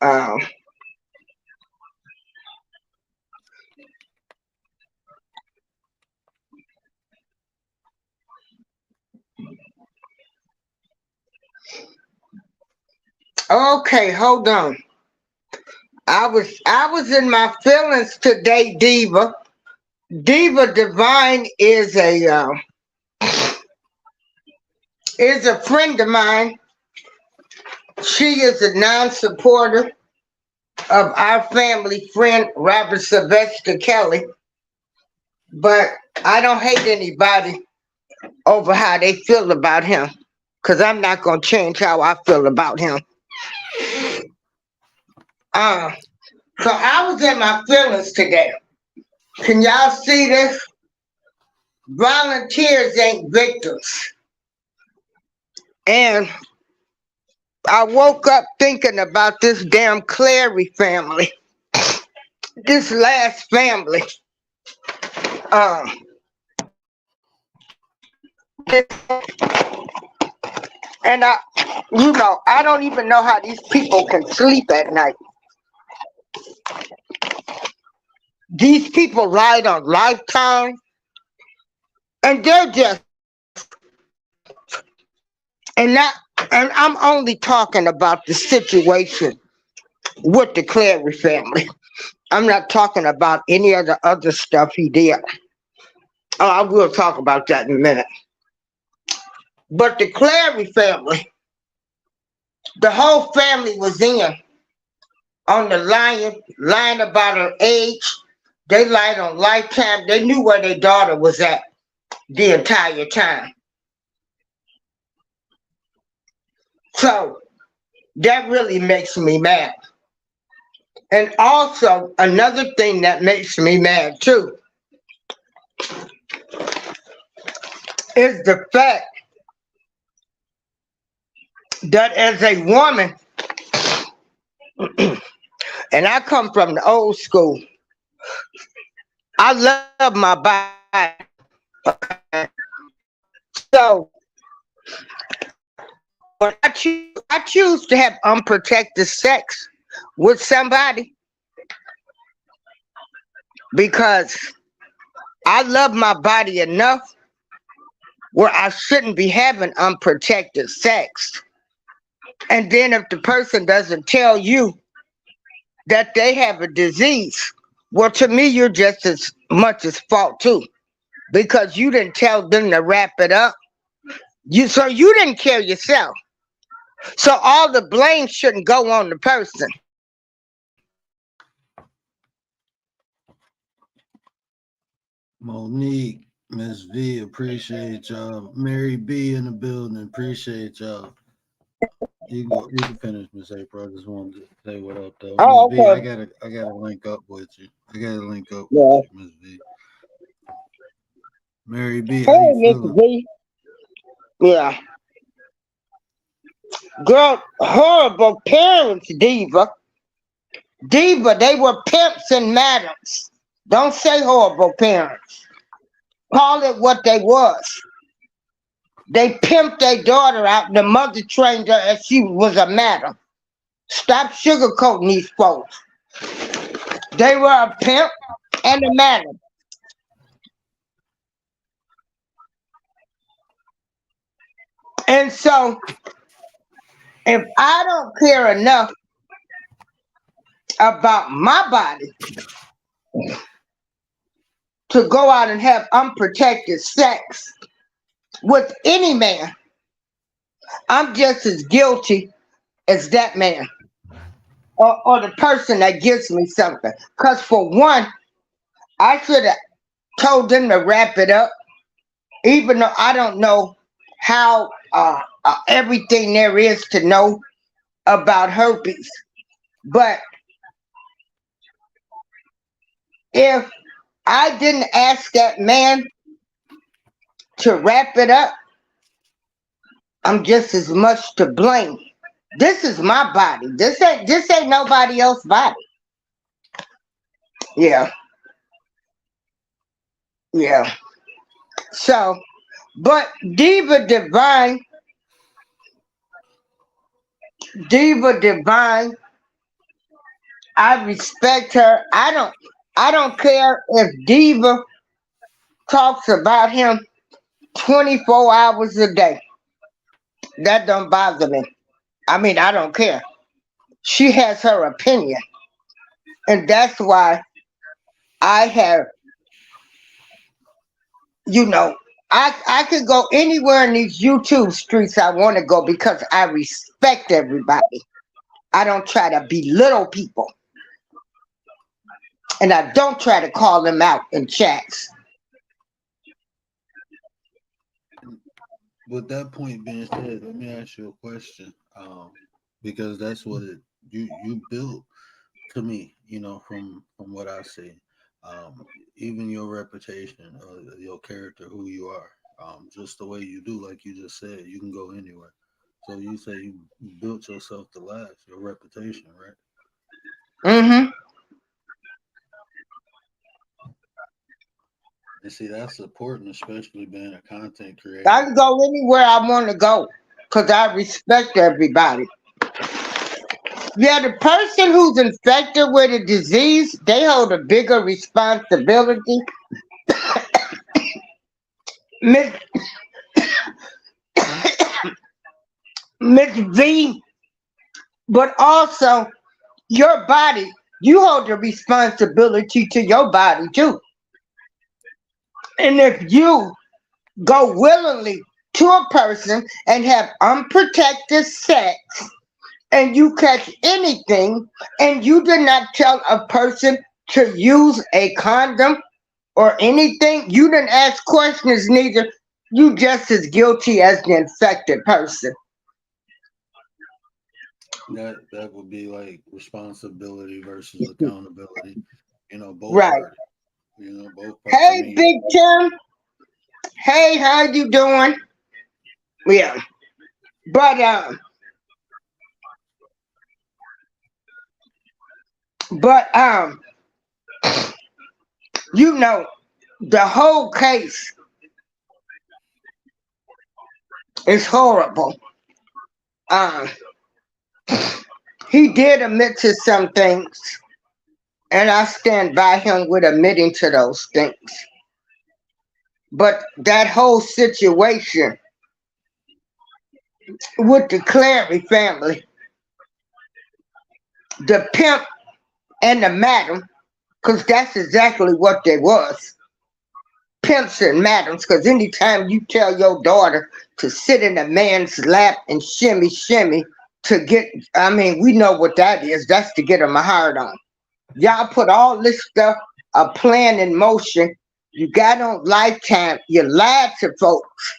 Um, okay, hold on. I was in my feelings today, Diva. Diva Divine is a friend of mine. She is a non-supporter of our family friend Robert Sylvester Kelly, but I don't hate anybody over how they feel about him, because I'm not gonna change how I feel about him. Uh, so I was in my feelings today. Can y'all see this? Volunteers ain't victims. And I woke up thinking about this damn Clary family, this last family. Um, and I don't even know how these people can sleep at night. These people lied on Lifetime, and they're just, and not, and I'm only talking about the situation with the Clary family. I'm not talking about any of the other stuff he did. Oh, I will talk about that in a minute. But the Clary family, the whole family was in on the lying about her age. They lied on Lifetime. They knew where their daughter was at the entire time. So that really makes me mad. And also, another thing that makes me mad too is the fact that as a woman, and I come from the old school, I love my body. So when I choose to have unprotected sex with somebody because I love my body enough where I shouldn't be having unprotected sex. And then if the person doesn't tell you that they have a disease, well, to me, you're just as much as fault too, because you didn't tell them to wrap it up. So you didn't care yourself. So all the blame shouldn't go on the person. Monique, Miss V, appreciate y'all. Mary B in the building, appreciate y'all. You can finish, Miss April. I just wanted to say what up though. Miss Oh, V, okay. I gotta link up with you. I gotta link up with Yeah. you, Miss V. Mary B, how Hey, you Miss feeling? V. Yeah. Girl, horrible parents, Diva. Diva, they were pimps and madams. Don't say horrible parents. Call it what they was. They pimped their daughter out and the mother trained her as she was a madam. Stop sugarcoating these folks. They were a pimp and a madam. And so, if I don't care enough about my body to go out and have unprotected sex with any man, I'm just as guilty as that man or the person that gives me something. Because for one, I should have told them to wrap it up, even though I don't know how everything there is to know about herpes. But if I didn't ask that man to wrap it up, I'm just as much to blame. This is my body. This ain't nobody else's body. Yeah, yeah. So, but Diva Divine I respect her. I don't care if Diva talks about him 24 hours a day. That don't bother me. I mean, I don't care. She has her opinion. And that's why I have, you know, I could go anywhere in these YouTube streets I want to go because I respect everybody. I don't try to belittle people. And I don't try to call them out in chats. With that point being said, let me ask you a question. Because that's what you built to me, from what I see. Even your reputation, your character, who you are, just the way you do, like you just said, you can go anywhere. So you say you built yourself to last, your reputation, right? Mm-hmm. And see, that's important, especially being a content I creator. can go anywhere I want to go because I respect everybody. Yeah, the person who's infected with a disease, they hold a bigger responsibility. Miss Miss V, but also your body, you hold the responsibility to your body too. And if you go willingly to a person and have unprotected sex and you catch anything and you did not tell a person to use a condom or anything, you didn't ask questions neither, you just as guilty as the infected person. That would be like responsibility versus accountability. Both Right. parties. Both parties. I Hey, mean, Big Tim. Hey, how you doing? Yeah. But but you know, the whole case is horrible. Um, he did admit to some things, and I stand by him with admitting to those things. But that whole situation with the Clary family, the pimp and the madam, because that's exactly what they was. Pimps and madams, because anytime you tell your daughter to sit in a man's lap and shimmy shimmy to get, I mean, we know what that is. That's to get them a hard on. Y'all put all this stuff, a plan in motion. You got on Lifetime. You lied to folks.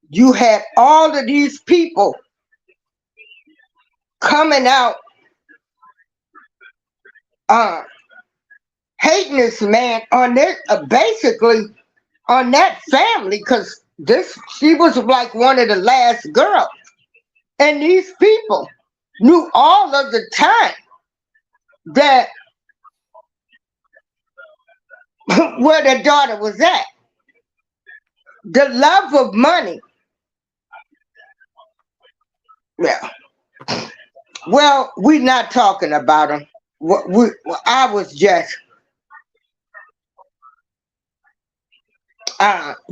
You had all of these people coming out uh, hating this man on this, basically on that family, because she was like one of the last girls. And these people knew all of the time that where their daughter was at. The love of money. Yeah. Well, we're not talking about them. I was just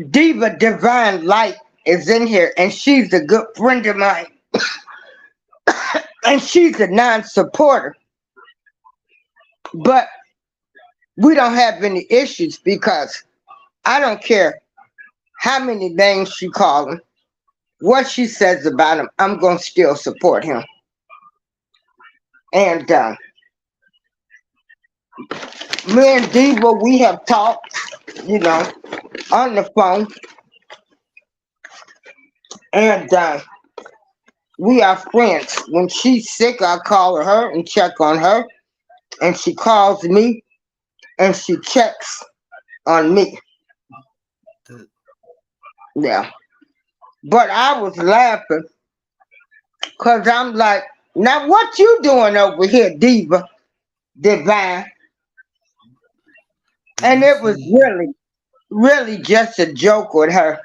Diva Divine Light is in here, and she's a good friend of mine, and she's a non-supporter. But we don't have any issues because I don't care how many names she calls him, what she says about him. I'm gonna still support him. And me and Diva, we have talked, on the phone, and we are friends. When she's sick, I call her and check on her, and she calls me and she checks on me. Yeah. But I was laughing because I'm like, now what you doing over here, Diva Divine? And it was really, really just a joke with her.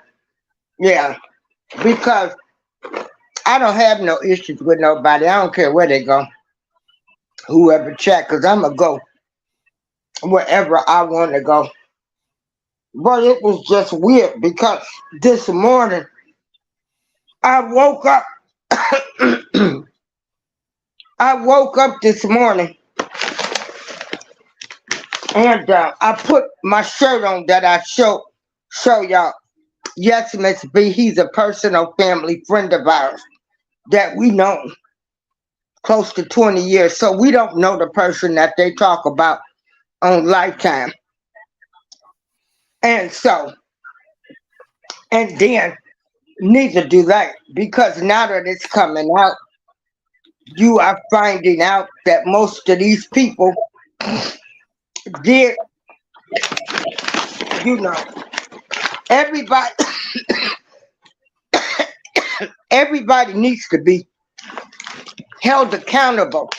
Yeah. Because I don't have no issues with nobody. I don't care where they go. whoever check, because I'm going to go wherever I want to go. But it was just weird because this morning I woke up. I woke up this morning and I put my shirt on that I show y'all. Yes, Miss B, he's a personal family friend of ours that we know close to 20 years. So we don't know the person that they talk about on Lifetime. And so, and then neither do they, because now that it's coming out, you are finding out that most of these people did, you know, everybody, everybody needs to be held accountable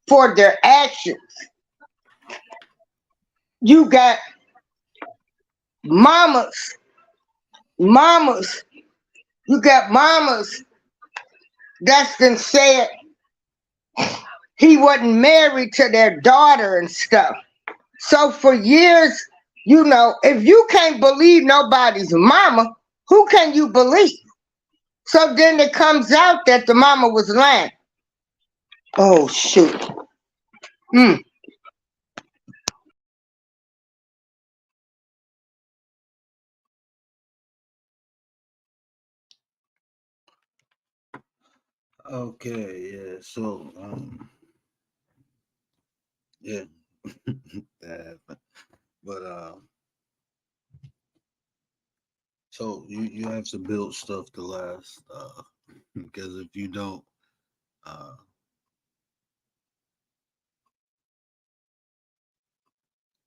for their actions. You got mamas, mamas, you got mamas that's been said he wasn't married to their daughter and stuff. So for years, you know, if you can't believe nobody's mama, who can you believe? So then it comes out that the mama was lying. Oh shoot. Mm. Okay, yeah. So, yeah, that happened. But so you have to build stuff to last. Because if you don't, uh,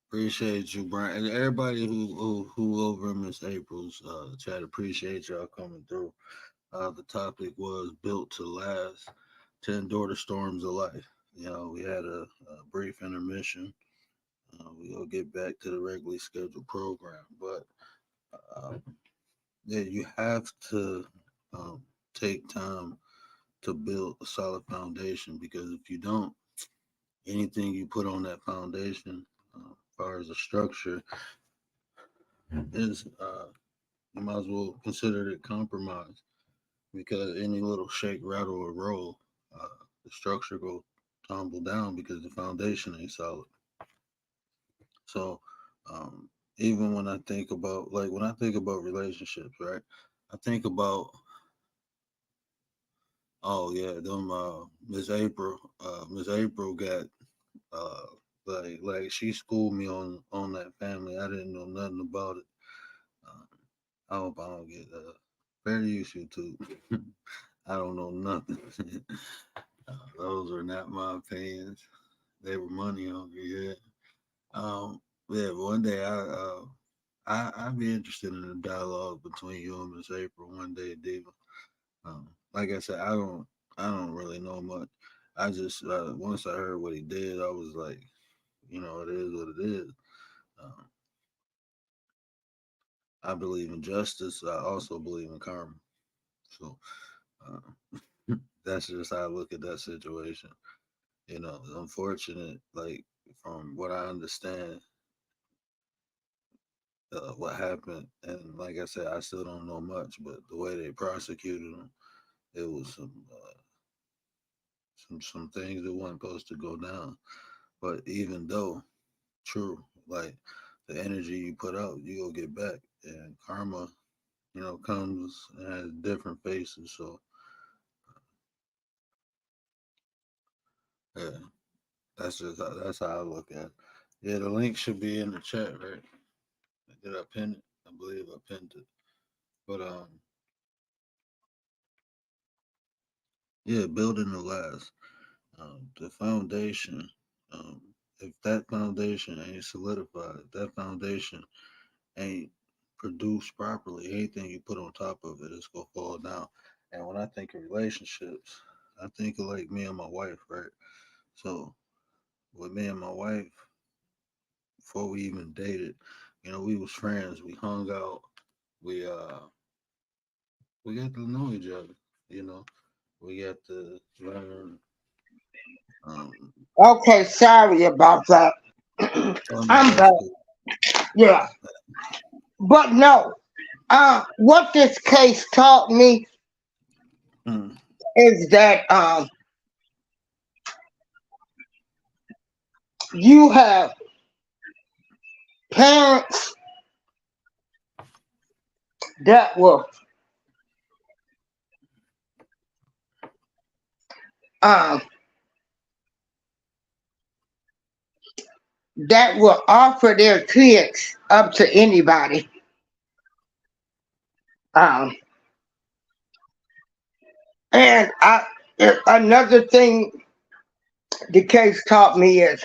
appreciate you, Brian, and everybody who over in Miss April's chat. Appreciate y'all coming through. The topic was built to last, to endure the storms of life. You know, we had a brief intermission. We'll get back to the regularly scheduled program, but uh, yeah, you have to um, take time to build a solid foundation because if you don't, anything you put on that foundation, as far as a structure, is you might as well consider it compromised because any little shake, rattle, or roll, the structure will tumble down because the foundation ain't solid. So, um, even when I think about when I think about relationships, right? I think about oh yeah, them Miss April got uh she schooled me on that family. I didn't know nothing about it. Uh, I hope I don't get fair use YouTube. I don't know nothing. Those are not my opinions. They were money hungry, yeah. Yeah, but one day I'd be interested in a dialogue between you and Miss April one day, Diva. Like I said, I don't really know much. I just once I heard what he did, I was like, you know, it is what it is. Um, I believe in justice. I also believe in karma. So that's just how I look at that situation. You know, it's unfortunate. Like from what I understand, what happened, and like I said, I still don't know much. But the way they prosecuted him, it was some things that weren't supposed to go down. But even though true, like the energy you put out, you go get back, and karma, you know, comes and has different faces. So yeah, that's how I look at it. Yeah, the link should be in the chat, right? Did I pin it? I believe I pinned it. But yeah, building the last. The foundation. Um, if that foundation ain't solidified, if that foundation ain't produced properly, anything you put on top of it is gonna fall down. And when I think of relationships, I think of like me and my wife, right? So with me and my wife, before we even dated, you know, we was friends. We hung out. We we got to know each other. You know, we got to learn. Um, Okay, sorry about that. oh no, I'm that's back. cool. Yeah. But no, what this case taught me Mm, is that you have parents that um will offer their kids up to anybody. Um, and another thing the case taught me is,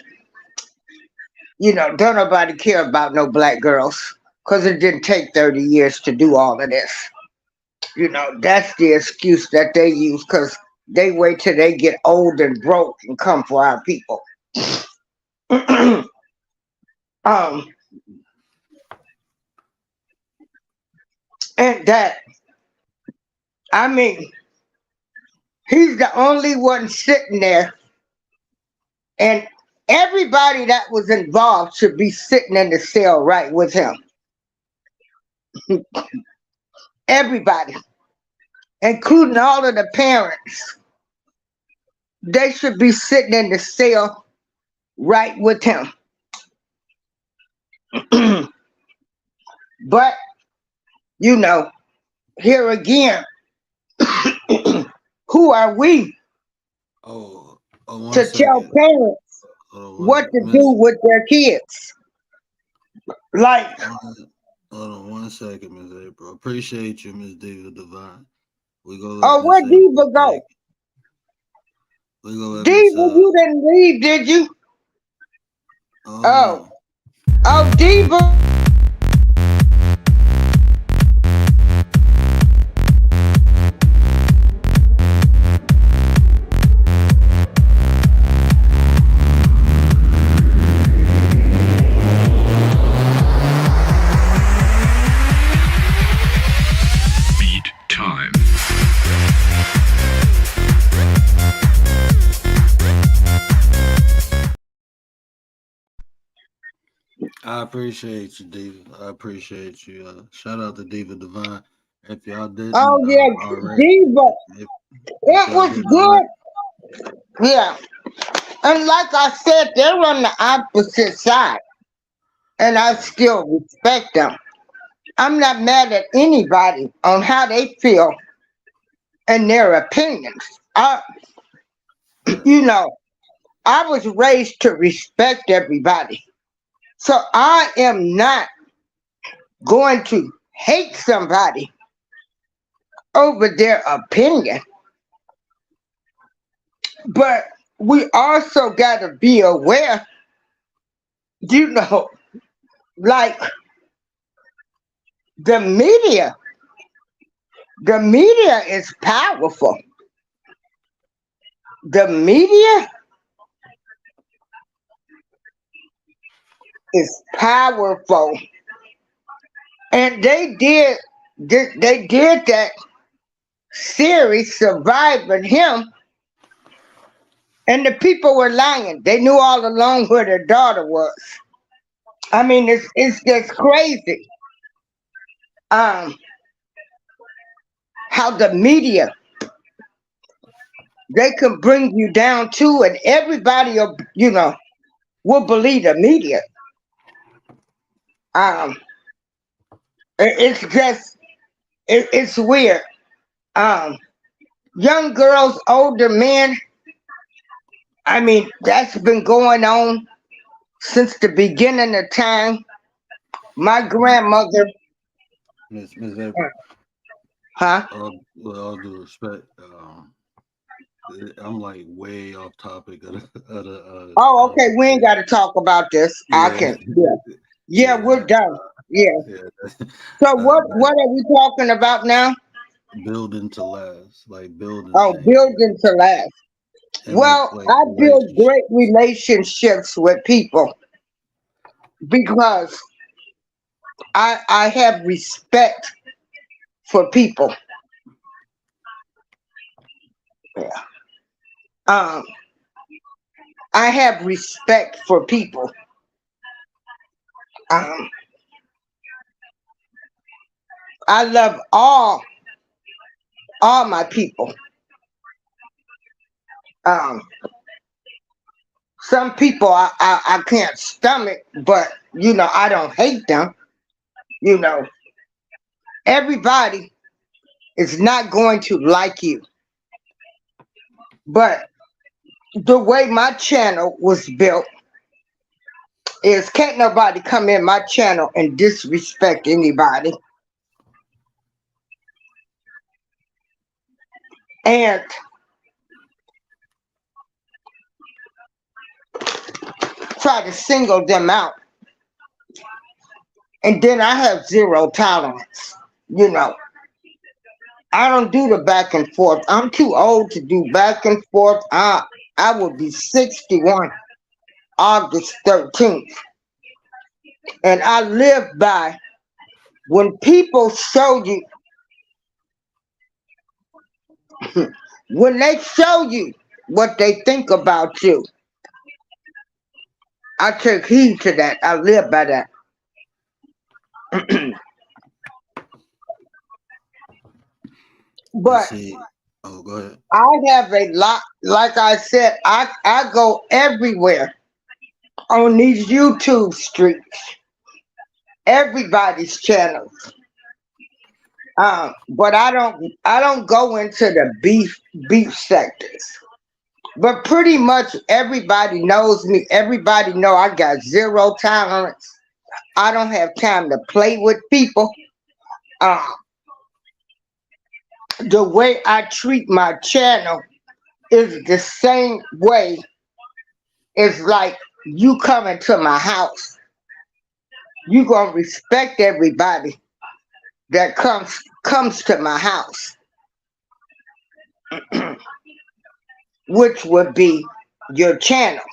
don't nobody care about no black girls because it didn't take 30 years to do all of this. That's the excuse that they use because they wait till they get old and broke and come for our people. um, and that, I mean, he's the only one sitting there, and everybody that was involved should be sitting in the cell right with him. Everybody, including all of the parents, they should be sitting in the cell right with him. But, you know, here again, who are we oh, oh, one to tell second. parents Oh, what wait, to do Miss. with their kids? Like, Hold on 1 second, Miss April. Appreciate you, Miss Diva Divine. We gonna let oh, Miss where April Diva take. go? We gonna let Miss. Diva, you didn't leave, did you? Oh Oh, no. oh, Diva. Beat time. I appreciate you, Diva. I appreciate you. Shout out to Diva Divine. If y'all Oh, didn't yeah, already, Diva. if It y'all was didn't already, good. Yeah. And like I said, they're on the opposite side. And I uh, still respect them. I'm not mad at anybody on how they feel and their opinions. right, You know, I was raised to respect everybody. So I am not going to hate somebody over their opinion. But we also got to be aware, you know, like the media, the media is powerful. The media is powerful. And they did that series surviving him, and the people were lying. They knew all along where their daughter was. I mean, it's just crazy. Um, how the media they can bring you down too, and everybody will believe the media. Um, it's just it's weird. Um, young girls, older men. I mean, that's been going on since the beginning of time. My grandmother, Miss April. huh? With all due respect, I'm like way off topic of the Oh, okay. We ain't conversation. got to talk about this. I Yeah, can. Yeah, yeah. yeah, We're done. Yeah. yeah. So what That are we talking about now? building to last, like building Oh, things, building to last. and Well, like I build great relationships. relationships with people because I have respect for people. Yeah. Um, I have respect for people. Um, I love all my people. Um, some people I can't stomach, but I don't hate them. You know, everybody is not going to like you, but the way my channel was built is can't nobody come in my channel and disrespect anybody. And try to single them out. And then I have zero tolerance. You know, I don't do the back and forth. I'm too old to do back and forth. I will be 61 August 13th. And I live by when people show you, when they show you what they think about you, I take heed to that. I live by that. And But see, oh, go ahead. I have a lot, like I said, I go everywhere on these YouTube streets, everybody's channels. But I don't go into the beef sectors. But pretty much everybody knows me. Everybody know I got zero tolerance. I don't have time to play with people. Uh, the way I treat my channel is the same way. It's like you coming to my house. You gonna respect everybody that comes to my house, which would be your channel.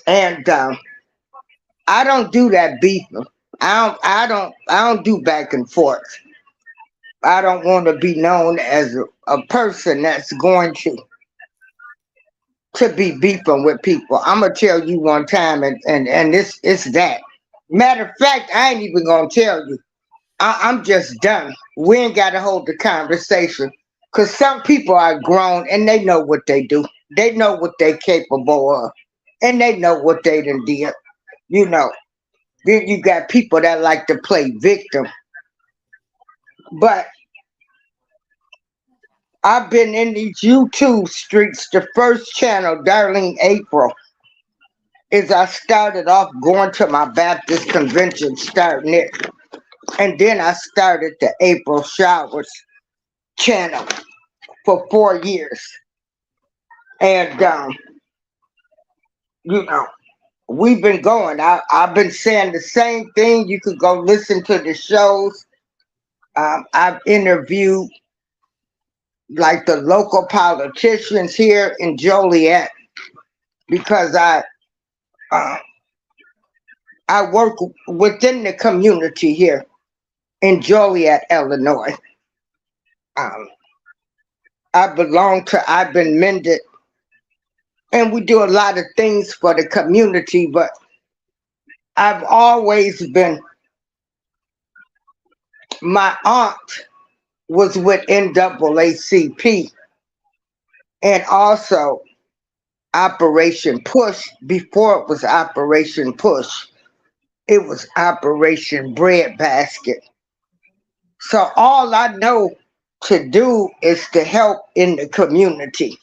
And I don't do that beefing. I don't do back and forth. I don't want to be known as a person that's going to be beefing with people. I'm gonna tell you one time, and this it's that. Matter of fact, I ain't even gonna tell you. I'm just done. We ain't gotta hold the conversation. Cause some people are grown and they know what they do. They know what they capable of. And they know what they done did. You know. Then you got people that like to play victim. But I've been in these YouTube streets. The first channel, Darlene April, is I started off going to my Baptist convention, starting it. And then I started the April Showers channel for 4 years. And, we've been going. I've been saying the same thing. You could go listen to the shows. I've interviewed like the local politicians here in Joliet because I work within the community here in Joliet, Illinois. I belong to I've Been Mended, and we do a lot of things for the community, but I've always been, my aunt was with NAACP and also Operation Push. Before it was Operation Push, it was Operation Breadbasket. So all I know to do is to help in the community.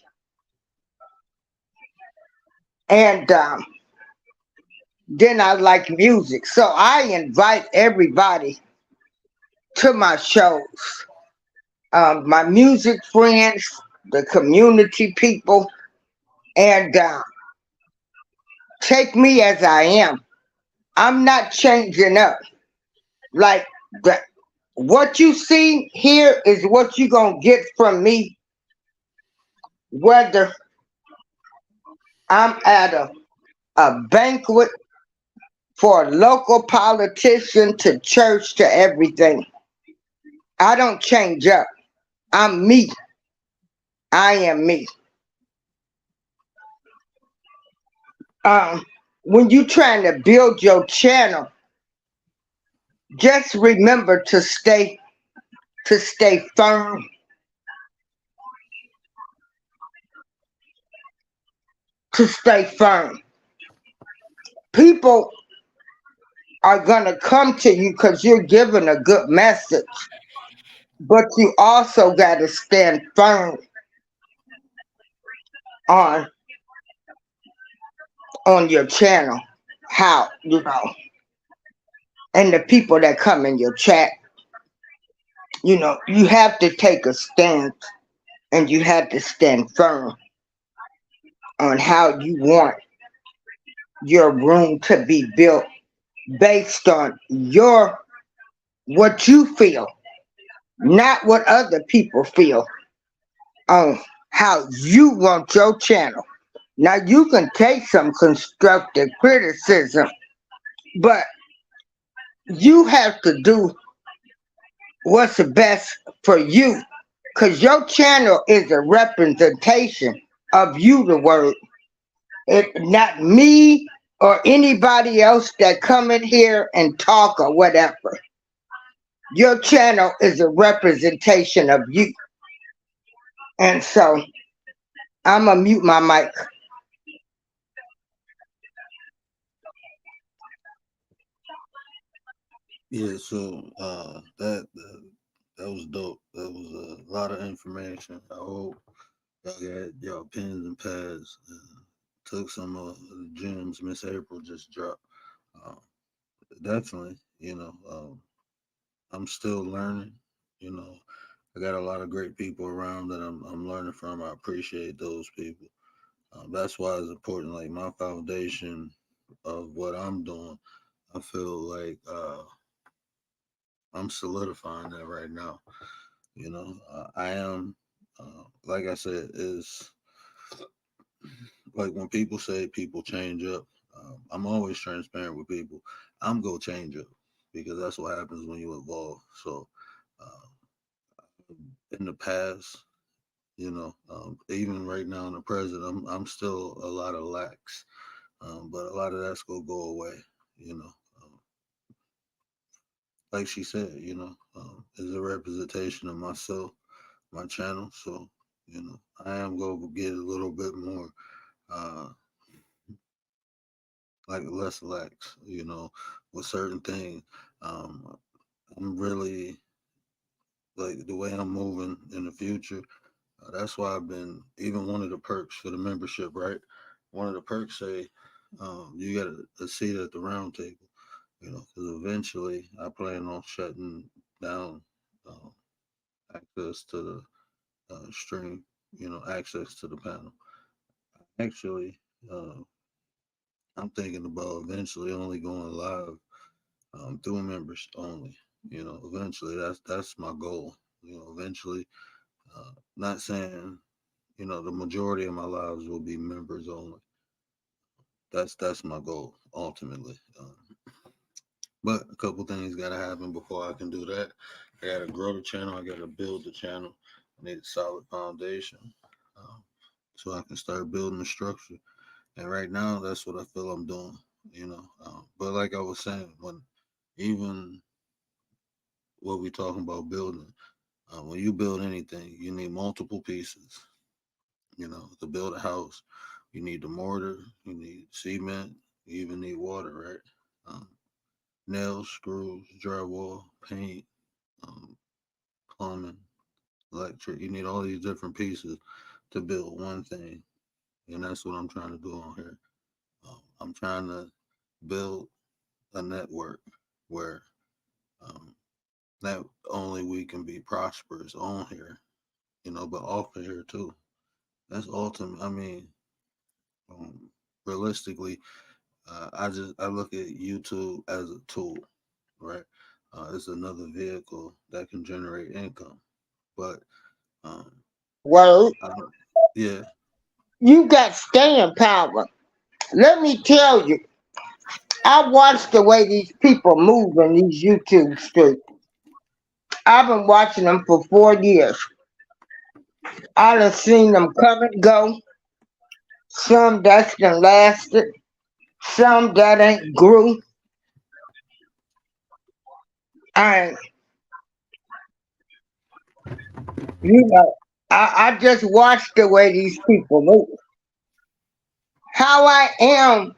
And then I like music. So I invite everybody to my shows. My music friends, the community people, and take me as I am. I'm not changing up. Like what you see here is what you're going to get from me, whether I'm at a banquet, for a local politician to church to everything. I don't change up. I'm me. I am me. um, when you trying to build your channel, just remember to stay firm, to stay firm. People are gonna come to you because you're giving a good message, but you also got to stand firm on your channel. How and the people that come in your chat, you have to take a stand and you have to stand firm on how you want your room to be built based on what you feel, not what other people feel on how you want your channel. Now you can take some constructive criticism, but you have to do what's best for you, because your channel is a representation of you, the word. It not me or anybody else that come in here and talk or whatever. Your channel is a representation of you. And so I'm going to mute my mic. Yeah, so that was dope. That was a lot of information. I hope y'all got y'all pens and pads. Took some of the gems Miss April just dropped. Um, Definitely, I'm still learning. You know, I got a lot of great people around that I'm learning from. I appreciate those people. That's why it's important. Like my foundation of what I'm doing, I feel like I'm solidifying that right now. I am, like I said, is like when people say people change up, I'm always transparent with people. I'm going to change up because that's what happens when you evolve. So, in the past, even right now in the present, I'm still a lot of lax, but a lot of that's gonna go away. You know, um, like she said, is a representation of myself, my channel. So, I am gonna get a little bit more, uh, like less lax. With certain things. Um, I'm really like the way I'm moving in the future. That's why I've been even one of the perks for the membership, right? One of the perks say you get a seat at the round table, because eventually I plan on shutting down uh, access to the stream, access to the panel. Actually, uh, I'm thinking about eventually only going live through members only. Eventually that's my goal. Eventually, not saying the majority of my lives will be members only. That's my goal ultimately. But a couple things got to happen before I can do that. I got to grow the channel. I got to build the channel. I need a solid foundation um, so I can start building the structure. And right now, that's what I feel I'm doing. But like I was saying, when even what we talking about building, when you build anything, you need multiple pieces. To build a house, you need the mortar, you need cement, you even need water, right? Um, Nails, screws, drywall, paint, um, plumbing, electric. You need all these different pieces to build one thing, and that's what I'm trying to do on here. I'm trying to build a network where um, not only we can be prosperous on here, but off of here too. That's ultimate. I mean, um, realistically, I look at YouTube as a tool, right? It's another vehicle that can generate income, but um, Word. I, yeah, You got staying power. Let me tell you, I watch the way these people move in these YouTube streets. I've been watching them for 4 years. I done seen them come and go. Some that's done lasted. some that ain't grew. And you know, I just watch the way these people move. How I am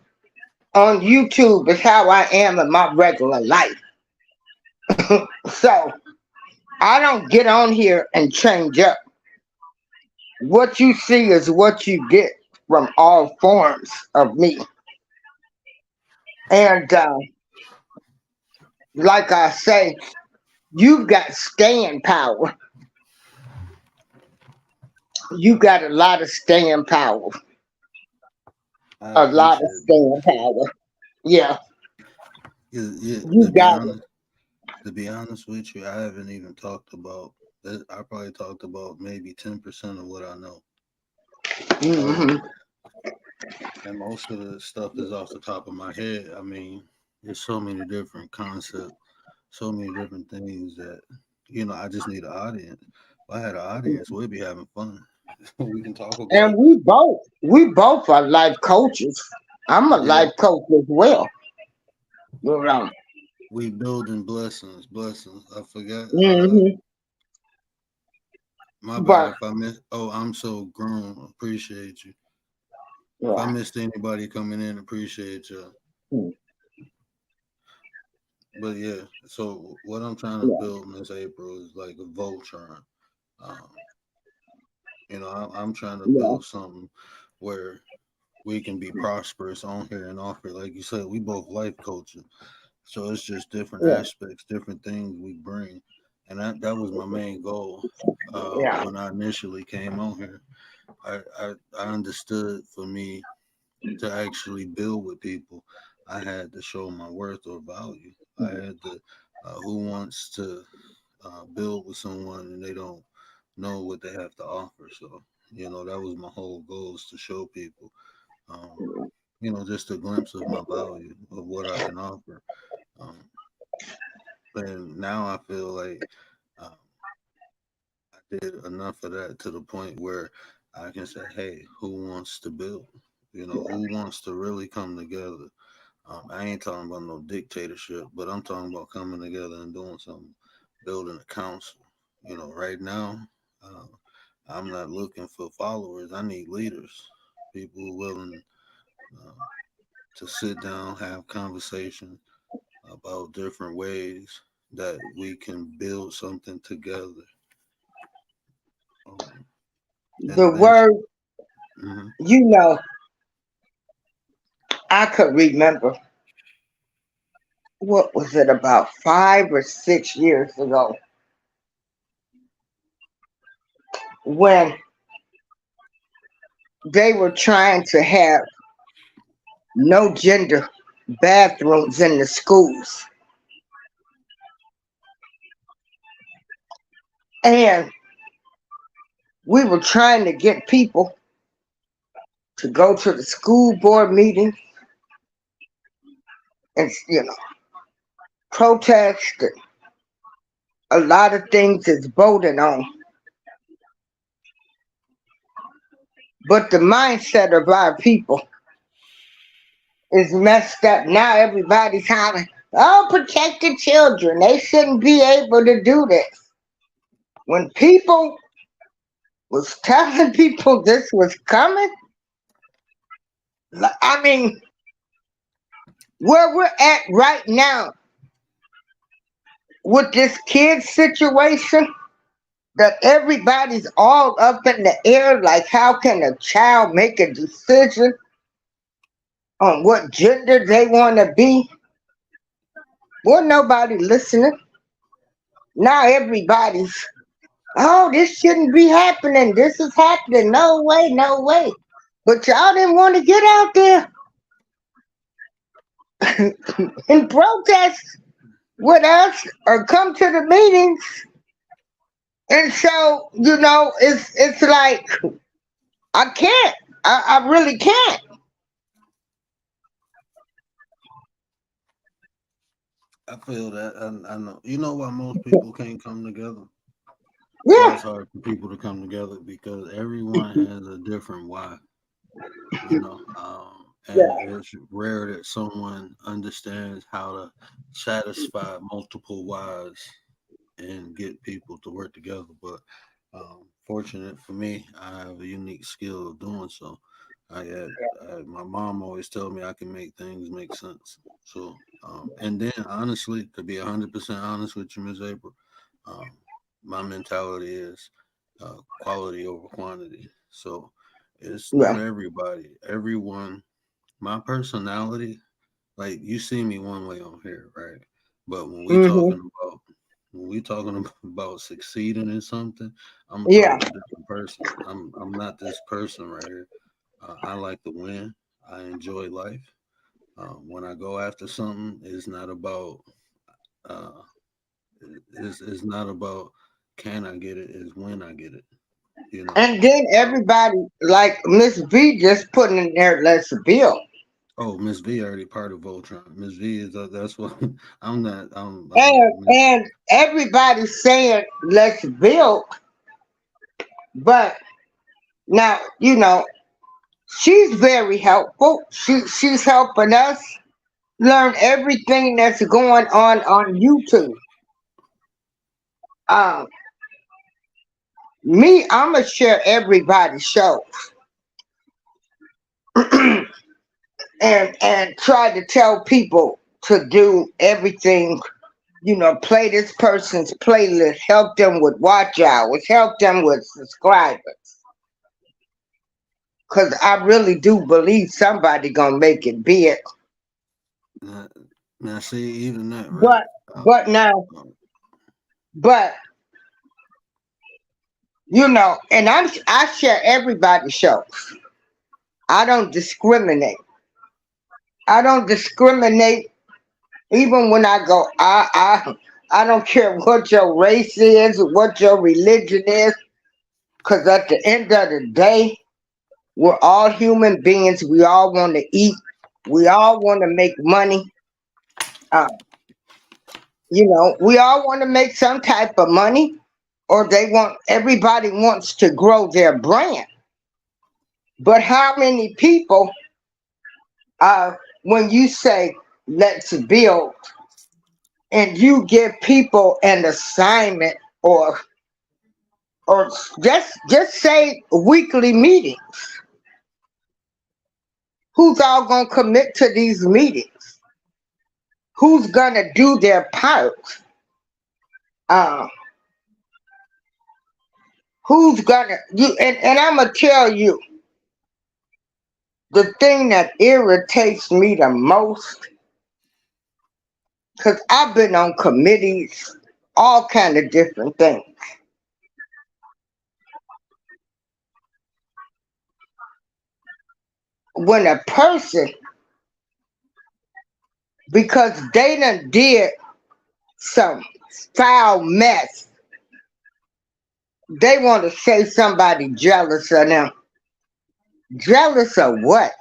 on YouTube is how I am in my regular life. So I don't get on here and change up. What you see is what you get from all forms of me. And like I say, you got staying power. You got a lot of staying power. I A lot of appreciate it. staying power. Yeah, Yeah, yeah, you got it. to be honest with you, I haven't even talked about that. I probably talked about maybe 10% of what I know. Hmm. And most of the stuff is off the top of my head. I mean, there's so many different concepts, so many different things that I just need an audience. If I had an audience, we'd be having fun. We can talk And about, we both are life coaches. I'm a yeah, life coach as well. You know. we building blessings. I forgot. Hmm. My bad But if I miss. Oh, I'm so grown. Appreciate you. If I yeah. missed anybody coming in, appreciate you. Mm, But yeah, so what I'm trying to yeah. build, Miss April, is like a Voltron. Um, I'm trying to Yeah. build something where we can be prosperous on here and off here. Like you said, we both life coaches, so it's just different Yeah. aspects, different things we bring, and that was my main goal Yeah. when I initially came on here. I understood for me to actually build with people, I had to show my worth or value. I had to, who wants to build with someone and they don't know what they have to offer. So, that was my whole goal is to show people, um, just a glimpse of my value of what I can offer. Um, and now I feel like um, I did enough of that to the point where I can say, hey, who wants to build? Who wants to really come together? I ain't talking about no dictatorship, but I'm talking about coming together and doing something, building a council. Right now, uh, I'm not looking for followers. I need leaders, people who are willing uh, to sit down, have conversation about different ways that we can build something together. Um, and The word, eventually, mhm. you know, I could remember what was it about 5 or 6 years ago when they were trying to have no gender bathrooms in the schools. And we were trying to get people to go to the school board meeting and, protest. A lot of things is voted on. But the mindset of our people is messed up. Now everybody's hollering, oh, protect the children. They shouldn't be able to do this. When people was telling people this was coming, I mean, where we're at right now with this kid situation, that everybody's all up in the air, like how can a child make a decision on what gender they want to be? Well, nobody listening. Now everybody's, oh, this shouldn't be happening. This is happening. No way, no way. But y'all didn't want to get out there and protest with us or come to the meetings. And so, it's like I can't. I really can't. I feel that. I know. You know why most people can't come together? Why Yeah. it's hard for people to come together because everyone has a different why. Yeah. and it's rare that someone understands how to satisfy multiple whys and get people to work together. But fortunate for me, I have a unique skill of doing so. My mom always told me I can make things make sense. So, and then honestly, to be 100% honest with you, Ms. April, um, my mentality is quality over quantity. So, it's not Yeah. everybody. Everyone, my personality, like you see me one way on here, right? But Hmm. when we talking about succeeding in something, I'm a Yeah. total different person. I'm not this person right here. I like to win. I enjoy life. When I go after something, uh, it's not about can I get it. It's when I get it. You know. And then Um, everybody, like Miss V, just putting in there, let's build. oh, Miss V already part of Voltron. Miss V is that's what I'm not. And everybody saying let's build, but now she's very helpful. She's helping us learn everything that's going on YouTube. Um, I'ma share everybody's show and try to tell people to do everything. Play this person's playlist, help them with watch hours, help them with subscribers. Cause I really do believe somebody gonna make it big. now, now see even that right. But Uh, but now, um, but and I share everybody's shows. I don't discriminate. I don't discriminate even when I go. I don't care what your race is, what your religion is, because at the end of the day, we're all human beings. We all want to eat. We all want to make money. Uh, we all want to make some type of money, or everybody wants to grow their brand. But how many people, when you say let's build, and you give people an assignment, or or just say weekly meeting, who's all gonna commit to these meetings? Who's gonna do their part? Uh, who's gonna you and I'm gonna tell you the thing that irritates me the most, because I've been on committees, all kind of different things. When a person, because they done did some foul mess, they want to say somebody jealous of them. Jealous of what?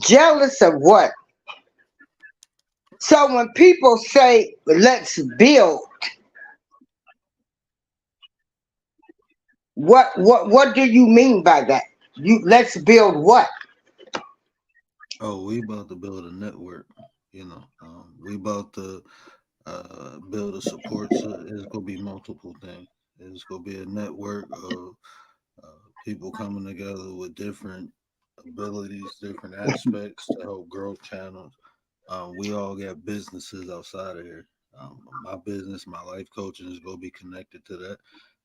Jealous of what? So when people say let's build, what do you mean by that? Let's build what? oh, we about to build a network. We about to build a support. It's gonna be multiple things. It's gonna be a network of people coming together with different abilities, different aspects to help grow channels. We all got businesses outside of here. My business, my life coaching is gonna be connected to that.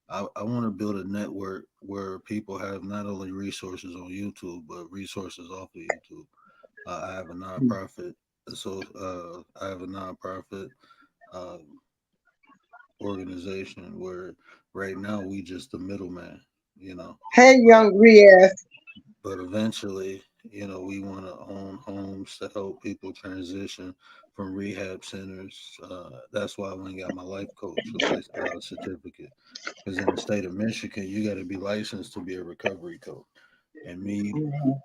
I want to build a network where people have not only resources on YouTube but resources off of YouTube. I have a nonprofit, so I have a nonprofit um, organization where right now we just the middleman, you know. Hey, But young Riaz. eventually, we want to own homes to help people transition from rehab centers. That's why I went and got my life coach certificate. Because in the state of Michigan, you got to be licensed to be a recovery coach. And me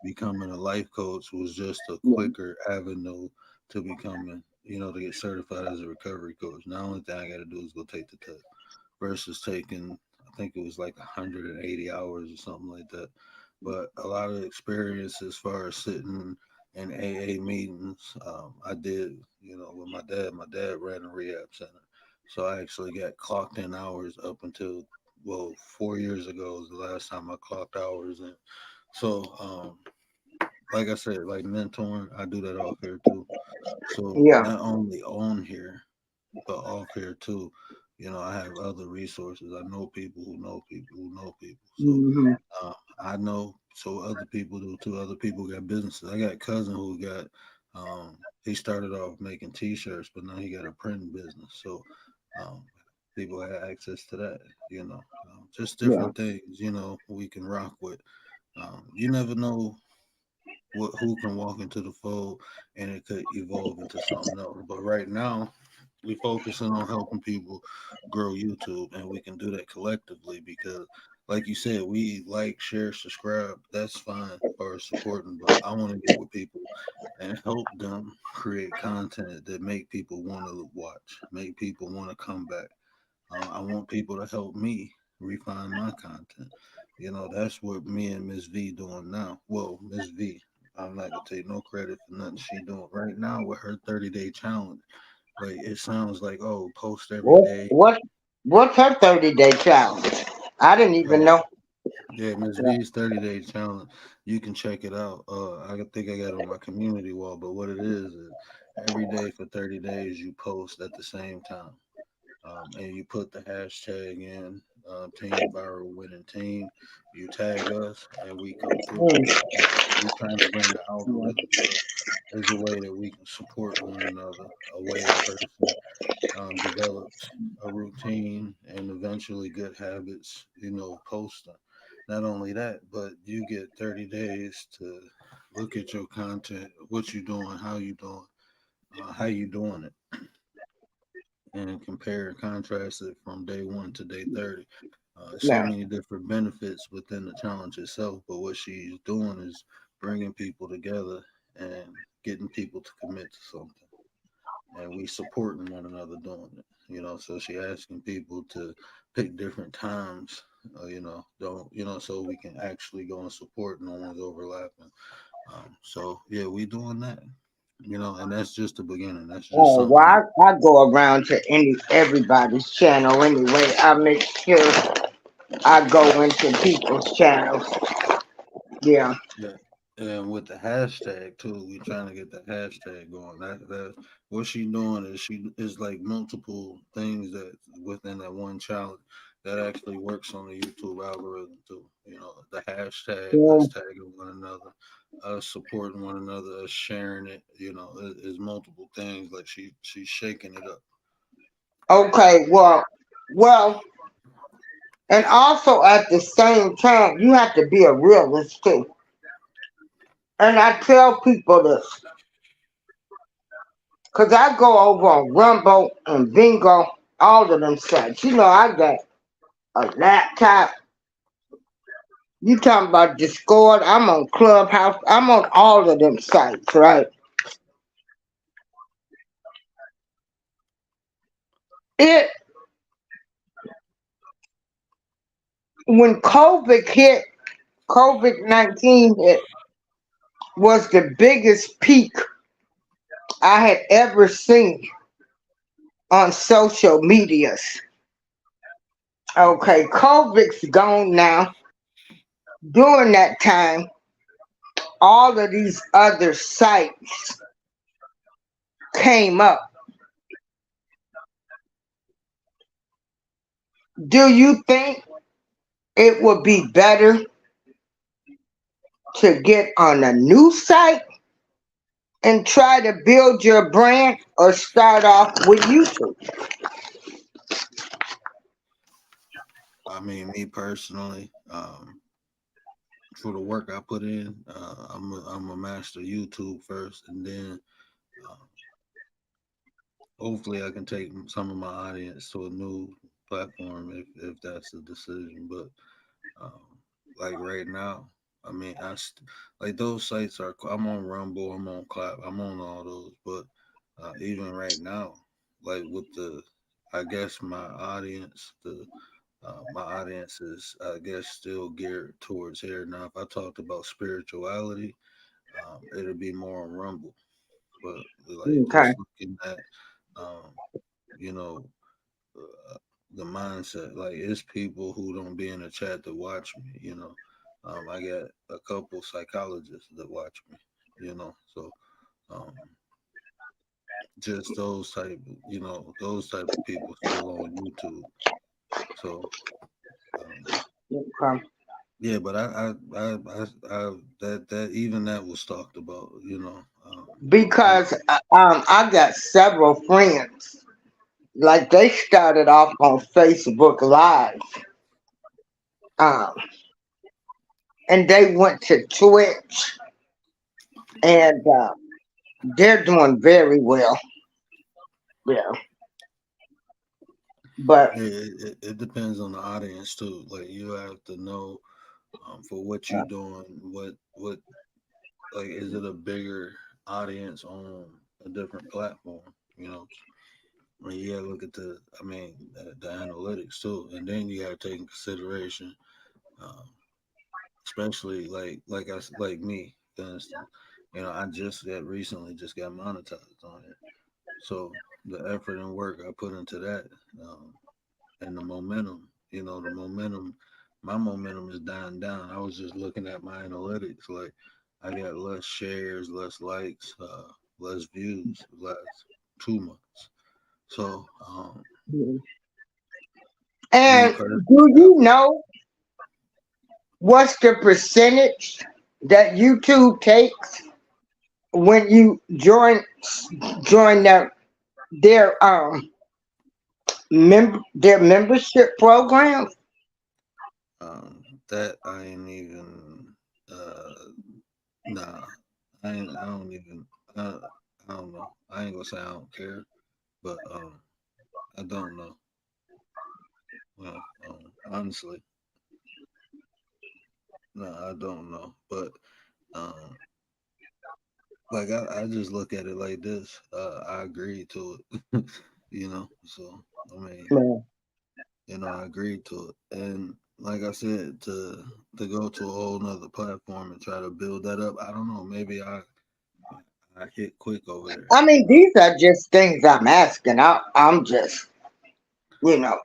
becoming a life coach was just a quicker avenue to becoming, to get certified as a recovery coach. Now, the only thing I got to do is go take the test versus taking, I think it was like 180 hours or something like that. but a lot of experience as far as sitting in AA meetings. I did, with my dad. My dad ran a rehab center, so I actually got clocked in hours up until 4 years ago was the last time I clocked hours in. So, like I said, like mentoring, I do that off here too. So Yeah. not only on here, but off here too. I have other resources. I know people who know people who know people. So Hmm. I know, so other people do too. Other people got businesses. I got a cousin who got, he started off making T-shirts, but now he got a printing business. So um, people have access to that. Just Yeah. different things. We can rock with. You never know who can walk into the fold, and it could evolve into something else. But right now, we focusing on helping people grow YouTube, and we can do that collectively because, like you said, we like, share, subscribe. That's fine for supporting, but I want to get with people and help them create content that make people want to watch, make people want to come back. I want people to help me refine my content. That's what me and Miss V doing now. Well, Miss V, I'm not gonna take no credit for nothing she doing right now with her 30-day challenge. Like it sounds like, oh, post every What day. what what's her 30-day challenge? I didn't even Uh, know. yeah, Miss V's 30-day challenge. You can check it out. I think I got it on my community wall, but what it is every day for 30 days you post at the same time. And you put the hashtag in, Team Viral Winning Team. You tag us, and we come through. Mm. We trying to bring the algorithms up as a way that we can support one another. A way a person develops a routine and eventually good habits. Posting. Not only that, but you get 30 days to look at your content, what you doing, how you doing it, and compare and contrast it from day one to day 30. So Yeah. many different benefits within the challenge itself, but what she's doing is bringing people together and getting people to commit to something, and we supporting one another doing it. So she asking people to pick different times. Don't so we can actually go and support. No one's overlapping. So yeah, we doing that. And that's just the beginning. That's just Oh, well, something. I go around to everybody's channel anyway. I make sure I go into people's channels. Yeah. Yeah. And with the hashtag too, we trying to get the hashtag going. That what she doing is she is like multiple things that within that one challenge that actually works on the YouTube algorithm too. The hashtag, Yeah. us tagging one another, us supporting one another, us sharing it. Is multiple things. Like she's shaking it up. Okay. Well, and also at the same time, you have to be a realist too. And I tell people this because I go over on Rumble and Bingo, all of them sites. I got a laptop. You talking about Discord? I'm on Clubhouse. I'm on all of them sites, right? It when COVID-19 hit, was the biggest peak I had ever seen on social medias. Okay, COVID's gone now. During that time, all of these other sites came up. Do you think it would be better to get on a new site and try to build your brand or start off with YouTube? I mean, me personally, for the work I put in, I'm a master YouTube first, and then uh, hopefully I can take some of my audience to a new platform if that's the decision. But um, like right now, I mean, like those sites are. I'm on Rumble, I'm on Clap, I'm on all those. But even right now, like with the, I guess my audience, the My audience is, I guess, still geared towards here. Now, if I talked about spirituality, it'll be more on Rumble. But like Okay. just looking at, um, you know, the mindset. Like it's people who don't be in the chat to watch me. I got a couple psychologists that watch me. So um, just those type of people still on YouTube. So um, Okay. yeah, but that even that was talked about. And Because I got several friends. Like they started off on Facebook Live, um, and they went to Twitch, and they're doing very well. Yeah, but it depends on the audience too. Like you have to know for what you're doing, what like is it a bigger audience on a different platform? You gotta look at the analytics too, and then you gotta take in consideration, um, especially like me, for instance. I just got recently just got monetized on it, so the effort and work I put into that, um, and the momentum, my momentum is dying down. I was just looking at my analytics, like I got less shares, less likes, less views last 2 months. So, me and personally, do you know what's the percentage that YouTube takes when you join their membership program? that I ain't even, nah, I don't even, uh, I don't know. I ain't gonna say I don't care, but I don't know. Honestly, no, I don't know. But um, like I just look at it like this. I agree to it, So I mean, No. I agreed to it, and like I said, to go to a whole nother platform and try to build that up. I don't know. Maybe I hit quick over there. I mean, these are just things I'm asking. I'm just, you know,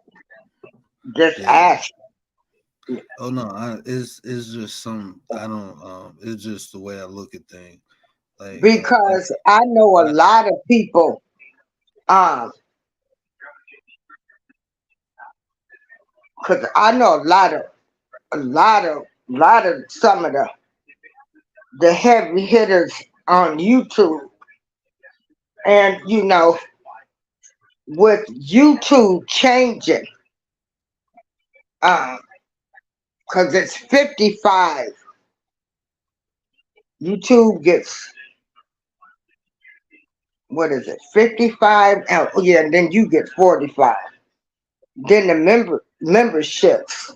just Yeah. asking Oh no, it's just some I don't it's just the way I look at things. Like because I know a I, lot of people. Um, because I know a lot of some of the heavy hitters on YouTube, and with YouTube changing, because it's 55. YouTube gets, what is it, 55? Oh, yeah, and then you get 45. Then the memberships,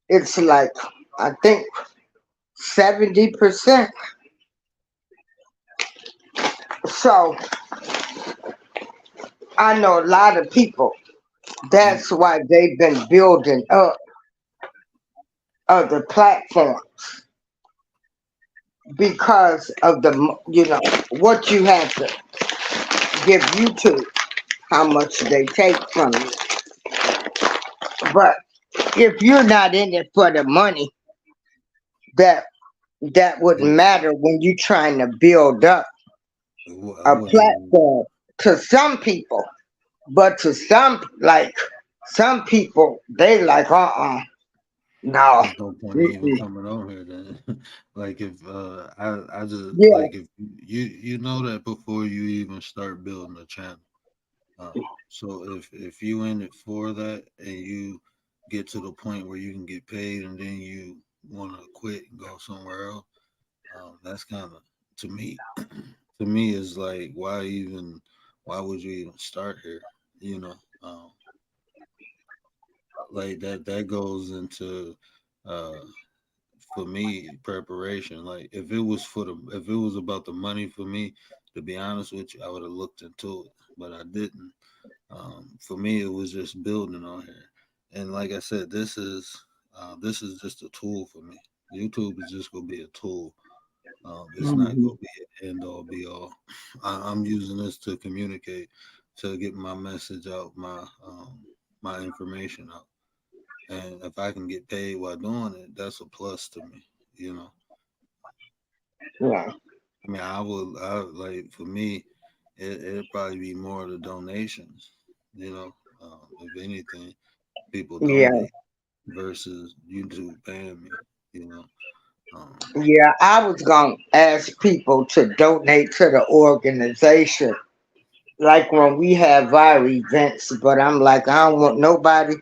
it's like, I think 70%. So I know a lot of people. I'm That's why they've been building up other platforms because of what you have to give YouTube, how much they take from you. But if you're not in it for the money, that that wouldn't matter when you're trying to build up I a wouldn't even. platform to some people. But to some people, they like, no. There's no point in even Mm-mm. coming on here then. Like if I just Yeah. like if you know that before you even start building a channel. So if you in it for that and you get to the point where you can get paid and then you want to quit and go somewhere else, that's kind of to me to me is like why would you even start here? You know, um, like that goes into uh for me preparation. Like if it was about the money for me, to be honest with you, I would have looked into it, but I didn't. For me, it was just building on here. And like I said, this is just a tool for me. YouTube is just gonna be a tool. It's not Mhm. gonna be an end all be all. I'm using this to communicate, to get my message out, my information out. And if I can get paid while doing it, that's a plus to me. You know, Yeah, I mean, I like for me, it'd probably be more of the donations. You know, if anything, people yeah, donate versus YouTube paying me. You know, um, yeah. I was gonna ask people to donate to the organization, like when we have our events. But I'm like, I don't want nobody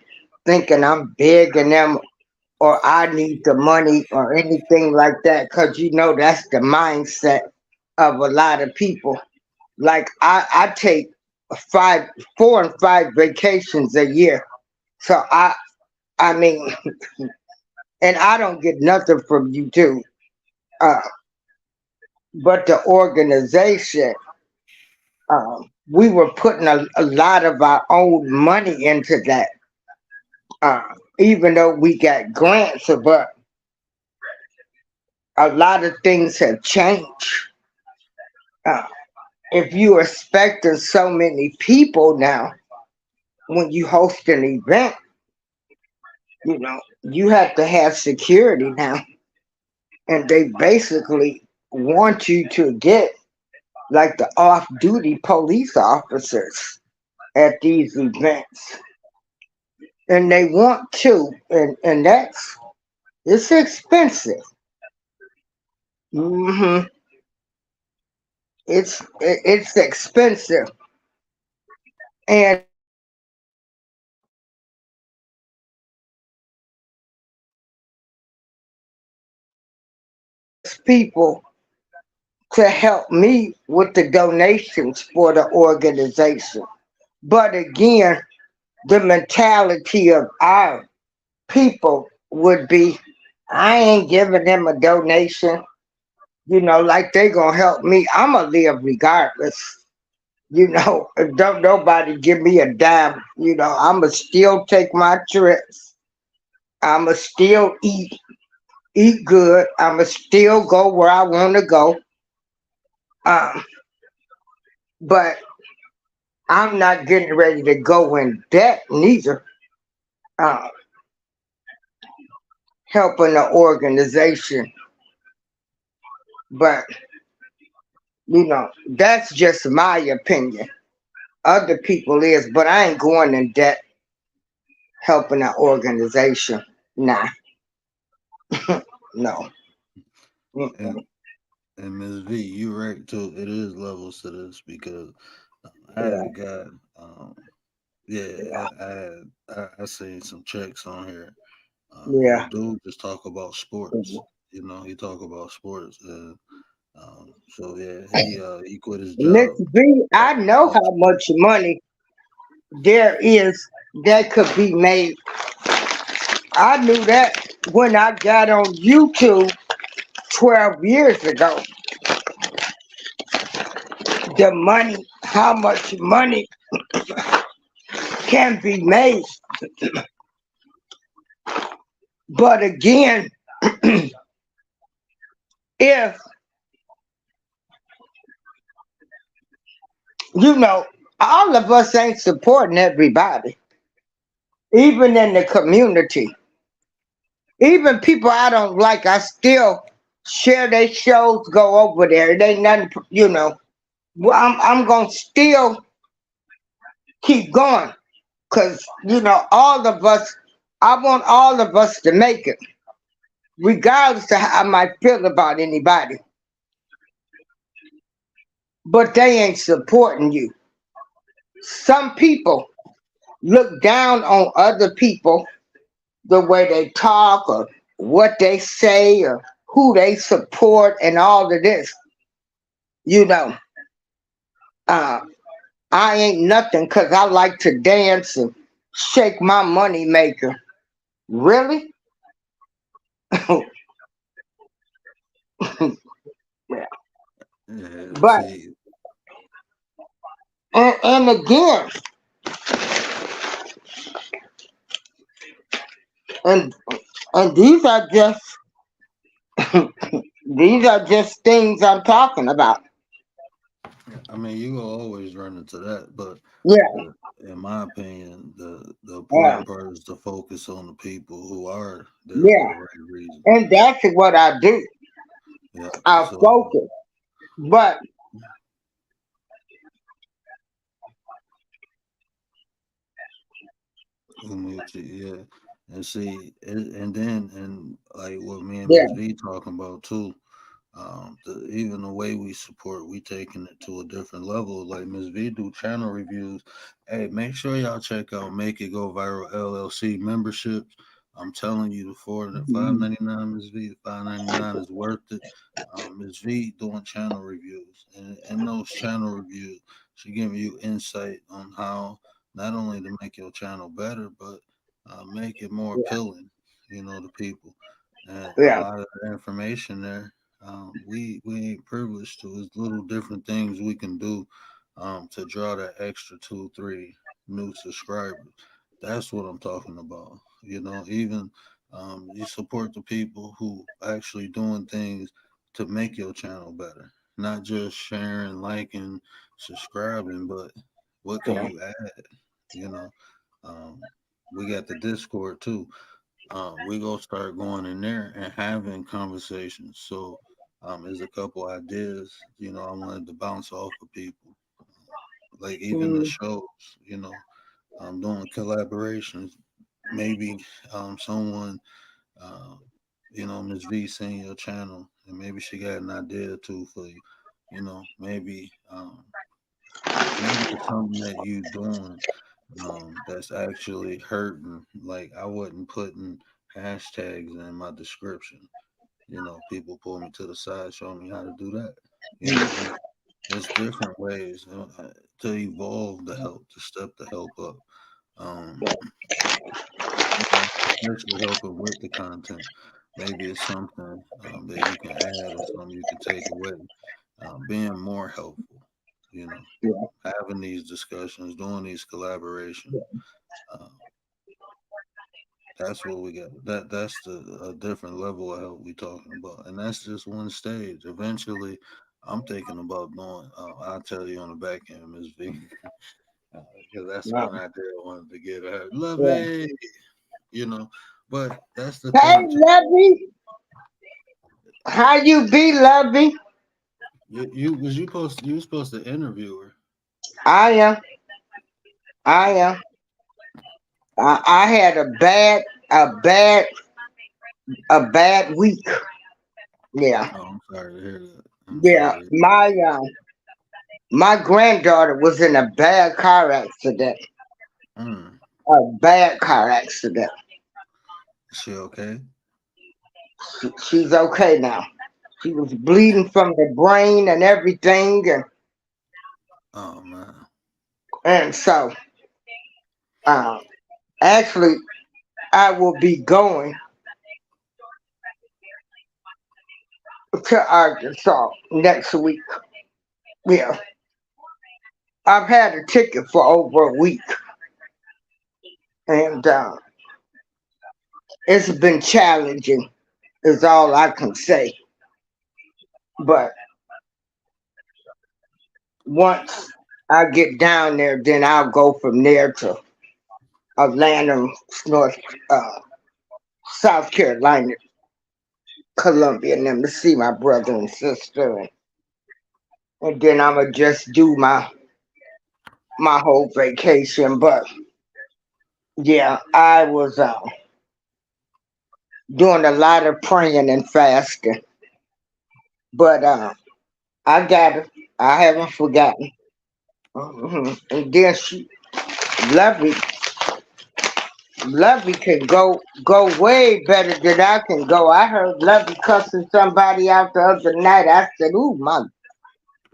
thinking I'm begging them or I need the money or anything like that, because that's the mindset of a lot of people. Like I take 4 and 5 vacations a year, so I mean, and I don't get nothing from you too. Uh, but the organization, we were putting a lot of our own money into that, uh, even though we got grants, but a lot of things have changed. Uh, if you expecting so many people now, when you host an event, you have to have security now, and they basically want you to get like the off-duty police officers at these events, and they want to, and that's it's expensive. hmm it's expensive, and people to help me with the donations for the organization. But again, the mentality of our people would be, I ain't giving them a donation, like they gonna help me. I'ma live regardless. If don't nobody give me a dime, I'ma still take my trips. I'ma still eat good. I'ma still go where I wanna go. Um, but I'm not getting ready to go in debt neither. Uh, helping the organization, but that's just my opinion. Other people is, but I ain't going in debt helping an organization. Nah, no. and Mm-mm. and Ms. V, you're right too. It is levels to this because I had Yeah, a guy. Um, yeah, I seen some checks on here. And the yeah. dude just talk about sports. You know, he talk about sports. So yeah, he quit his Miss job. B, I know Talk how sports. much money there is that could be made. I knew that when I got on YouTube 12 years ago. The money, how much money can be made. But again, if you know, all of us ain't supporting everybody, even in the community, even people I don't like, I still share their shows, go over there. It ain't nothing. Well, I'm gonna still keep going because all of us. I want all of us to make it, regardless of how I might feel about anybody. But they ain't supporting you. Some people look down on other people, the way they talk or what they say or who they support and all of this. You know, uh, I ain't nothing because I like to dance and shake my money maker. Really? Yeah, But see, and again, And and these are just things I'm talking about. I mean, you will always run into that, but Yeah, in my opinion, the yeah, important part is to focus on the people who are there for yeah. the right reason. And that's what I do. Yeah. I So, focus. But yeah, and see, and then and like what me and yeah, Miss V talking about too. Even the way we support, we taking it to a different level. Like Miss V do channel reviews. Hey, make sure y'all check out Make It Go Viral LLC memberships. I'm telling you, the $5.99 Miss V, the $5.99 is worth it. Miss V doing channel reviews, and in those channel reviews, she giving you insight on how not only to make your channel better, but make it more yeah, appealing, to people. And a yeah, lot of the information there we ain't privileged to. There's little different things we can do to draw that extra 2, 3 new subscribers. That's what I'm talking about. Even you support the people who actually doing things to make your channel better, not just sharing, liking, subscribing, but what can yeah. you add? You know, um, we got the Discord too. We gonna start going in there and having conversations. So, there's a couple ideas, I wanted to bounce off of people, like even the Mm, shows, doing collaborations. Maybe someone, uh, Miss V seen your channel, and maybe she got an idea too for you. Maybe it's something that you doing that's actually hurting. Like I wasn't putting hashtags in my description. People pull me to the side, show me how to do that. It's different ways to evolve the help, to step the help up. Um, especially helping with the content. Maybe it's something that you can add or something you can take away. Being more helpful, you know, yeah, having these discussions, doing these collaborations. Uh, that's what we got. That's a different level of help we talking about, and that's just one stage. Eventually, I'm thinking about doing. I'll tell you on the back end, Miss V, because that's yeah, one idea I wanted to get her. Love yeah. it, you know. But that's the Hey, thing too. Lovey, how you be, Lovey? You was supposed to interview her. I am. I am. I had a bad, a bad week. Yeah, Oh, I'm sorry to hear that. I'm yeah. sorry. My granddaughter was in a bad car accident. Mm, A bad car accident. is she okay? She's okay now. She was bleeding from the brain and everything, Oh man. and so uh, actually, I will be going to Arkansas next week. Yeah, I've had a ticket for over a week, and it's been challenging. Is all I can say. But once I get down there, then I'll go from there to Atlanta, North, uh, South Carolina, Columbia, and then to see my brother and sister, and then I'ma just do my whole vacation. But yeah, I was doing a lot of praying and fasting, but I got it. I haven't forgotten. And then Lovey, Lovey can go way better than I can go. I heard Lovey cussing somebody out the other night. I said, "Ooh my,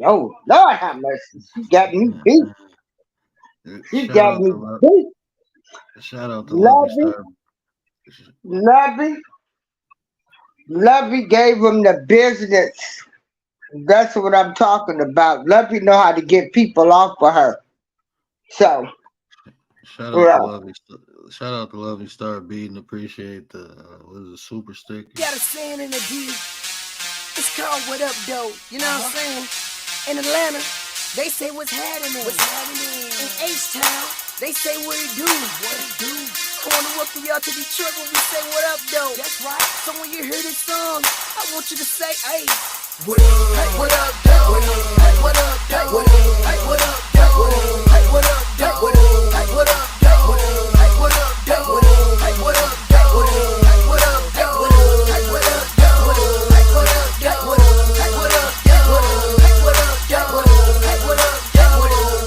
oh Lord, have mercy! She got me beat. She Shout got out me to Love. beat." Shout out to Lovey Lovey, Star. Lovey, Lovey gave him the business. That's what I'm talking about. Lovey know how to get people off of her. So, Shout out to yeah, shout out to Lovey Star Beating. Appreciate the what is it, super sticker. Got a saying in the D. It's called What Up, Though. You know what I'm saying? In Atlanta, they say what's happening. What's happening? In H-Town, they say what it do. What it do? I wanna welcome y'all to Detroit when we say what up, though. That's right. So when you hear this song, I want you to say, hey, what up? Hey, what up, though? Hey, what up, though? Hey, what up, though? Hey, what up, though? Hey, what up, though? Hey, what up, though? Hey, what up, though? Hey, what up, though? Hey, what up, though? Hey, what up, though? Hey, what up, though? Hey, what up, though? Hey, what up, though?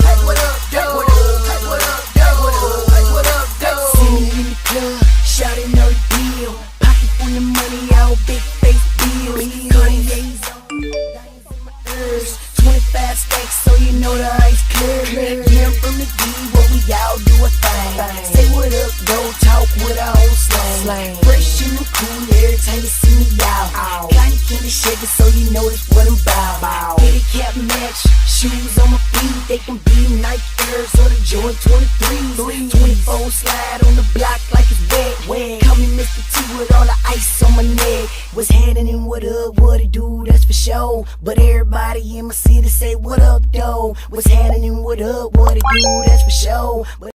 Hey, what up, though? Hey, what up, though? Hey, what up, though? See me in the club, shouting no deal. Pocket full of money, all big face bills. Cartier's on, diamonds in my ears. 25 stacks, so you know the ice clear. Yeah, I'm from the D, where we all do a thing. Say what up, though, talk with our own slang. Fresh and cool every time you see me out. Cotton candy shaking, so you know that's what I'm about. Get a cap match, shoes on my feet, they can be Nike Airs or the Jordan 23s. 24 slide on the block like it's wet. Call me Mr. T with all the ice on my neck. What's happening, what up, what it do, that's for sure. But everybody in my city say what up, though. What's happening, what up, what it do, that's for sure. But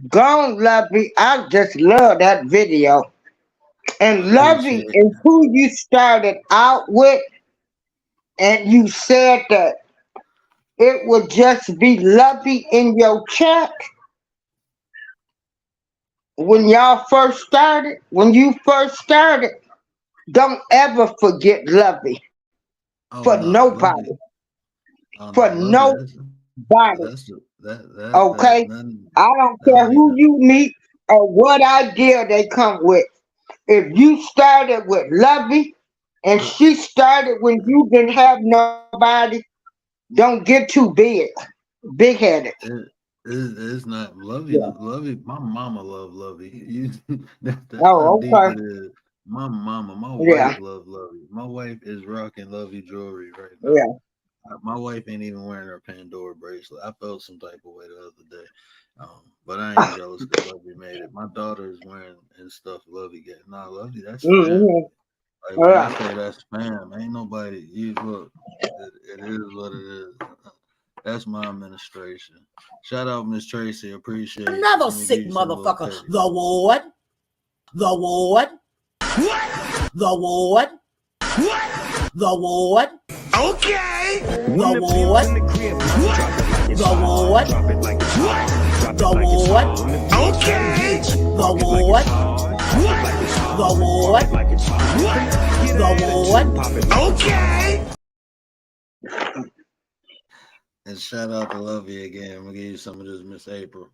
Gone Lovey, I just love that video. And Lovey Appreciate is who you started out with, and you said that it would just be Lovey in your chat when y'all first started. When you first started, don't ever forget Lovey Oh for no, nobody. Lovey. Oh For no, Lovey. nobody. That Okay? nothing. I don't That care who ain't. you meet or what idea they come with. If you started with Lovey and It, she started when you didn't have nobody, don't get too big headed. it, it's not Lovey. Yeah. Lovey. My mama love Lovey. You, that's how Oh, deep okay. it is. My wife Yeah. love Lovey. My wife is rocking Lovey jewelry right now. Yeah. My wife ain't even wearing her Pandora bracelet. I felt some type of way the other day. But I ain't jealous because Lovey made it. My daughter is wearing and stuff Lovey get. Nah, Lovey, that's fam. Mm-hmm. Like when I Yeah. say that's fam, ain't nobody. You look, it is what it is. That's my administration. Shout out Miss Tracy, appreciate you. another Let me give sick you some little motherfucker. petty. The Ward. The Ward. The Ward. The Ward. Okay. The Ward. The Ward. The Ward. Okay. The Ward. The Ward. The Ward. Okay. And shout out to Lovey again. I'm gonna give you some of this Miss April.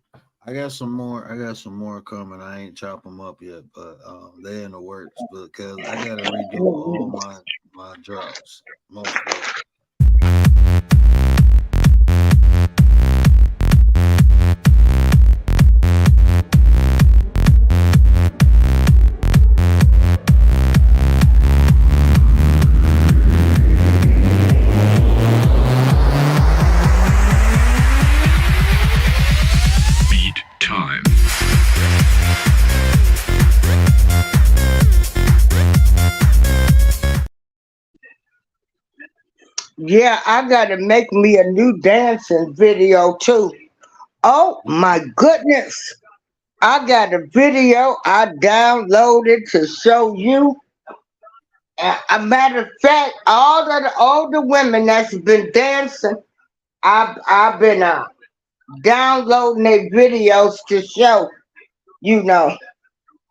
I got some more. I got some more coming. I ain't chop them up yet, but they in the works because I gotta redo all my drops. Most of them. Beat time. Yeah, I gotta make me a new dancing video too. Oh my goodness. I got a video I downloaded to show you. A matter of fact, all of the older women that's been dancing, I've been downloading their videos to show. You know,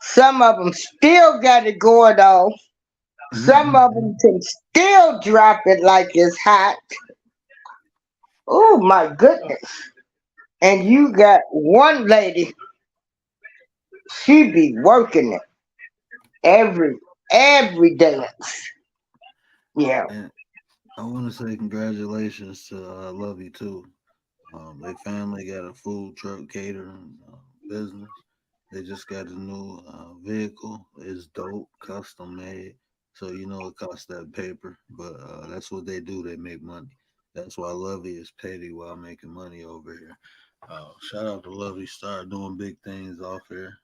some of them still got it going on. Some of them can still drop it like it's hot. Oh my goodness. And you got one lady, she be working it every dance. Yeah. And I want to say congratulations to Lovey too. Their family got a food truck catering business. They just got a new vehicle. It's dope, custom made. So you know it costs that paper, but that's what they do. They make money. That's why Lovey is petty while making money over here. Shout out to Lovey, start doing big things off here.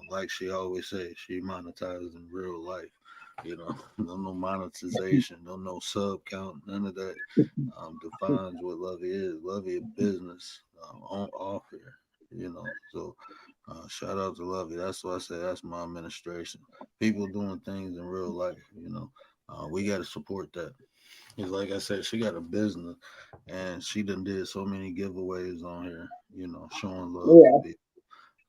Like she always says, she monetizes in real life. You know, no monetization, no sub count, none of that defines what Lovey is. Lovey a business on off here. You know, so shout out to Lovey. That's why I say that's my administration. People doing things in real life. You know, we got to support that. Cause like I said, she got a business, and she done did so many giveaways on here. You know, showing love to Yeah, people.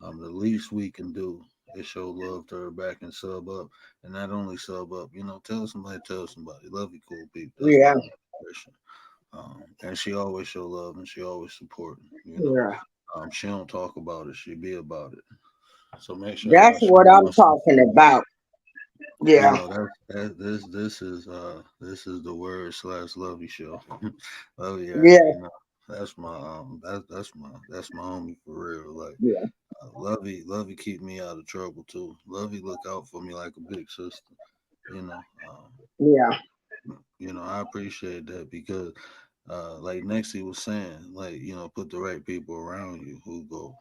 The least we can do is show love to her back and sub up, and not only sub up. You know, tell somebody. Love you, cool people. That's my yeah, mission. And she always show love and she always support. You know, yeah. she don't talk about it. She be about it. So make sure That's y'all show what her I'm my talking support. about. You Yeah, know this is the word slash lovey show. Love you, yeah, you know that's my that's my homie for real. Like yeah, Lovey keep me out of trouble too. Lovey look out for me like a big sister. You know, yeah, I appreciate that because like Nexie was saying, like put the right people around you who go.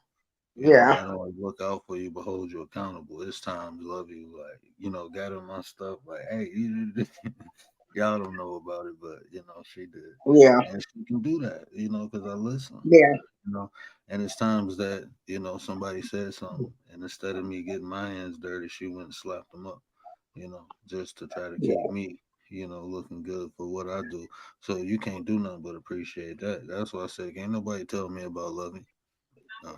yeah, Not only look out for you, but hold you accountable. It's times love you, like, gather my stuff, like, hey, y'all don't know about it, but, she did. yeah, And she can do that, because I listen, yeah, you know. And it's times that, somebody said something, and instead of me getting my hands dirty, she went and slapped them up, just to try to keep yeah. me, looking good for what I do. So you can't do nothing but appreciate that. That's why I said, can't nobody tell me about loving. Uh,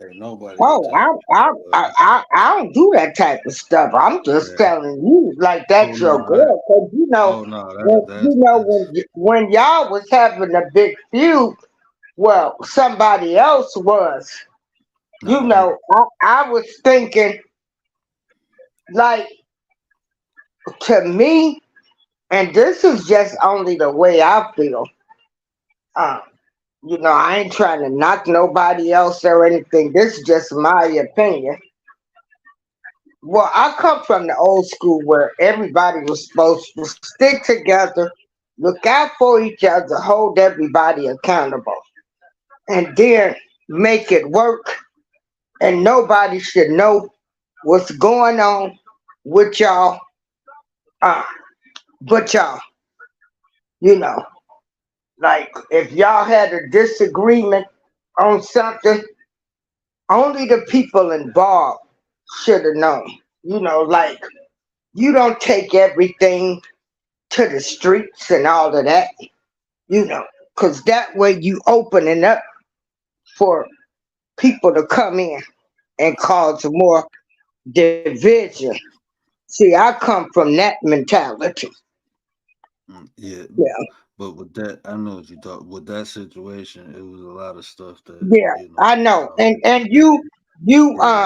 Ain't nobody can Oh, tell me about love. I don't do that type of stuff. I'm just Yeah. telling you, like Oh that's your no, that. girl. Cause Oh no, that. That's. when y'all was having a big feud, well, somebody else was. Nah. That. I was thinking like to me, and this is just only the way I feel. Um, I ain't trying to knock nobody else or anything. This is just my opinion. Well, I come from the old school where everybody was supposed to stick together, look out for each other, hold everybody accountable, and then make it work. And nobody should know what's going on with y'all, uh, but y'all. You know, like if y'all had a disagreement on something, only the people involved should have known. Like you don't take everything to the streets and all of that, because that way you opening up for people to come in and cause more division. See, I come from that mentality. Yeah. Yeah, But with that, I know what you thought. With that situation, it was a lot of stuff that yeah, I know. And you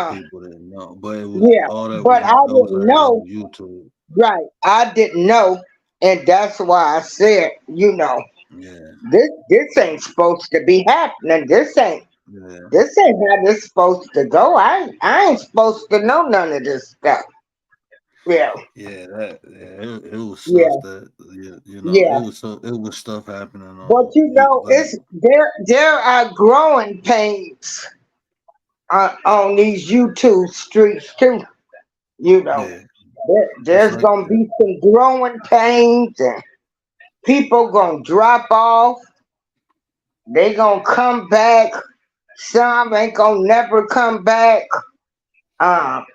people didn't know. But it was yeah, all that was but I on. That was didn't heard on know. YouTube. Right, I didn't know, and that's why I said, Yeah. this ain't supposed to be happening. Yeah. This ain't how this supposed to go. I ain't supposed to know none of this stuff. Yeah, Yeah. It was stuff yeah, that yeah. it was stuff happening But on you like it's there are growing pains on these YouTube streets too. You know, yeah. It's there's like gonna be some growing pains, and people gonna drop off. They gonna come back. Some ain't gonna never come back. Um,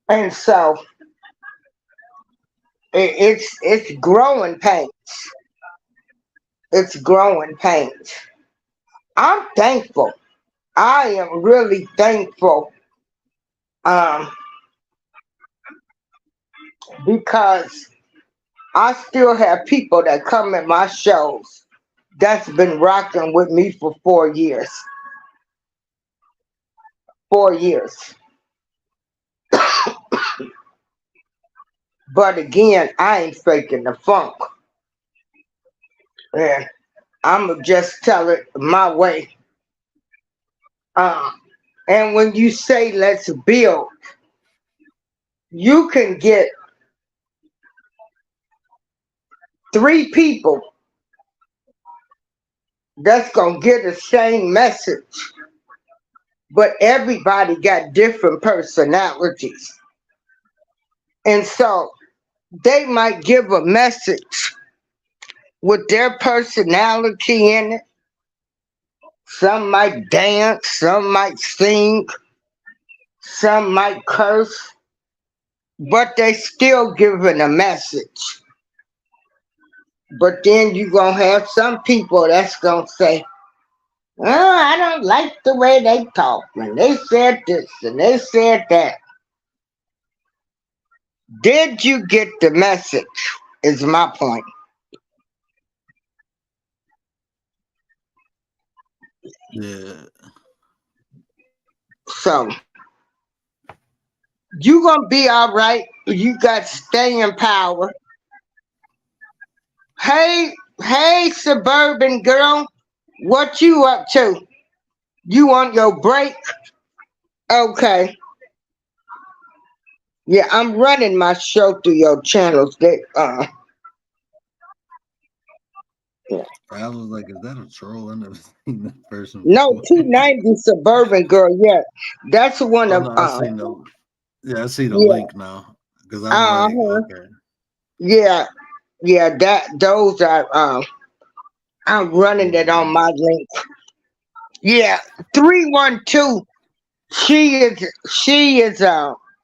and so it's growing pains. It's growing pains. I'm thankful. I am really thankful um, because I still have people that come at my shows that's been rocking with me for 4 years. 4 years. But again, I ain't faking the funk. And I'ma just tell it my way. Uh, and when you say let's build, you can get 3 people that's gonna get the same message, but everybody got different personalities, and so they might give a message with their personality in it. Some might dance, some might sing, some might curse, but they still giving a message. But then you gonna have some people that's gonna say, "Oh, I don't like the way they talk, and they said this and they said that." Did you get the message? Is my point. Yeah. So you gonna be all right. You got staying power. Hey, suburban girl, what you up to? You on your break? Okay. Yeah, I'm running my show through your channels. I was like, is that a troll? I never seen that person No, before. 290 suburban girl. Yeah, that's one Oh of no, I see I see the yeah. link now. Because I'm like, okay. Yeah, those are I'm running it on my link. Yeah, 312. She is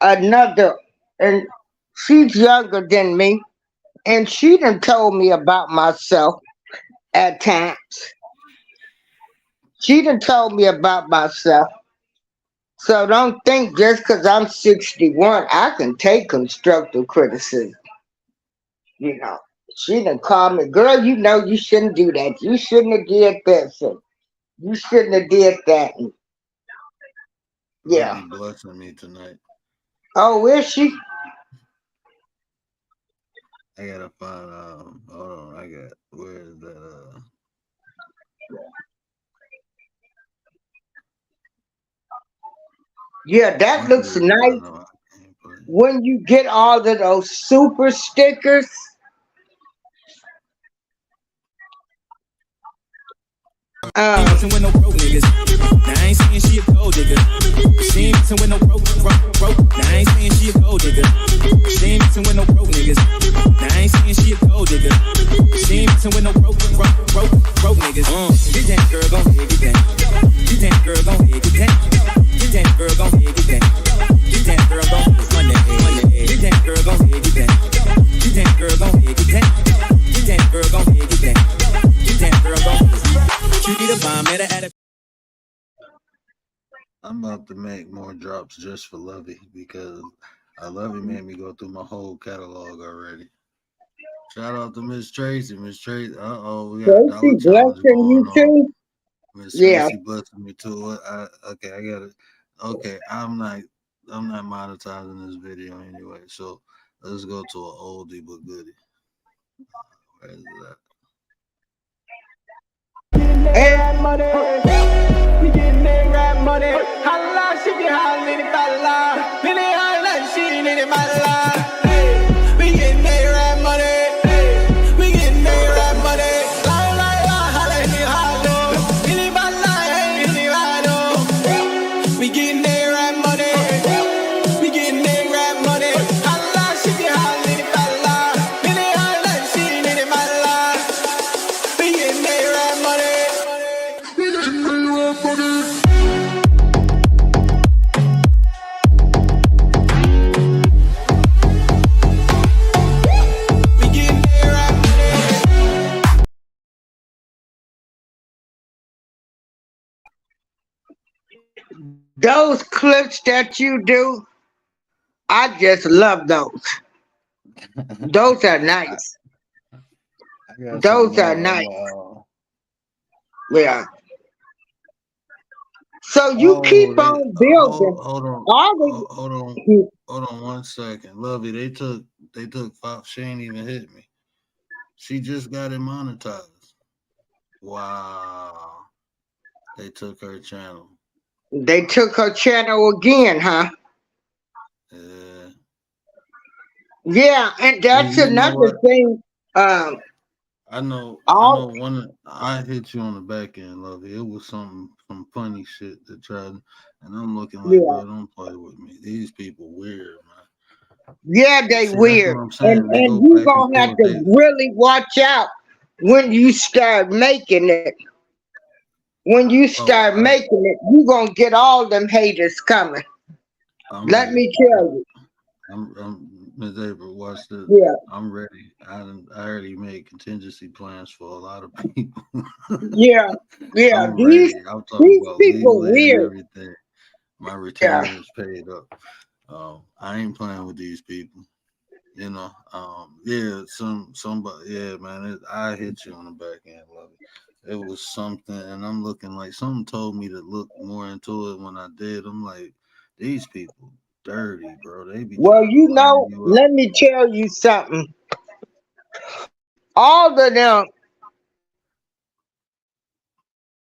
another, and she's younger than me, and she done told me about myself at times. She done told me about myself. So don't think just because I'm 61, I can take constructive criticism. You know, she done called me, girl, you know you shouldn't do that. You shouldn't have did this. And you shouldn't have did that. And yeah. Really blessing me tonight. Oh, is she? I gotta find hold on, where is that Yeah, that looks nice when you get all of those super stickers. With no broke niggas. Now I ain't saying she a gold digger. She ain't messing with no broke. Now I ain't saying she a gold digger. She ain't messing with no broke niggas. Now I ain't saying she a gold digger. She ain't messing with no broke niggas. Get that girl gon' head, get that. Get that girl gon' head, get that. Get that girl gon' head, get that. Get that girl gon' head, money. Get that girl gon' head, get that. Get that girl gon' head, get that. Get that girl gon' head, get that. Get that girl gon' head. I'm about to make more drops just for Lovey because Lovey made me go through my whole catalog already. Shout out to Miss Tracy. Miss Tracy, we got a dollar challenge going on. Miss Tracy blessing me too. Okay, I got it. Okay, I'm not monetizing this video anyway, so let's go to an oldie but goodie. Where is that? Rap money, we getting that rap money. Holla, she get holla in the bala. Then they holla, she in the bala. We getting that rap money. We getting that rap money. Holla in the holla. In the bala, in the bala. We getting that rap money. We getting that rap money. Holla, she get holla in the bala. Then they holla, she in the bala. We getting that rap money. Those clips that you do, I just love those. Those are nice. Those are nice. Yeah. So you keep on building. Hold on 1 second. Lovey, they took five. She ain't even hit me. She just got it monetized. Wow. They took her channel. They took her channel again, huh? Yeah. Yeah, and that's another thing. I know All one I hit you on the back end, Lovey. It was some funny shit that tried, and I'm looking like, yeah, bro, don't play with me. These people weird, man. yeah, they See, that's weird, what I'm saying. They and go you back and gonna have forth. to really watch out when you start making it. When you Oh, start making it, you gonna get all them haters coming. I'm Let ready. me tell you. I'm Ms. April, watch this. Yeah, I'm ready. I already made contingency plans for a lot of people. yeah, yeah. I'm ready. I'm talking about People legal and weird. everything. My Yeah. retainer is paid up. I ain't playing with these people. You know, yeah, somebody, yeah, man. I hit you on the back end, love it. It was something, and I'm looking like something told me to look more into it. When I did, I'm like, these people dirty, bro. They be Well, trying to line you up. let me tell you something. All of them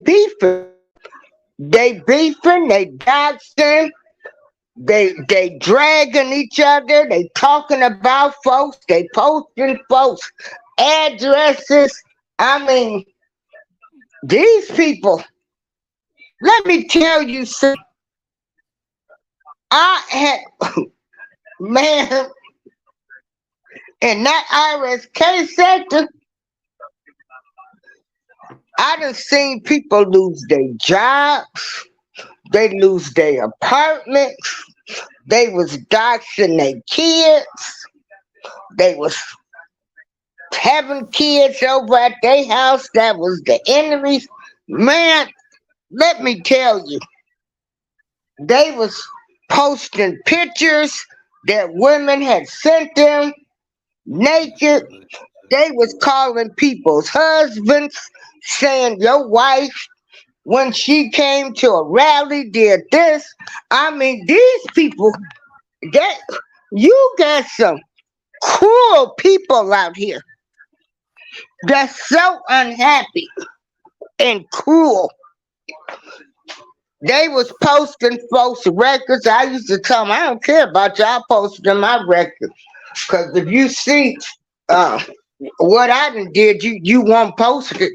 beefing, they doxing, they dragging each other, they talking about folks, they posting folks' addresses. I mean, these people, let me tell you something. I had, man, in that RSK sector, I done seen people lose their jobs, they lose their apartments, they was doxing their kids, they was having kids over at their house that was the enemies. Man, let me tell you, they was posting pictures that women had sent them naked. They was calling people's husbands, saying your wife, when she came to a rally, did this. I mean, these people, you got some cruel people out here that's so unhappy and cruel. They was posting folks' records. I used to tell them, I don't care about y'all posting my records. Because if you see what I done did, you won't post it.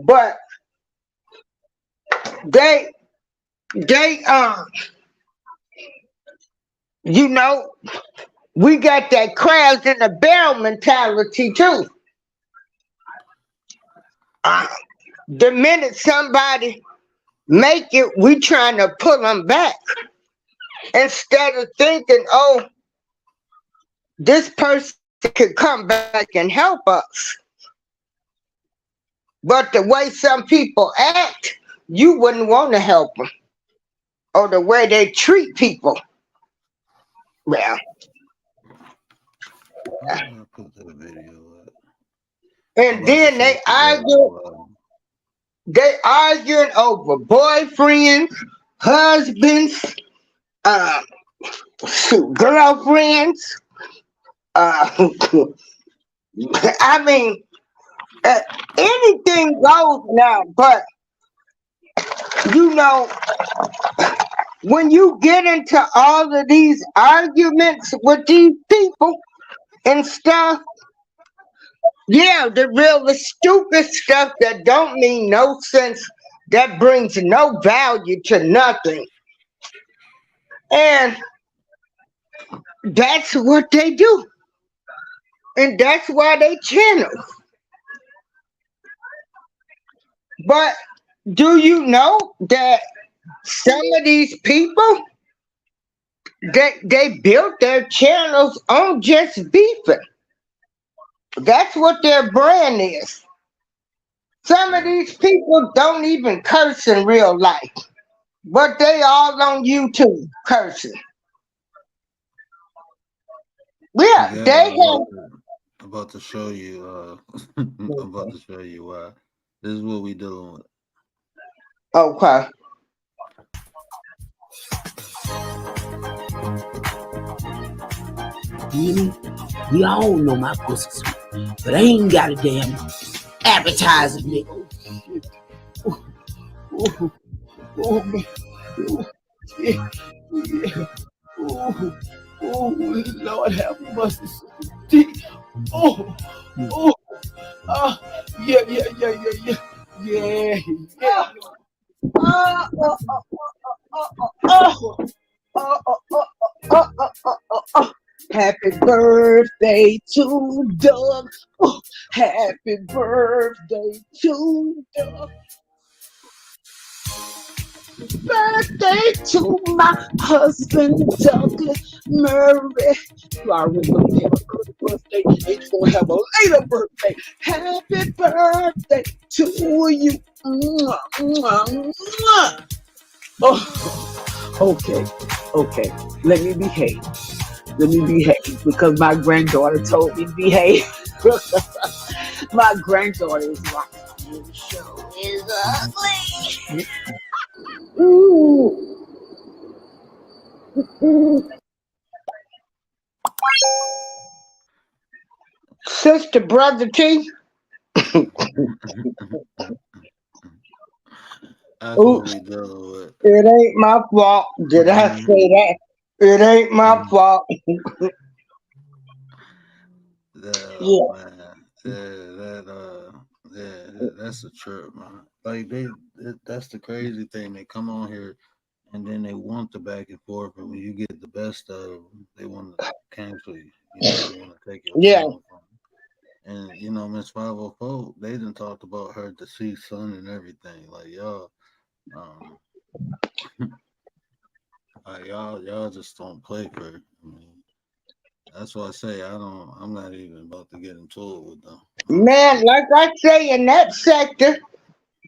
But they you know, we got that crabs in the barrel mentality too. The minute somebody make it, we trying to pull them back instead of thinking, oh, this person could come back and help us. But the way some people act, you wouldn't want to help them, or the way they treat people. Well, How did I put that video up? and then they arguing over boyfriends, husbands, girlfriends. I mean, anything goes now. But you know, when you get into all of these arguments with these people and stuff, yeah, the stupid stuff that don't mean no sense, that brings no value to nothing. And that's what they do. And that's why they channel. But do you know that some of these people, they built their channels on just beefing? That's what their brand is. Some of these people don't even curse in real life, but they all on YouTube cursing. Yeah, they have. About to show you. I'm about to show you why. This is what we dealing with. Okay. You all know my pussy sweet, but I ain't got a damn appetizer, nigga. Yeah. Oh, Lord have mercy. Oh, oh, yeah, yeah, yeah, yeah, yeah, yeah, yeah. Oh, oh, oh, oh, oh, oh, oh, oh. Happy birthday to Doug. Oh, happy birthday to Doug. Birthday to my husband, Douglas Murray. You already know he have a good birthday, and you gonna have a later birthday. Happy birthday to you. Mwah, mwah, mwah. Oh, okay. Let me behave. Because my granddaughter told me to behave. My granddaughter is watching you show is ugly. Ooh. Sister Brother T. That's Ooh, what we dealing with. it ain't my fault. Did I say that? It ain't my fault. Yeah. Man. That's a trip, man. Like that's the crazy thing. They come on here and then they want the back and forth, and when you get the best of them, they want to cancel you. You know, they want to take your Yeah. phone from you. And you know, Miss 504, they done talked about her deceased son and everything. Like y'all, y'all just don't play fair. I mean, that's why I say I'm not even about to get into it with them. Man, like I say, in that sector,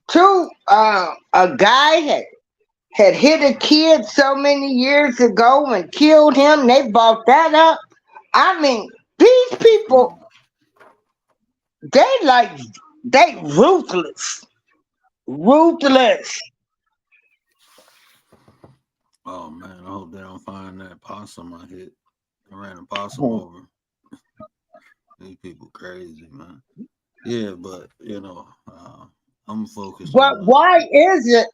too, a guy had hit a kid so many years ago and killed him. They bought that up. I mean, these people, they ruthless. Ruthless. Oh man, I hope they don't find that possum I hit. I ran a possum over. These people crazy, man. Yeah, but you know, I'm focused But on why is it,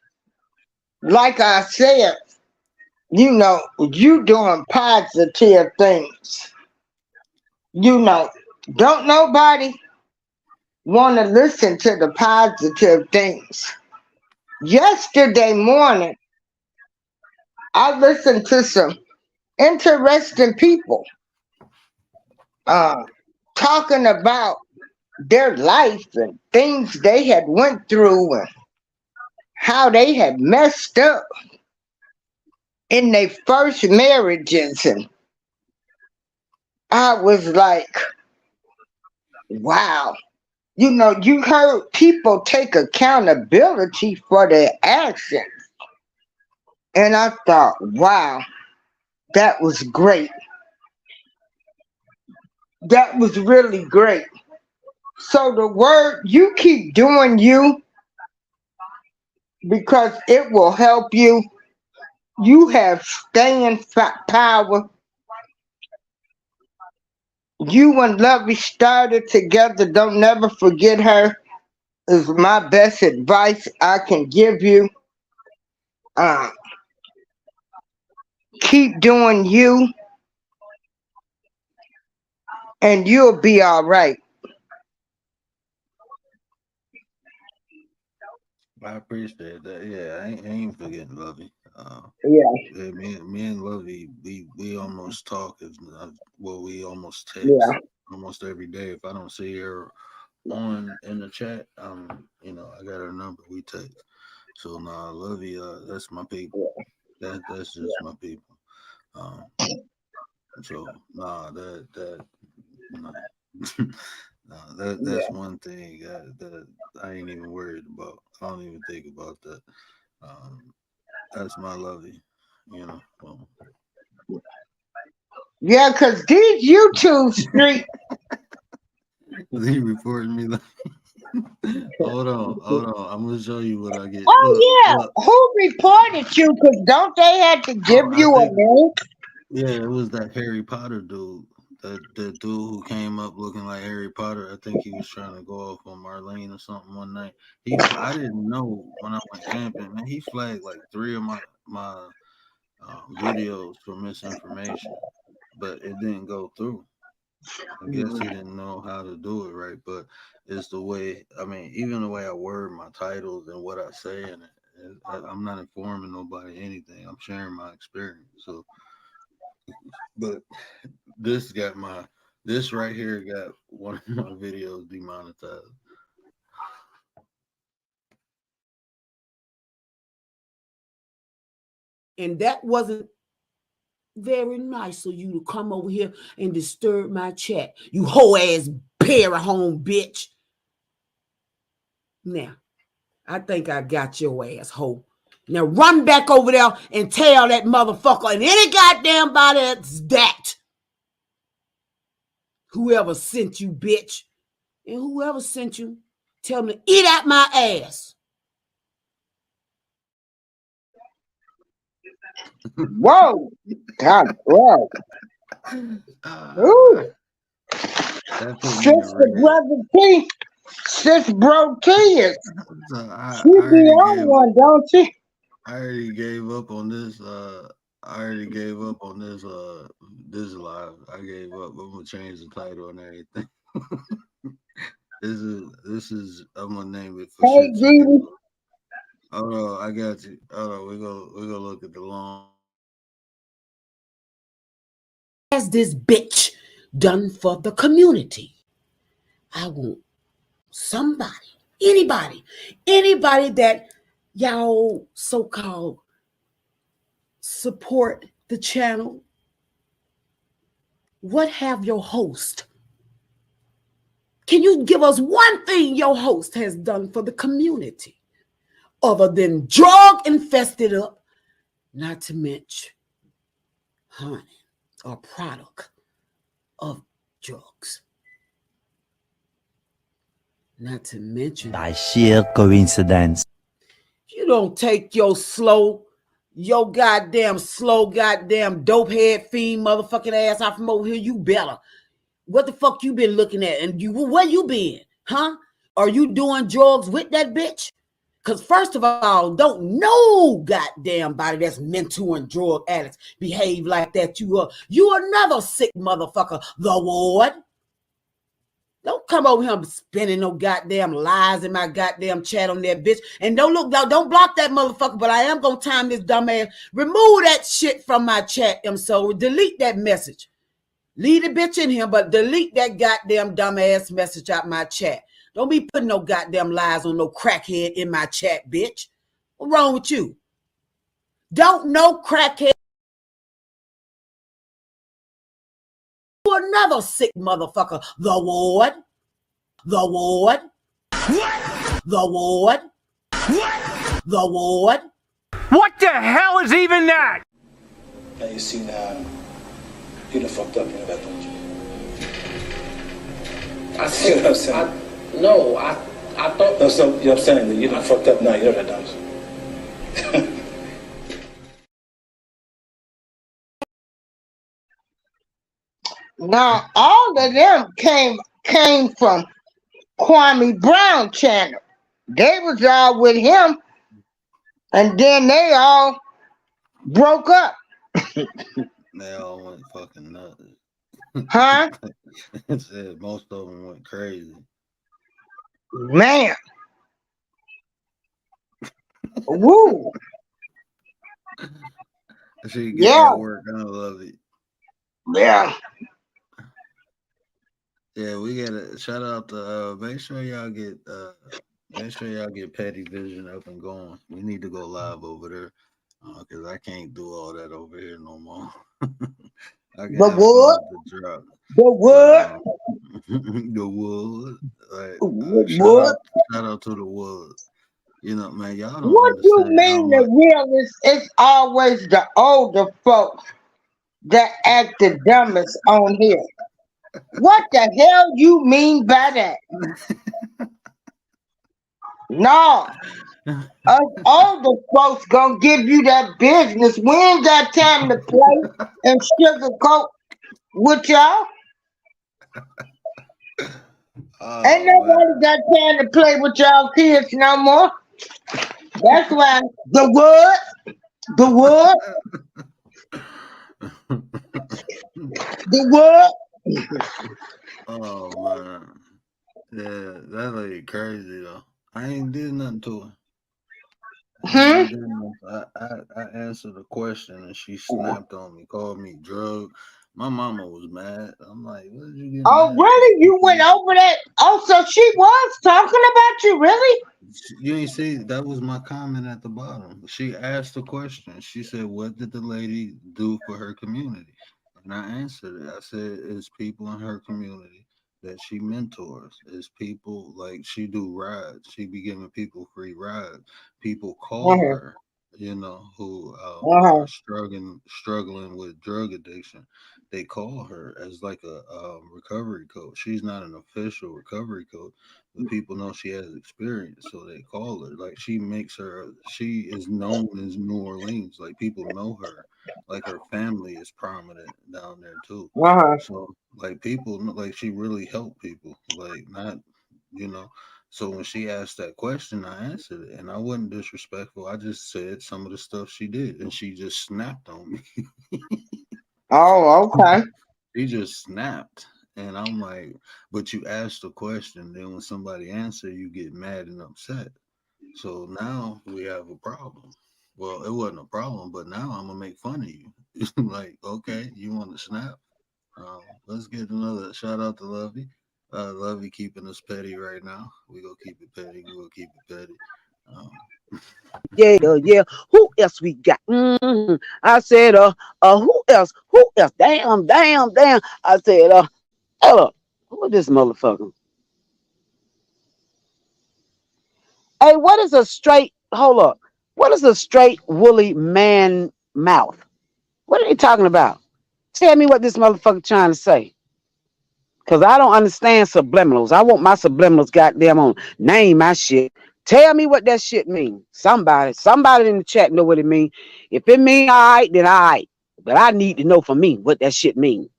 like I said, you know, you doing positive things? You know, don't nobody want to listen to the positive things. Yesterday morning, I listened to some interesting people talking about their life and things they had went through and how they had messed up in their first marriages. And I was like, wow. You know, you heard people take accountability for their actions. And I thought, wow, that was great. That was really great. So the word, you keep doing you because it will help you. You have staying power. You and Lovey started together. Don't never forget her. Is my best advice I can give you. Keep doing you, and you'll be all right. I appreciate that. Yeah, I ain't forgetting Lovey. Yeah, Me and Lovey, we almost talk. We almost yeah, text almost every day. If I don't see her on in the chat, you know, I got her number. We text. So nah, Lovey, that's my people. That's just my people. So nah, nah. That's yeah. one thing that I ain't even worried about. I don't even think about that. That's my Lovey, you know. Yeah, because these YouTube street. Was he reporting me? Like, hold on. I'm gonna show you what I get. Oh, yeah. Look. Who reported you? Because don't they have to give I you a think, link? yeah, it was that Harry Potter dude. The dude who came up looking like Harry Potter. I think he was trying to go off on Marlene or something one night. I didn't know when I went camping. Man, he flagged like 3 of my videos for misinformation, but it didn't go through. I guess he didn't know how to do it right, but it's the way. I mean, even the way I word my titles and what I say, and I'm not informing nobody anything. I'm sharing my experience. So, but this right here got one of my videos demonetized. And that wasn't very nice of you to come over here and disturb my chat. You hoe ass Perry home bitch. Now, I think I got your ass hoe. Now run back over there and tell that motherfucker and any goddamn body that. Whoever sent you, bitch. And whoever sent you, tell me to eat out my ass. Whoa. God, whoa. Ooh. Sister Brother T. Sis Bro T is. She be on one, don't she? I already gave up on this. This live. I gave up. I'm gonna change the title and everything. This is. I'm gonna name it for Hey, Judy. Hold on, I got you. Hold on, we're gonna look at the long. Has this bitch done for the community? I want somebody, anybody that y'all so-called support the channel. What have your host? Can you give us one thing your host has done for the community other than drug infested up, not to mention honey or product of drugs? Not to mention, by sheer coincidence, you don't take your goddamn dope head fiend motherfucking ass out from over here, you better. What the fuck you been looking at? And where you been? Huh? Are you doing drugs with that bitch? Because first of all, don't no goddamn body that's mental and drug addicts behave like that. You another sick motherfucker, the ward. Don't come over here spinning no goddamn lies in my goddamn chat on that bitch. And don't block that motherfucker, but I am gonna time this dumbass. Remove that shit from my chat, so delete that message. Leave the bitch in here, but delete that goddamn dumbass message out my chat. Don't be putting no goddamn lies on no crackhead in my chat, bitch. What's wrong with you? Don't no crackhead. Another sick motherfucker. The ward. The ward. What? The ward. What? The ward. What the hell is even that? Now you see now, you done fucked up, you know that, don't you? I see what I'm saying. I thought. No, so, you know what I'm saying? You done fucked up now, you know that, don't you? Now, all of them came from Kwame Brown channel. They was all with him, and then they all broke up. They all went fucking nuts. Huh? Most of them went crazy. Man. Woo. I should get that work. I love it. Yeah. Yeah, we gotta shout out to make sure y'all get Petty Vision up and going. We need to go live over there because I can't do all that over here no more. I can have what? the drop. The what? The wood. Like, What? shout out to the wood. You know, man, y'all don't What you understand mean the realest? It's always the older folks that act the dumbest on here. What the hell you mean by that? No. Us older folks gonna give you that business. We ain't got time to play and sugarcoat with y'all. Ain't nobody got time to play with y'all kids no more. That's why the wood, Oh man, yeah, that lady crazy though. I ain't did nothing to her. I Hmm? ain't did nothing. I answered a question and she snapped on me, called me drug. My mama was mad. I'm like, what did you get Oh, mad for? really? You went over that? Oh, so she was talking about you, really? You ain't see that was my comment at the bottom. She asked a question. She said, "What did the lady do for her community?" And I answered it. I said, "It's people in her community that she mentors. It's people like she do rides. She be giving people free rides. People call Uh-huh. her, who Uh-huh. are struggling with drug addiction. They call her as like a recovery coach. She's not an official recovery coach, but people know she has experience, so they call her. Like she is known as New Orleans. Like people know her. Like her family is prominent down there too. Uh-huh. So like people like she really helped people. Like not, you know. So when she asked that question, I answered it, and I wasn't disrespectful. I just said some of the stuff she did, and she just snapped on me. Oh, okay. He just snapped. And I'm like, but you asked a question, then when somebody answer, you get mad and upset. So now we have a problem. Well, it wasn't a problem, but now I'm gonna make fun of you. Like, okay, you want to snap? Let's get another shout out to Lovey. Lovey keeping us petty right now. We gonna keep it petty. We gonna keep it petty. Um, Yeah, yeah. Who else we got? I said, who else? Who else? Damn, damn, damn. I said, hold up. Who is this motherfucker? Hey, what is a straight, hold up. What is a straight woolly man mouth? What are they talking about? Tell me what this motherfucker trying to say. Cause I don't understand subliminals. I want my subliminals goddamn on. Name my shit. Tell me what that shit mean. Somebody in the chat know what it mean. If it mean alright, then alright. But I need to know for me what that shit mean.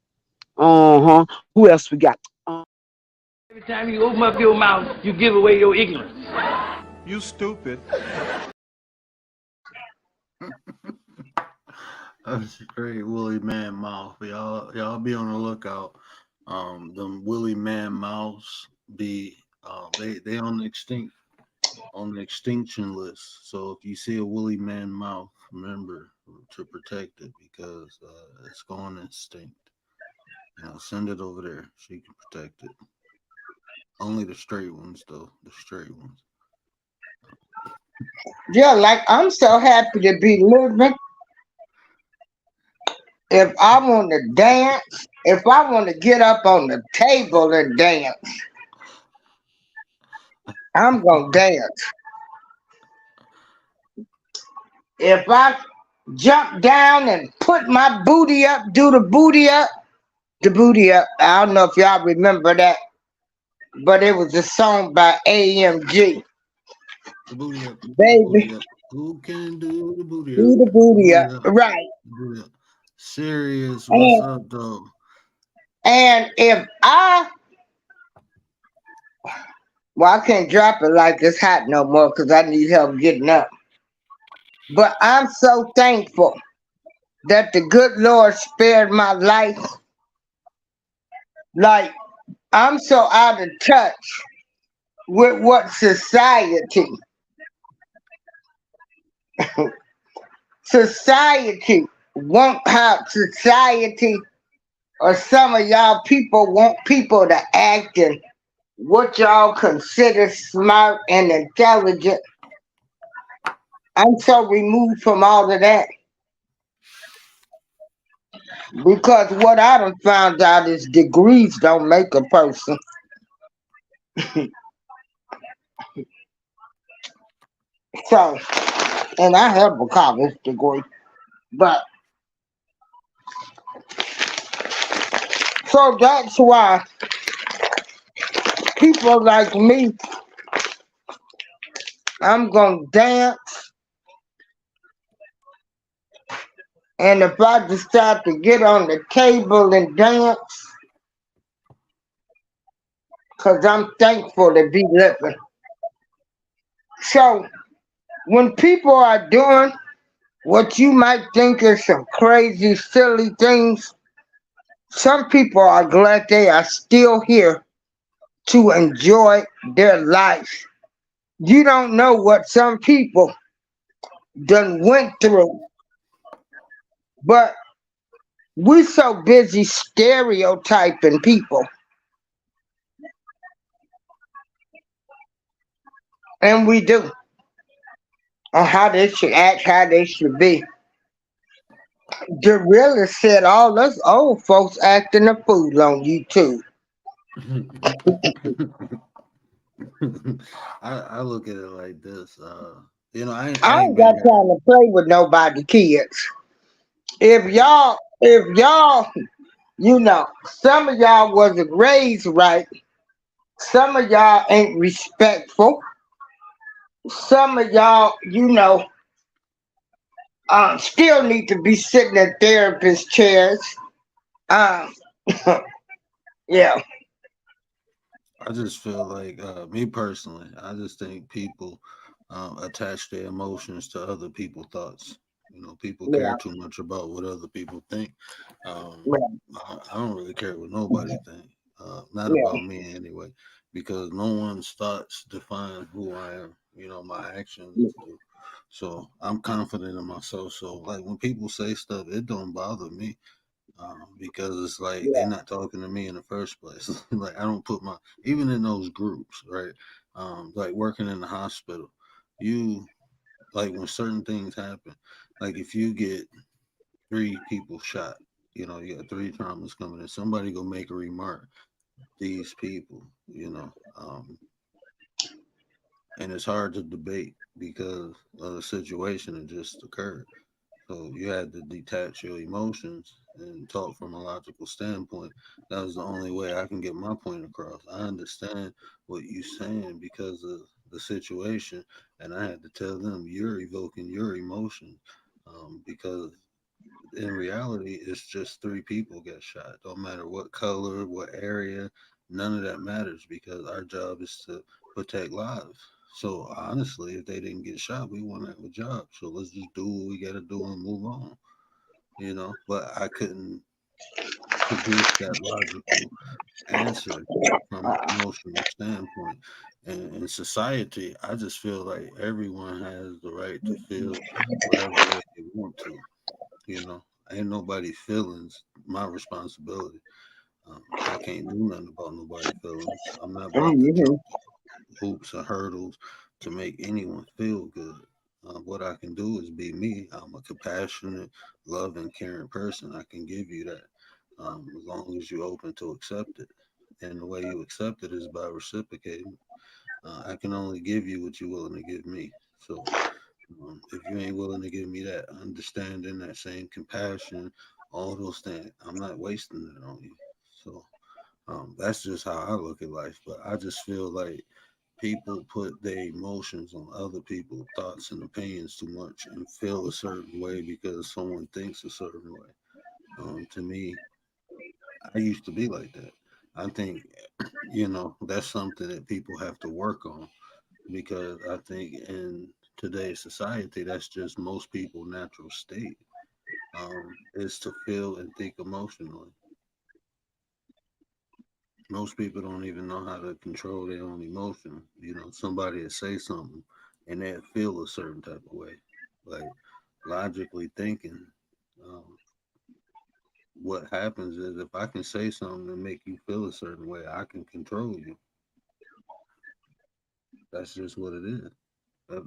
Uh-huh. Who else we got? Every time you open up your mouth, you give away your ignorance. You stupid. That's a great Willie Man mouth. Y'all be on the lookout. Them Willie Man mouths be they on the extinction list. So if you see a Willie Man mouth, remember to protect it because it's going extinct. Send it over there so you can protect it. Only the straight ones though. The straight ones. Yeah, like I'm so happy to be living. If I want to dance, if I want to get up on the table and dance, I'm gonna dance. If I jump down and put my booty up, do the booty up. I don't know if y'all remember that, but it was a song by AMG. The booty up. Baby, Booty up. Who can do the booty do up? the booty up. Booty up. Right. Booty up. Serious, what's up though? And if I can't drop it like it's hot no more because I need help getting up. But I'm so thankful that the good Lord spared my life. Like, I'm so out of touch with what society want, how society or some of y'all people want people to act and what y'all consider smart and intelligent. I'm so removed from all of that. Because what I done found out is degrees don't make a person. So, and I have a college degree. But, so that's why people like me, I'm gonna dance. And if I decide to get on the table and dance, because I'm thankful to be living. So, when people are doing what you might think is some crazy, silly things, some people are glad they are still here to enjoy their life. You don't know what some people done went through, but we so busy stereotyping people, and we do, on how they should act, how they should be. The realist said all us old folks acting a fool on YouTube. I look at it like this. You know, I I ain't ain't got been time to play with nobody kids. If y'all, you know, some of y'all wasn't raised right. Some of y'all ain't respectful. Some of y'all, you know, still need to be sitting in therapist chairs. Um, yeah, I just feel like me personally, I just think people attach their emotions to other people's thoughts. You know, people care yeah, too much about what other people think. Um, yeah, I don't really care what nobody think. Not yeah. about me anyway, because no one's thoughts define who I am. You know, my actions do. So I'm confident in myself. So like when people say stuff, it don't bother me. Because it's like they're not talking to me in the first place. Like I don't put my even in those groups, right? Like working in the hospital, you like when certain things happen, like if you get 3 people shot, you know, you got 3 traumas coming in, somebody go make a remark, these people, you know, and it's hard to debate because of the situation that just occurred. So you had to detach your emotions and talk from a logical standpoint. That was the only way I can get my point across. I understand what you're saying because of the situation, and I had to tell them you're evoking your emotions because in reality, it's just 3 people get shot. Don't matter what color, what area, none of that matters because our job is to protect lives. So honestly, if they didn't get shot, we won't have a job. So let's just do what we got to do and move on. You know, but I couldn't produce that logical answer from an emotional standpoint. And in society, I just feel like everyone has the right to feel whatever way they want to. You know, ain't nobody's feelings my responsibility. I can't do nothing about nobody's feelings. I'm not about to jump Mhm. hoops or hurdles to make anyone feel good. What I can do is be me. I'm a compassionate, loving, caring person. I can give you that as long as you're open to accept it. And the way you accept it is by reciprocating. I can only give you what you're willing to give me. So if you ain't willing to give me that understanding, that same compassion, all those things, I'm not wasting it on you. So that's just how I look at life. But I just feel like people put their emotions on other people's thoughts and opinions too much and feel a certain way because someone thinks a certain way. To me, I used to be like that. I think, you know, that's something that people have to work on because I think in today's society, that's just most people's natural state is to feel and think emotionally. Most people don't even know how to control their own emotion. You know, somebody will say something and they feel a certain type of way. Like logically thinking, um, what happens is if I can say something and make you feel a certain way, I can control you. That's just what it is. Uh,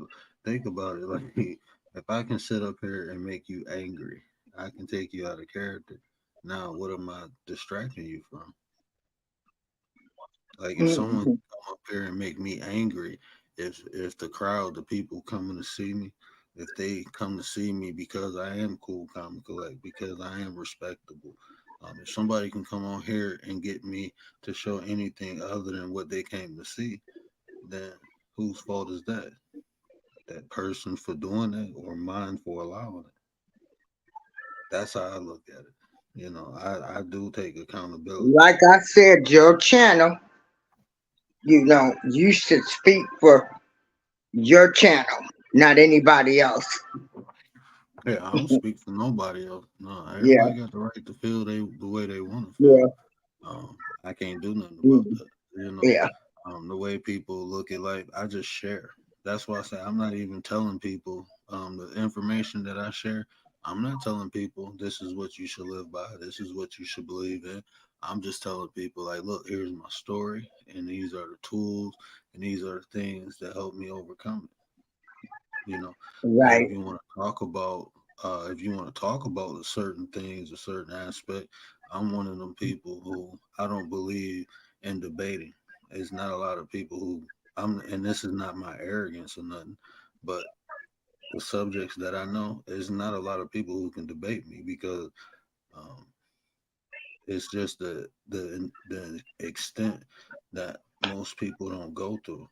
Think about it. Like if I can sit up here and make you angry, I can take you out of character. Now, what am I distracting you from? Like if someone Mhm. come up here and make me angry, if the crowd, the people coming to see me, if they come to see me because I am cool, calm, and collect, because I am respectable. If somebody can come on here and get me to show anything other than what they came to see, then whose fault is that? That person for doing it or mine for allowing it? That's how I look at it. You know, I do take accountability. Like I said, your channel, you know, you should speak for your channel, not anybody else. Yeah, I don't speak for nobody else. No, Yeah, everybody got the right to feel the way they want to feel. yeah, I can't do nothing about mhm, that. You know, yeah. the way people look at life, I just share. That's why I say I'm not even telling people the information that I share. I'm not telling people this is what you should live by. This is what you should believe in. I'm just telling people like, look, here's my story, and these are the tools, and these are the things that help me overcome it. You know, now Right. if you want to talk about certain things, a certain aspect, I'm one of them people who I don't believe in debating. It's not a lot of people who and this is not my arrogance or nothing, but the subjects that I know, there's not a lot of people who can debate me because um, it's just the extent that most people don't go through,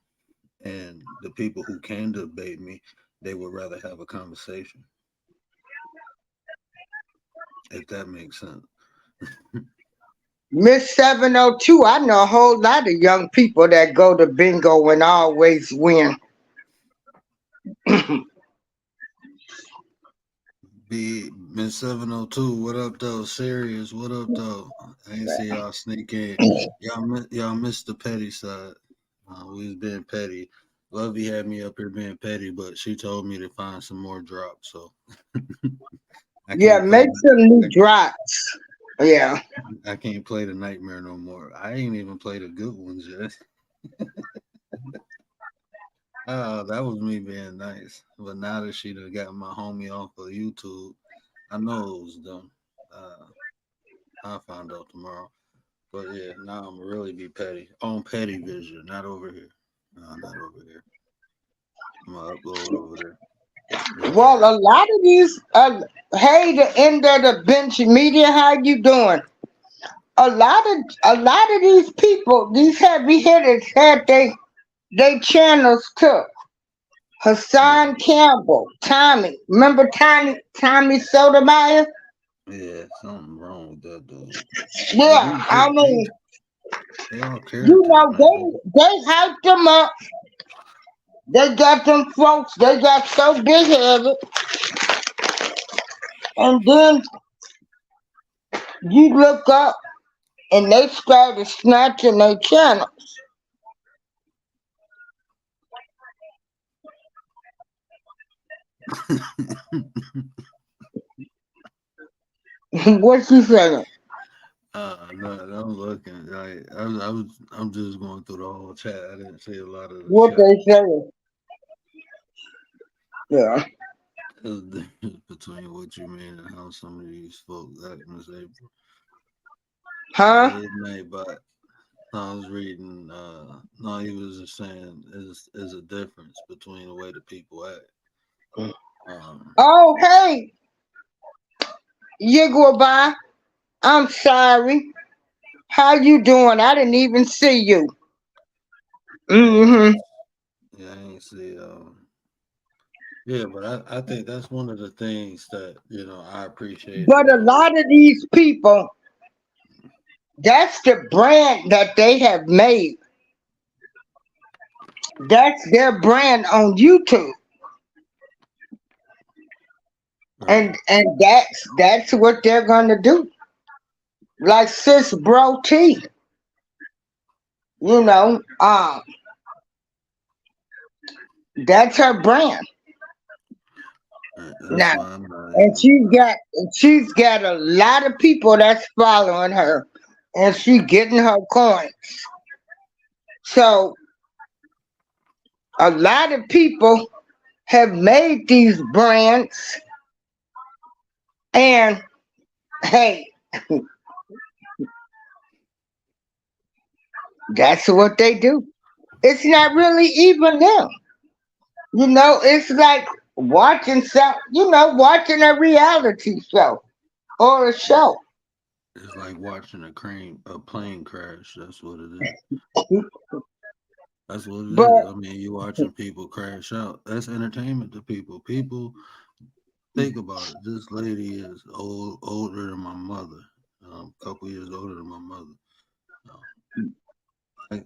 and the people who can debate me, they would rather have a conversation, if that makes sense. Miss 702, I know a whole lot of young people that go to bingo and always win. Be Miss 702, what up though? Serious, what up though? I ain't see y'all sneak in. Y'all missed the petty side. We was being petty. Lovey had me up here being petty, but she told me to find some more drops, so I Yeah, can't play make some new I, drops. Yeah. I can't play the nightmare no more. I ain't even played the good ones yet. Oh, that was me being nice. But now that she done got my homie off of YouTube, I know it was them. Uh, I'll find out tomorrow. But yeah, now I'm really be petty. On Petty Vision, not over here. No, not over here. I'm gonna upload over there. Yeah. Well, a lot of these, hey, the end of the bench media, how you doing? A lot of these people, these heavy hitters, had they channels too. Yeah. Hassan Campbell, Tommy, remember Tommy Sotomayor? Yeah, something wrong with that dude. But Yeah, I mean, they all you characters, know, man. they hyped them up. They got them folks. They got so big headed, and then you look up, and they started snatching their channel. What you saying? No, I'm looking. I'm just going through the whole chat. I didn't see a lot of the What chat. they saying? Yeah. There's a difference between what you mean and how some of these folks act, Miss April. Huh? It made by. No, I was reading. No, he was just saying is a difference between the way the people act. Oh, hey, Yigwaba. I'm sorry. How you doing? I didn't even see you. Yeah, Mm-hmm. yeah, I ain't see. Yeah, but I think that's one of the things that I appreciate But a about. lot of these people, that's the brand that they have made. That's their brand on YouTube. Right. And that's what they're gonna do. Like Sis Bro T, you know, that's her brand. That's Now, why I'm not and even. she's got a lot of people that's following her, and she getting her coins. So a lot of people have made these brands, and hey, that's what they do. It's not really even them. It's like watching a reality show or a show. It's like watching a plane crash. That's what it is. That's what it is. But I mean, you watching people crash out. That's entertainment to people. People think about it. This lady is older than my mother. A couple years older than my mother.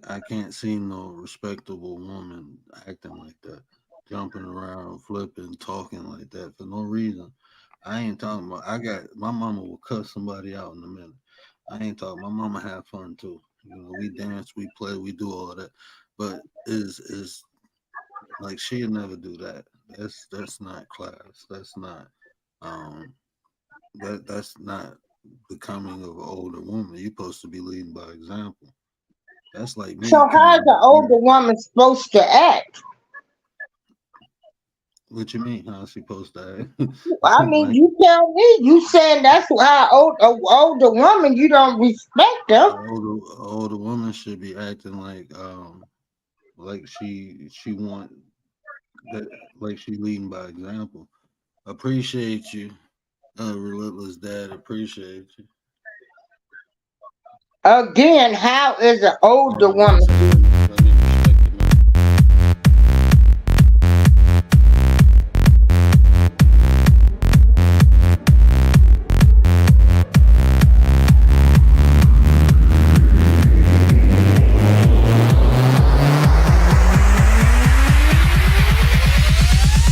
I can't see no respectable woman acting like that. jumping around, flipping, talking like that for no reason. I ain't talking about. My mama will cuss somebody out in a minute. I ain't talking. My mama have fun too. You know, we dance, we play, we do all that. But is like she'll never do that. That's not class. That's not that's not becoming of an older woman. You're supposed to be leading by example. That's like me. So how's the older woman supposed to act? What you mean? How's she supposed to act? I mean, you tell me. You saying that's how older woman, you don't respect her. Older woman should be acting like she want that, like she leading by example. Appreciate you, relentless dad. Appreciate you. Again, how is an older woman? Let me respect the man.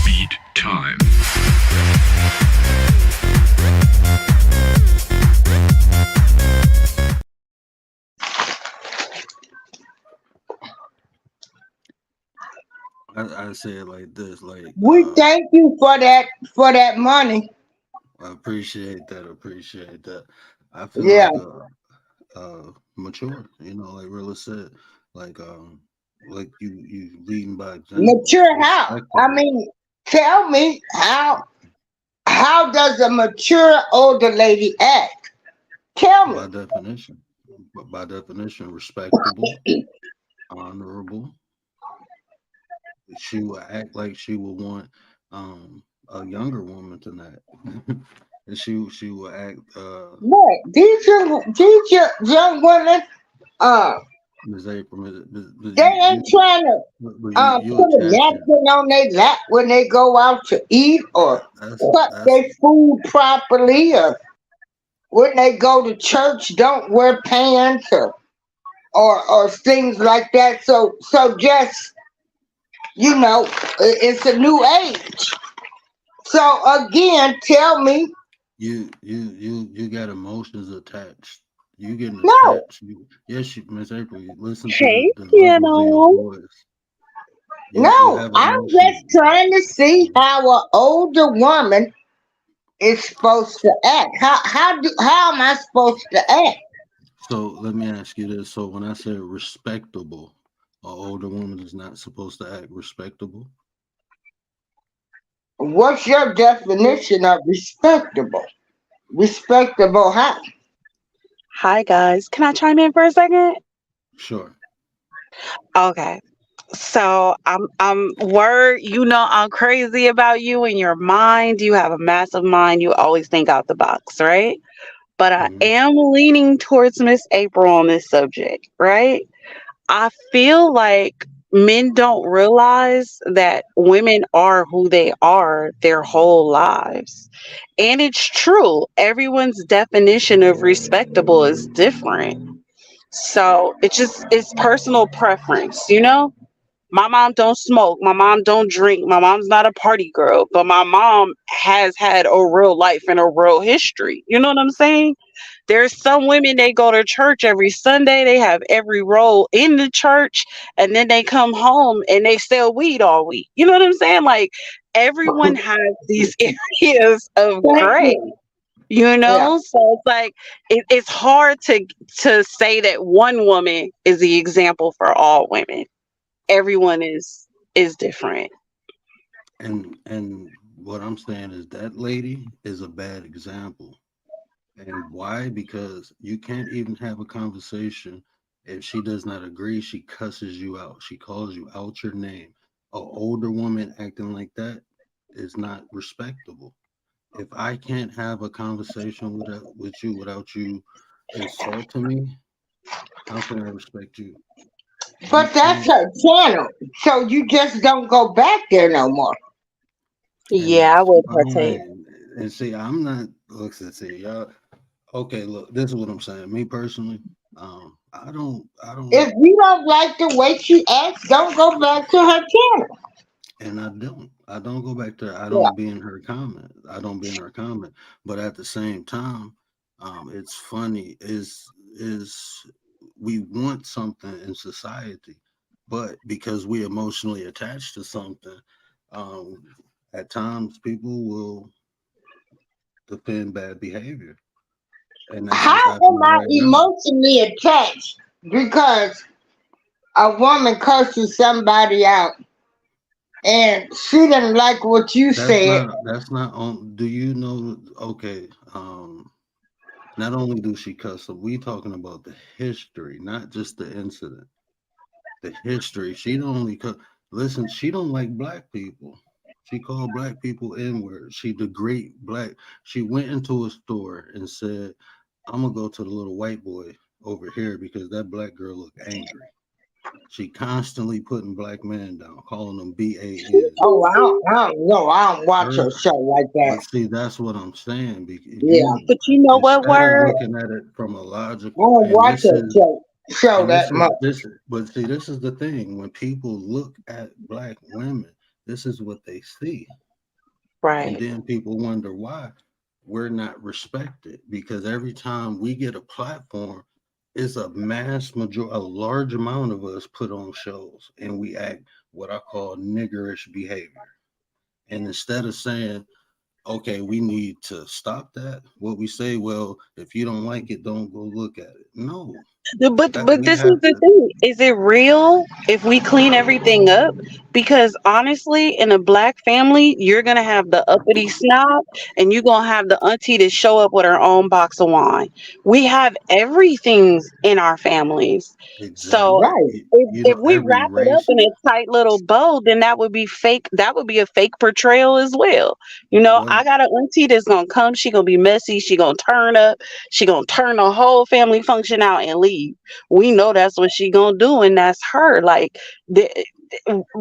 Beat time. I say it like this, like We thank you for that money. I appreciate that. Appreciate that. I feel Yeah. like mature. You know, like Rilla said, like you leading by example. Mature how? I Respectable. mean, tell me how does a mature older lady act? Tell me. By definition, respectable, honorable. She will act like she will want a younger woman tonight. And she will act What? These young women, Ms. April, they ain't trying to you put a attach it. napkin on their lap when they go out to eat or cut their food properly, or when they go to church don't wear pants or things like that. So just, you know, it's a new age. So again, tell me. You got emotions attached. You getting No. attached. Yes, Miss April. You listen Hey, to the levels of your voice. You No, have I'm emotions. just trying to see how an older woman is supposed to act. How am I supposed to act? So let me ask you this. So when I say respectable, an older woman is not supposed to act respectable. What's your definition of respectable? Respectable how? Hi guys. Can I chime in for a second? Sure. Okay. So I'm I'm crazy about you and your mind. You have a massive mind. You always think out the box, right? But I am leaning towards Miss April on this subject, right? I feel like men don't realize that women are who they are their whole lives. And it's true. Everyone's definition of respectable is different. So it's personal preference, you know? My mom don't smoke. My mom don't drink. My mom's not a party girl, but my mom has had a real life and a real history. You know what I'm saying? There's some women, they go to church every Sunday, they have every role in the church, and then they come home and they sell weed all week. You know what I'm saying? Like everyone has these areas of gray. You know, so it's like it's hard to say that one woman is the example for all women. Everyone is different. And what I'm saying is that lady is a bad example. And why? Because you can't even have a conversation. If she does not agree, she cusses you out. She calls you out your name. An older woman acting like that is not respectable. If I can't have a conversation with you without you insulting me, how can I respect you? But that's her channel. So you just don't go back there no more. Yeah, I would partake. And see, I'm not. Look, see, y'all. Okay, look. This is what I'm saying. Me personally, I don't. If you don't like the way she acts, don't go back to her channel. And I don't go back to, I Yeah. don't be in her comment. I don't be in her comment. But at the same time, it's funny is we want something in society, but because we emotionally attached to something, um, at times people will defend bad behavior, and that's what's How am happening I right now. emotionally attached? Because a woman curses somebody out and she didn't like what you said. That's not on. Do you know? Okay, not only do she cuss, we talking about the history, not just the incident. The history. She don't only cuss. Listen, she don't like black people. She called black people N-word. She degrade black. She went into a store and said, "I'm gonna go to the little white boy over here because that black girl look angry." She constantly putting black men down, calling them BANs. Oh, I don't know. I don't watch Her, her show like that. but see, that's what I'm saying. Yeah, You But you know what instead of word? looking at it from a I logical, don't watch her show and that much. but see, this is the thing. When people look at black women, this is what they see, and Right. then people wonder why we're not respected because every time we get a platform, it's a a large amount of us put on shows, and we act what I call niggerish behavior. And instead of saying, okay, we need to stop that, what we say, well, if you don't like it, don't go look at it. No, that But we this is have the to. thing. Is it real if we clean everything up? Because honestly, in a black family, you're gonna have the uppity snob and you're gonna have the auntie that show up with her own box of wine. We have everything in our families. So Exactly. Right. You if know, we every wrap it up race. in a tight little bow, then that would be fake. That would be a fake portrayal as well. You know, Well, I got an auntie that's gonna come. She gonna be messy. She gonna turn up. She gonna turn the whole family function out and leave. We know that's what she gonna do, and that's her. Like, the,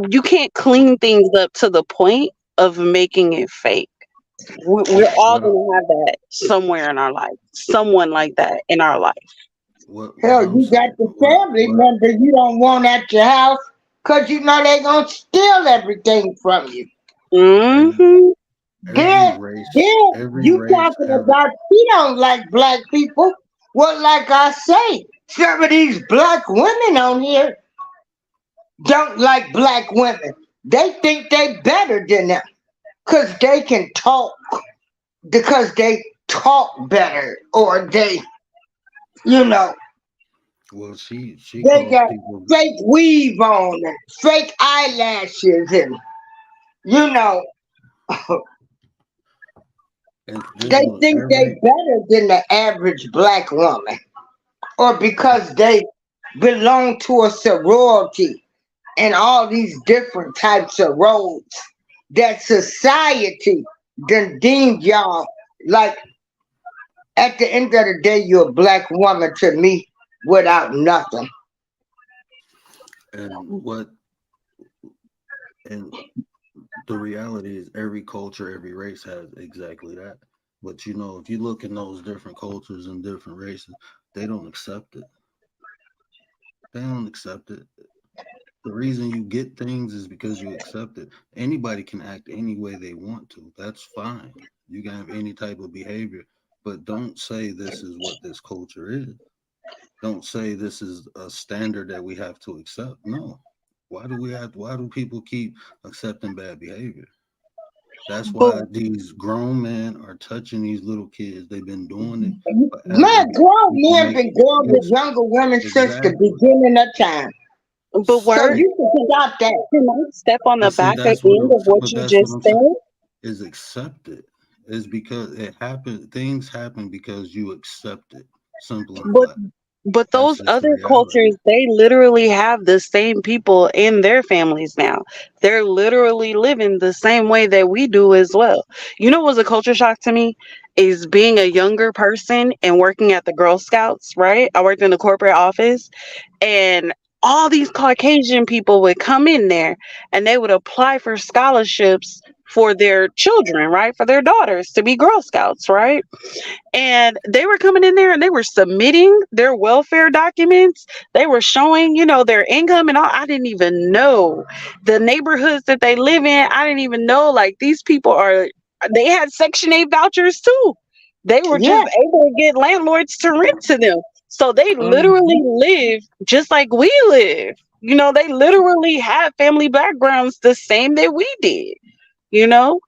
you can't clean things up to the point of making it fake. We're all what I, gonna have that somewhere in our life. Someone like that in our life. what Hell, I'm you got saying, the family what member you don't want at your house because you know they going to steal everything from you. and Hmm. Then, then every you race talking have about she don't like black people. Well, like I say, some of these black women on here don't like black women. They think they better than them because they can talk, because they talk better, or they, you know, well, she they calls got people, fake weave on and fake eyelashes, and you know, and this they one think they every better than the average black woman, or because they belong to a sorority and all these different types of roles that society then deemed y'all like. At the end of the day, you're a black woman to me without nothing. and what and the reality is every culture, every race has exactly that. But you know, if you look in those different cultures and different races, they don't accept it. They don't accept it. The reason you get things is because you accept it. Anybody can act any way they want to. That's fine. You can have any type of behavior, but don't say this is what this culture is. Don't say this is a standard that we have to accept. No. Why do people keep accepting bad behavior? That's But why these grown men are touching these little kids. They've been doing it My forever. grown People men make been going with it's younger women since the exactly. beginning of time. but So word, It, you can stop that. can I step on the but see, back end of what you that's what just I'm saying. said? Is accepted. Is because it happened. Things happen because you accept it. Simple and But flat. but That's those just the other reality. cultures, they literally have the same people in their families now. They're literally living the same way that we do as well. You know what's a culture shock to me? Is being a younger person and working at the Girl Scouts, right? I worked in the corporate office and all these Caucasian people would come in there and they would apply for scholarships for their children, right? For their daughters to be Girl Scouts, right? And they were coming in there and they were submitting their welfare documents. They were showing, their income and all. I didn't even know the neighborhoods that they live in. I didn't even know, like, these people they had Section 8 vouchers too. They were Yeah. just able to get landlords to rent to them. So they Mhm. literally live just like we live. They literally have family backgrounds the same that we did.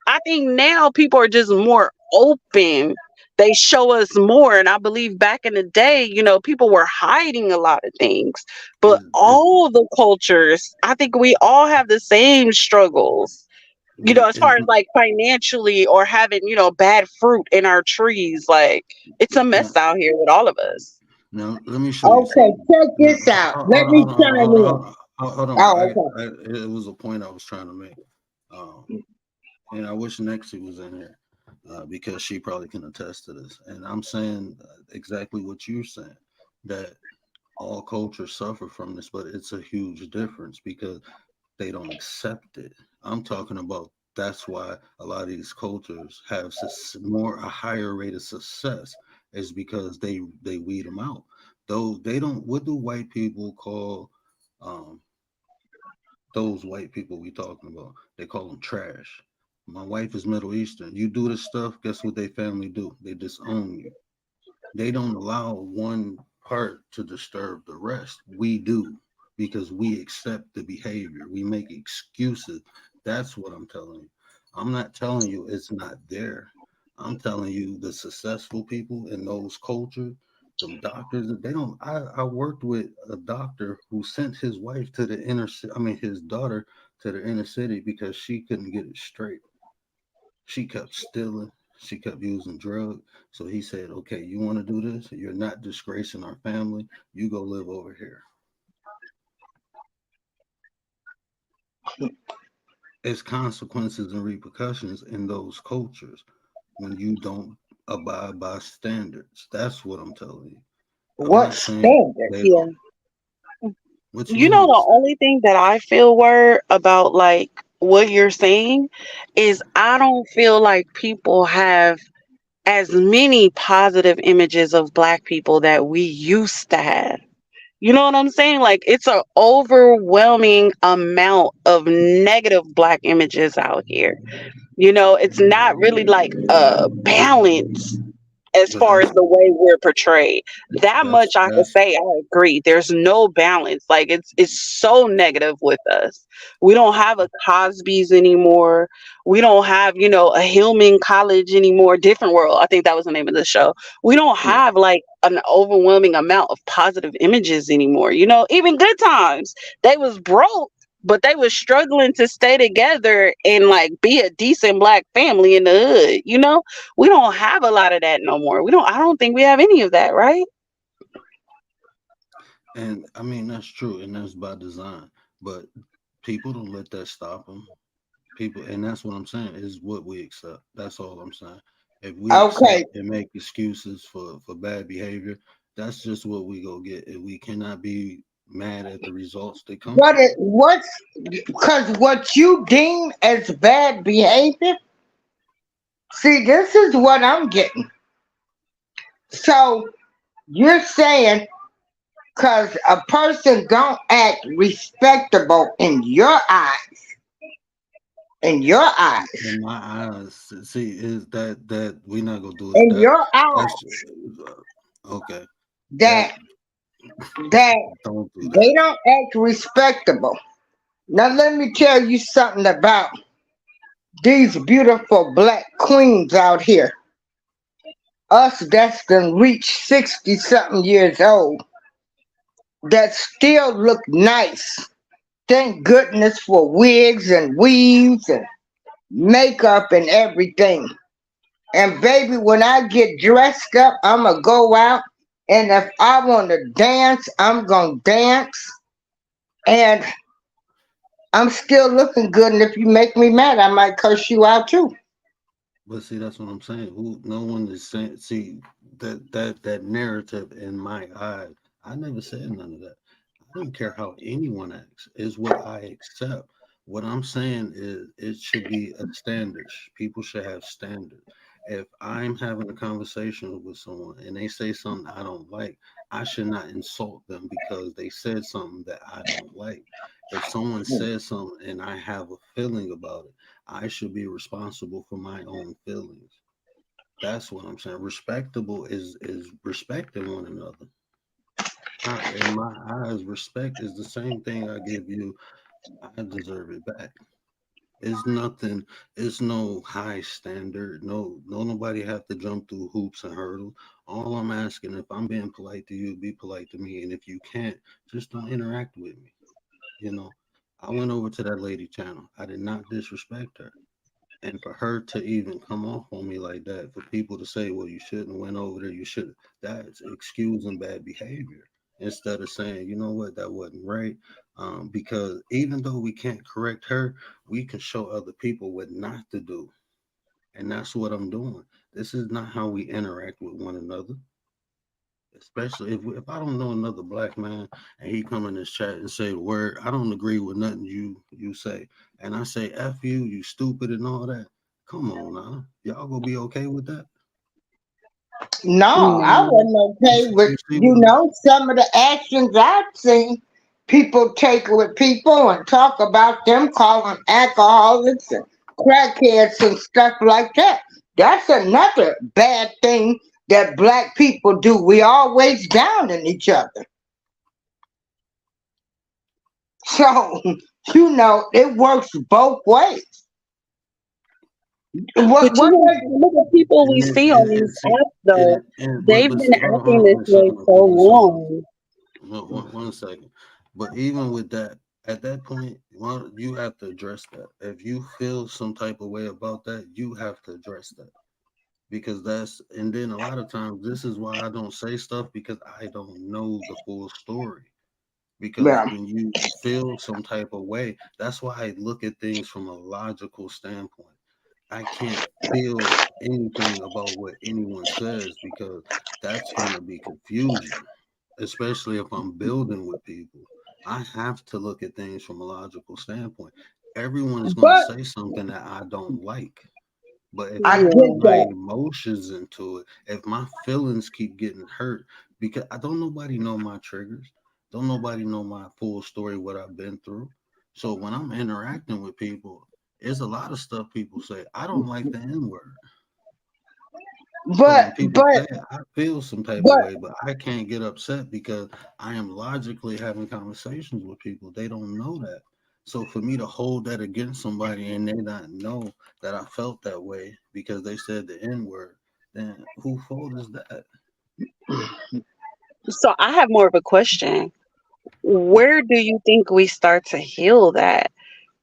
I think now people are just more open. They show us more. And I believe back in the day, people were hiding a lot of things. But all the cultures, I think we all have the same struggles. As far as like financially or having, bad fruit in our trees, like it's a mess out here with all of us. Now, let me show you Okay, something. check this out. Let me chime in. Hold on. Oh, okay. It was a point I was trying to make. And I wish Nexie was in here because she probably can attest to this. And I'm saying exactly what you're saying, that all cultures suffer from this, but it's a huge difference because they don't accept it. I'm talking about that's why a lot of these cultures have a higher rate of success is because they weed them out. Though they don't. What do white people call those white people we talking about? They call them trash. My wife is Middle Eastern. You do this stuff, guess what they family do? They disown you. They don't allow one part to disturb the rest. We do because we accept the behavior. We make excuses. That's what I'm telling you. I'm not telling you it's not there. I'm telling you the successful people in those cultures, some doctors, they don't. I worked with a doctor who sent his wife to the his daughter to the inner city because she couldn't get it straight. She kept stealing. She kept using drugs. So he said, okay, you want to do this? You're not disgracing our family. You go live over here. It's consequences and repercussions in those cultures when you don't abide by standards. That's what I'm telling you. What standards? Yeah. The only thing that I feel word about like what you're saying is I don't feel like people have as many positive images of Black people that we used to have. You know what I'm saying? Like it's an overwhelming amount of negative Black images out here. It's not really like a balance as far as the way we're portrayed. That much I can say I agree. There's no balance. Like it's so negative with us. We don't have a Cosby's anymore. We don't have, a Hillman College anymore. Different World. I think that was the name of the show. We don't have like an overwhelming amount of positive images anymore. Even Good Times. They was broke, but they was struggling to stay together and like be a decent Black family in the hood. We don't have a lot of that no more. I don't think we have any of that, right? And I mean, that's true. And that's by design, but people don't let that stop them. People, and that's what I'm saying is what we accept. That's all I'm saying. If we accept and make excuses for bad behavior, that's just what we go get. And we cannot be mad at the results that come. Because what you deem as bad behavior, see, this is what I'm getting. So you're saying because a person don't act respectable in your eyes. In your eyes. In my eyes. See, is that we're not gonna do it. In your eyes. Okay. That they don't act respectable. Now let me tell you something about these beautiful Black queens out here. Us that's done reached 60-something years old that still look nice. Thank goodness for wigs and weaves and makeup and everything. And baby, when I get dressed up, I'm going to go out. And if I want to dance, I'm going to dance. And I'm still looking good. And if you make me mad, I might curse you out too. But see, that's what I'm saying. No one is saying, see, that narrative in my eyes, I never said none of that. I don't care how anyone acts, is what I accept. What I'm saying is it should be a standard. People should have standards. If I'm having a conversation with someone and they say something I don't like, I should not insult them because they said something that I don't like. If someone says something and I have a feeling about it, I should be responsible for my own feelings. That's what I'm saying. Respectable is respecting one another. In my eyes, respect is the same thing I give you. I deserve it back. It's nothing. It's no high standard. No, nobody have to jump through hoops and hurdles. All I'm asking, if I'm being polite to you, be polite to me, and if you can't, just don't interact with me. You know, I went over to that lady channel. I did not disrespect her, and for her to even come off on me like that, for people to say, "Well, you shouldn't have went over there. You should," that's excusing bad behavior instead of saying, "You know what, that wasn't right." Because even though we can't correct her, we can show other people what not to do, and that's what I'm doing. This is not how we interact with one another. Especially if I don't know another black man and he come in this chat and say the word, I don't agree with nothing you say, and I say "f you," you stupid, and all that. Come on now, y'all gonna be okay with that? No, I No. wasn't okay with, You see what? some of the actions I've seen people take with people and talk about them, call them alcoholics and crackheads and stuff like that. That's another bad thing that black people do. We always downing each other. So, it works both ways. But What look at people we And see on and these see, apps though. They've but been see, hold acting on this one way second, so Queen. long. One second. But even with that, at that point, well, you have to address that. If you feel some type of way about that, you have to address that. Because and then a lot of times, this is why I don't say stuff because I don't know the full story. Because Yeah. when you feel some type of way, that's why I look at things from a logical standpoint. I can't feel anything about what anyone says because that's going to be confusion, especially if I'm building with people. I have to look at things from a logical standpoint. Everyone is going to But say something that I don't like. But if I I get put Yeah. my that. emotions into it, if my feelings keep getting hurt, because I don't nobody know my triggers, don't nobody know my full story, what I've been through. So when I'm interacting with people, there's a lot of stuff people say. I don't like the N word. So But when people but say it, I feel some type of but way, but I can't get upset because I am logically having conversations with people. They don't know that. So for me to hold that against somebody and they not know that I felt that way because they said the N word, then who fault is that? So I have more of a question. Where do you think we start to heal that?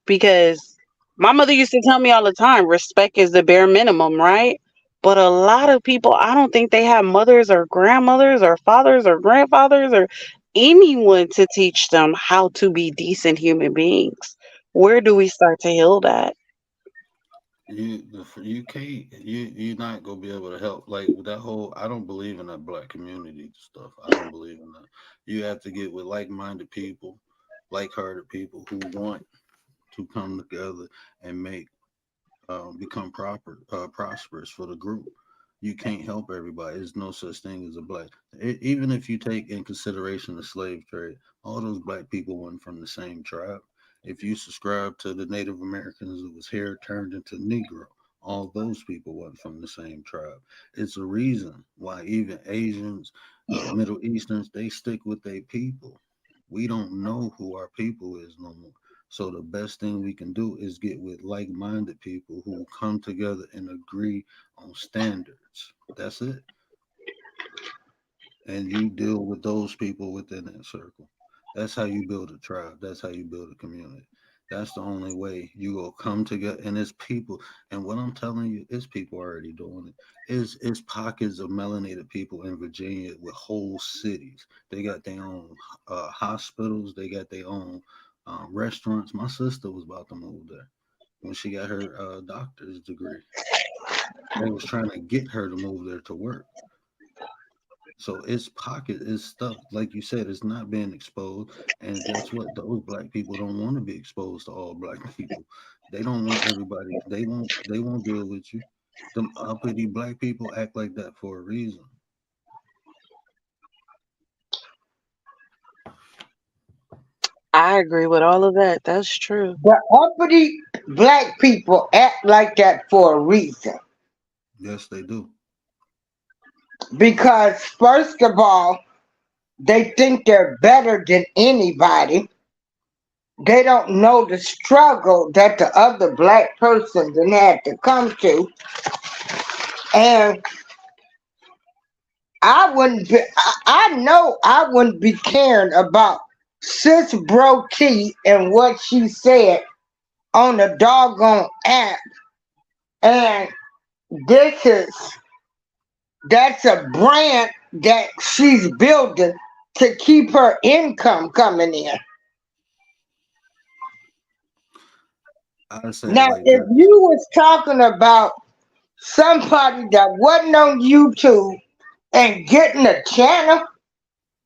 Because my mother used to tell me all the time, respect is the bare minimum, right? But a lot of people, I don't think they have mothers or grandmothers or fathers or grandfathers or anyone to teach them how to be decent human beings. Where do we start to heal that? You can't you're not gonna be able to help like with that whole. I don't believe in that black community stuff. I don't believe in that. You have to get with like-minded people, like-hearted people who want to come together and make become prosperous for the group. You can't help everybody. There's no such thing as a black. Even if you take in consideration the slave trade, all those black people weren't from the same tribe. If you subscribe to the Native Americans who was here turned into Negro, all those people weren't from the same tribe. It's a reason why even Asians, Middle Easterns, they stick with their people. We don't know who our people is no more. So the best thing we can do is get with like-minded people who come together and agree on standards. That's it. And you deal with those people within that circle. That's how you build a tribe. That's how you build a community. That's the only way you will come together. And it's people. And what I'm telling you, it's people already doing it. It's pockets of melanated people in Virginia with whole cities. They got their own hospitals. They got their own restaurants. My sister was about to move there when she got her doctor's degree. They was trying to get her to move there to work. So it's pocket, it's stuff like you said, it's not being exposed. And guess what? Those black people don't want to be exposed to all black people. They don't want everybody. They won't deal with you. Them uppity black people act like that for a reason. I agree with all of that. That's true. The uppity black people act like that for a reason. Yes, they do. Because first of all, they think they're better than anybody. They don't know the struggle that the other black person then had to come to. And I wouldn't be, I know I wouldn't be caring about Sis Bro T and what she said on the doggone app. And that's a brand that she's building to keep her income coming in. Now, like if you was talking about somebody that wasn't on YouTube and getting a channel,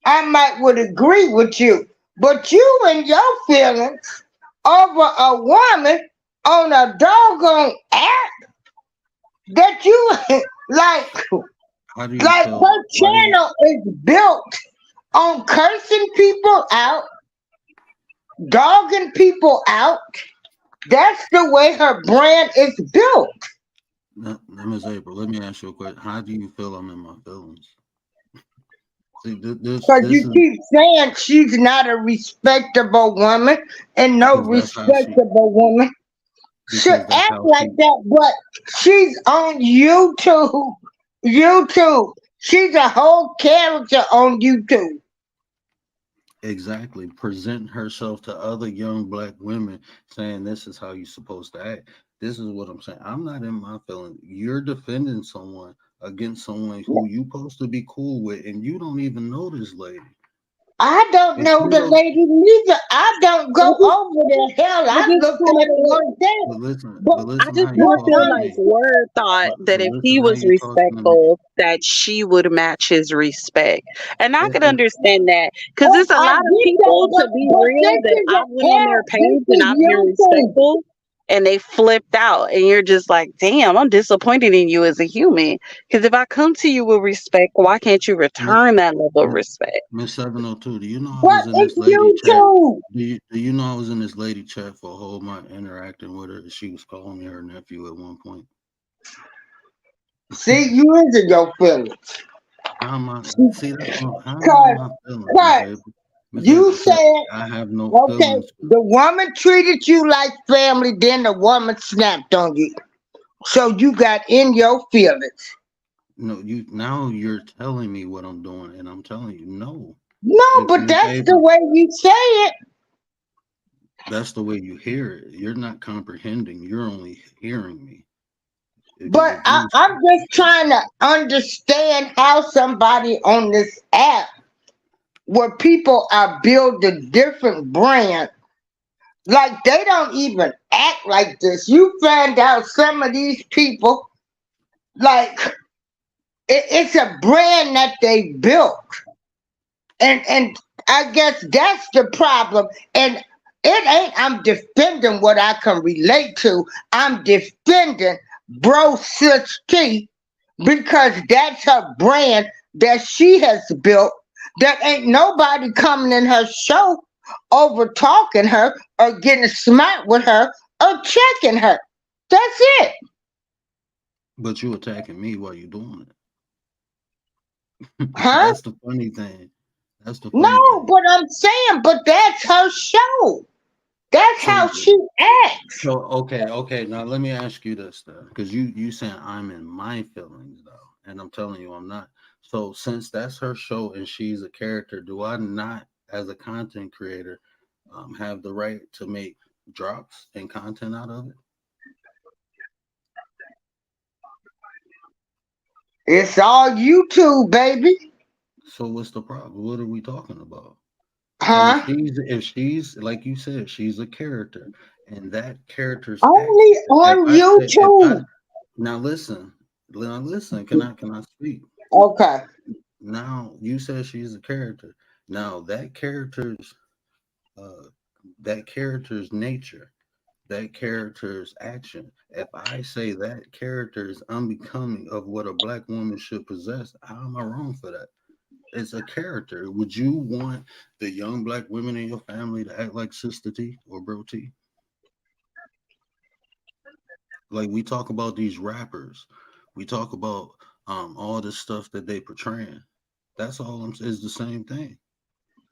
I might would agree with you. But you and your feelings over a woman on a doggone app that you like her channel is built on cursing people out, dogging people out. That's the way her brand is built. Ms. April, let me ask you a question. How do you feel I'm in my feelings? See, Because you keep saying she's not a respectable woman, and no respectable woman should act like that, but she's on YouTube. She's a whole character on YouTube. Exactly. Present herself to other young black women saying this is how you're supposed to act. This is what I'm saying. I'm not in my feelings. You're defending someone against someone who you supposed to be cool with, and you don't even know this lady. I don't know the lady neither. I don't go over there. Hell, I looked at it one day. But listen I just don't feel like Word thought that if he was respectful, that she would match his respect. And I can understand that because there's a lot of people, to be real, that I went on their page and I've been respectful and they flipped out. And you're just like, damn, I'm disappointed in you as a human. Because if I come to you with respect, why can't you return that level of respect? Miss 702, do you know I was in this lady chat? Do you know I was in this lady chat for a whole month interacting with her? She was calling me her nephew at one point. See, you into your feelings. How am I? See, that's how am I feeling? You said I have no feelings. The woman treated you like family, then the woman snapped on you. So you got in your feelings. No, you're telling me what I'm doing, and I'm telling you no. No, but that's the way you say it. That's the way you hear it. You're not comprehending. You're only hearing me. But I'm just trying to understand how somebody on this app, where people are building different brands, like they don't even act like this. You find out some of these people, like it's a brand that they built, and I guess that's the problem. And it ain't I'm defending what I can relate to. I'm defending Bro Sis T because that's her brand that she has built. That ain't nobody coming in her show over talking her or getting smart with her or checking her. That's it. But you attacking me while you doing it. Huh? That's the funny thing. That's the funny no, thing. but I'm saying, but that's her show. That's how she acts. So okay. Now let me ask you this though, because you saying I'm in my feelings though, and I'm telling you I'm not. So since that's her show and she's a character, do I not, as a content creator, have the right to make drops and content out of it? It's all YouTube, baby. So what's the problem? What are we talking about? Huh? If she's like you said, she's a character, and that character's only on YouTube. Now listen. Can I speak? Okay. now you said she's a character. Now that character's nature, that character's action. If I say that character is unbecoming of what a black woman should possess, how am I wrong for that? It's a character. Would you want the young black women in your family to act like Sister T or Bro T? Like we talk about these rappers, we talk about all this stuff that they portraying. That's all is the same thing.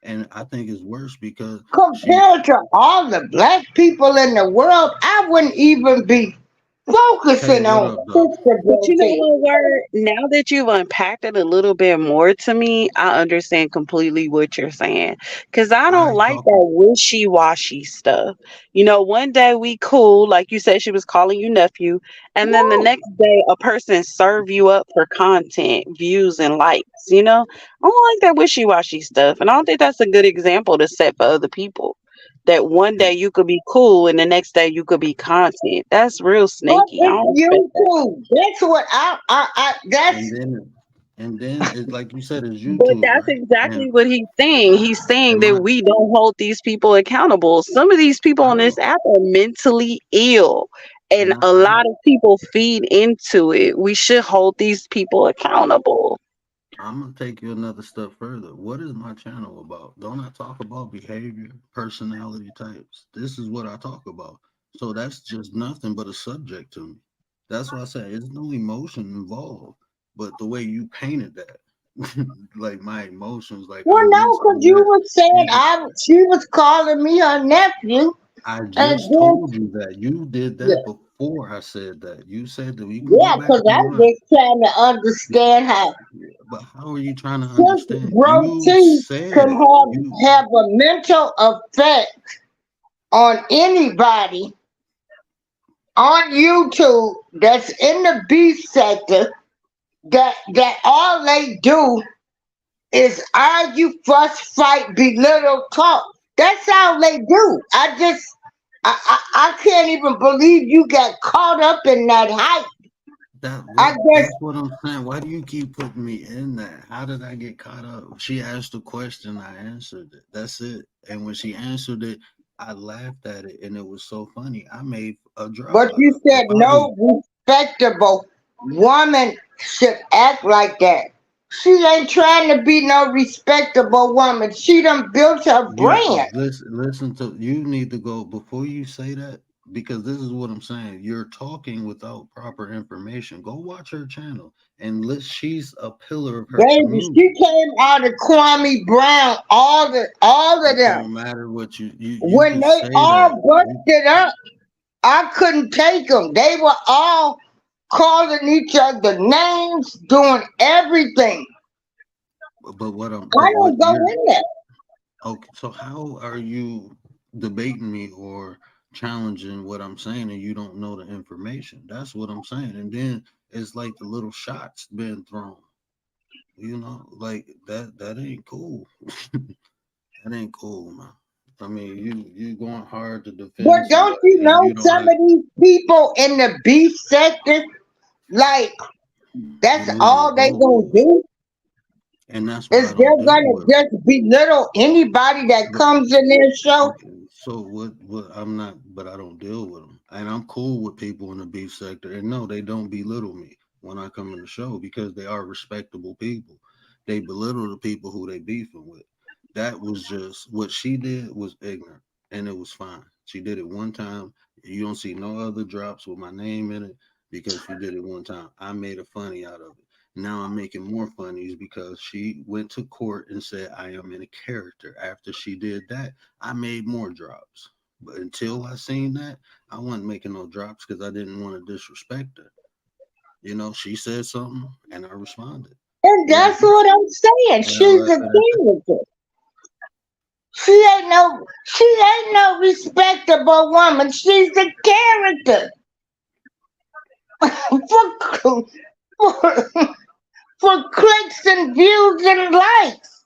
And I think it's worse because compared to all the black people in the world, I wouldn't even be focusing on Sister But you know Bro T. what, Word? Now that you've unpacked it a little bit more to me, I understand completely what you're saying. Because I don't like that wishy-washy stuff. You know, one day we cool, like you said, she was calling you nephew, and then the next day a person serve you up for content, views, and likes. You know, I don't like that wishy-washy stuff, and I don't think that's a good example to set for other people. That one day you could be cool and the next day you could be content. That's real But snaky. I don't it's respect that. YouTube. That's what that's and then it's like you said, it's But YouTube, that's right? exactly And what he's saying. He's saying that we don't hold these people accountable. Some of these people on this app are mentally ill, and a lot of people feed into it. We should hold these people accountable. I'm gonna take you another step further. What is my channel about? Don't I talk about behavior, personality types? This is what I talk about. So that's just nothing but a subject to me. That's why I say there's no emotion involved. But the way you painted that, like my emotions, like well, no, because you were saying she was calling me her nephew. I And just then, told you that. You did that before I said that. You said that we can yeah, go back because and I'm run. just trying to understand how But how are you trying to Sister understand? Bro You T said can you have a mental effect on anybody on YouTube that's in the beef sector that all they do is argue, fuss, fight, belittle, talk. That's all they do. I can't even believe you got caught up in that hype. that's what I'm saying. Why do you keep putting me in that? How did I get caught up? She asked a question, I answered it. That's it. And when she answered it, I laughed at it, and it was so funny. I made a drop. But out you of it. said If I no respectable woman should act like that. She ain't trying to be no respectable woman. She done built her brand. listen to, you need to go before you say that, because this is what I'm saying. You're talking without proper information. Go watch her channel, and she's a pillar of her Baby, community. she came out of Kwame Brown, all of It them. don't matter what you When can they say all that. busted up, I couldn't take them. They were all calling each other names, doing everything. But what I'm I don't go in there. okay, so how are you debating me or challenging what I'm saying and you don't know the information? That's what I'm saying. And then it's like the little shots being thrown. You know, like that ain't cool. That ain't cool, man. I mean, you going hard to defend But don't you know some of these people in the beef sector, like that's all they gonna do? And that's why Is they're gonna just belittle anybody that comes in their show? So what I'm not, but I don't deal with them, and I'm cool with people in the beef sector, and no, they don't belittle me when I come in the show because they are respectable people. They belittle the people who they beefing with. That was just what she did was ignorant, and it was fine. She did it one time. You don't see no other drops with my name in it because she did it one time. I made a funny out of it. Now I'm making more funnies because she went to court and said I am in a character. After she did that, I made more drops. But until I seen that, I wasn't making no drops because I didn't want to disrespect her. You know, she said something and I responded. And that's what I'm saying. She's a character. She ain't no respectable woman. She's a character. For clicks and views and likes.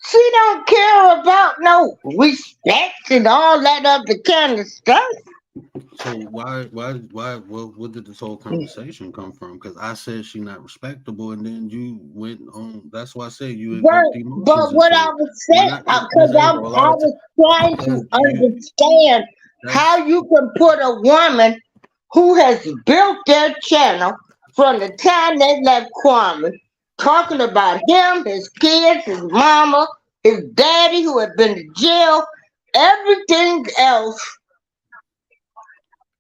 She don't care about no respect and all that other kind of stuff. So what did this whole conversation come from? Because I said she's not respectable, and then you went on. That's why I said you invoked emotions But what into I it. was When saying, because I was trying to understand how you can put a woman who has built their channel from the time they left Kwame, talking about him, his kids, his mama, his daddy who had been to jail, everything else.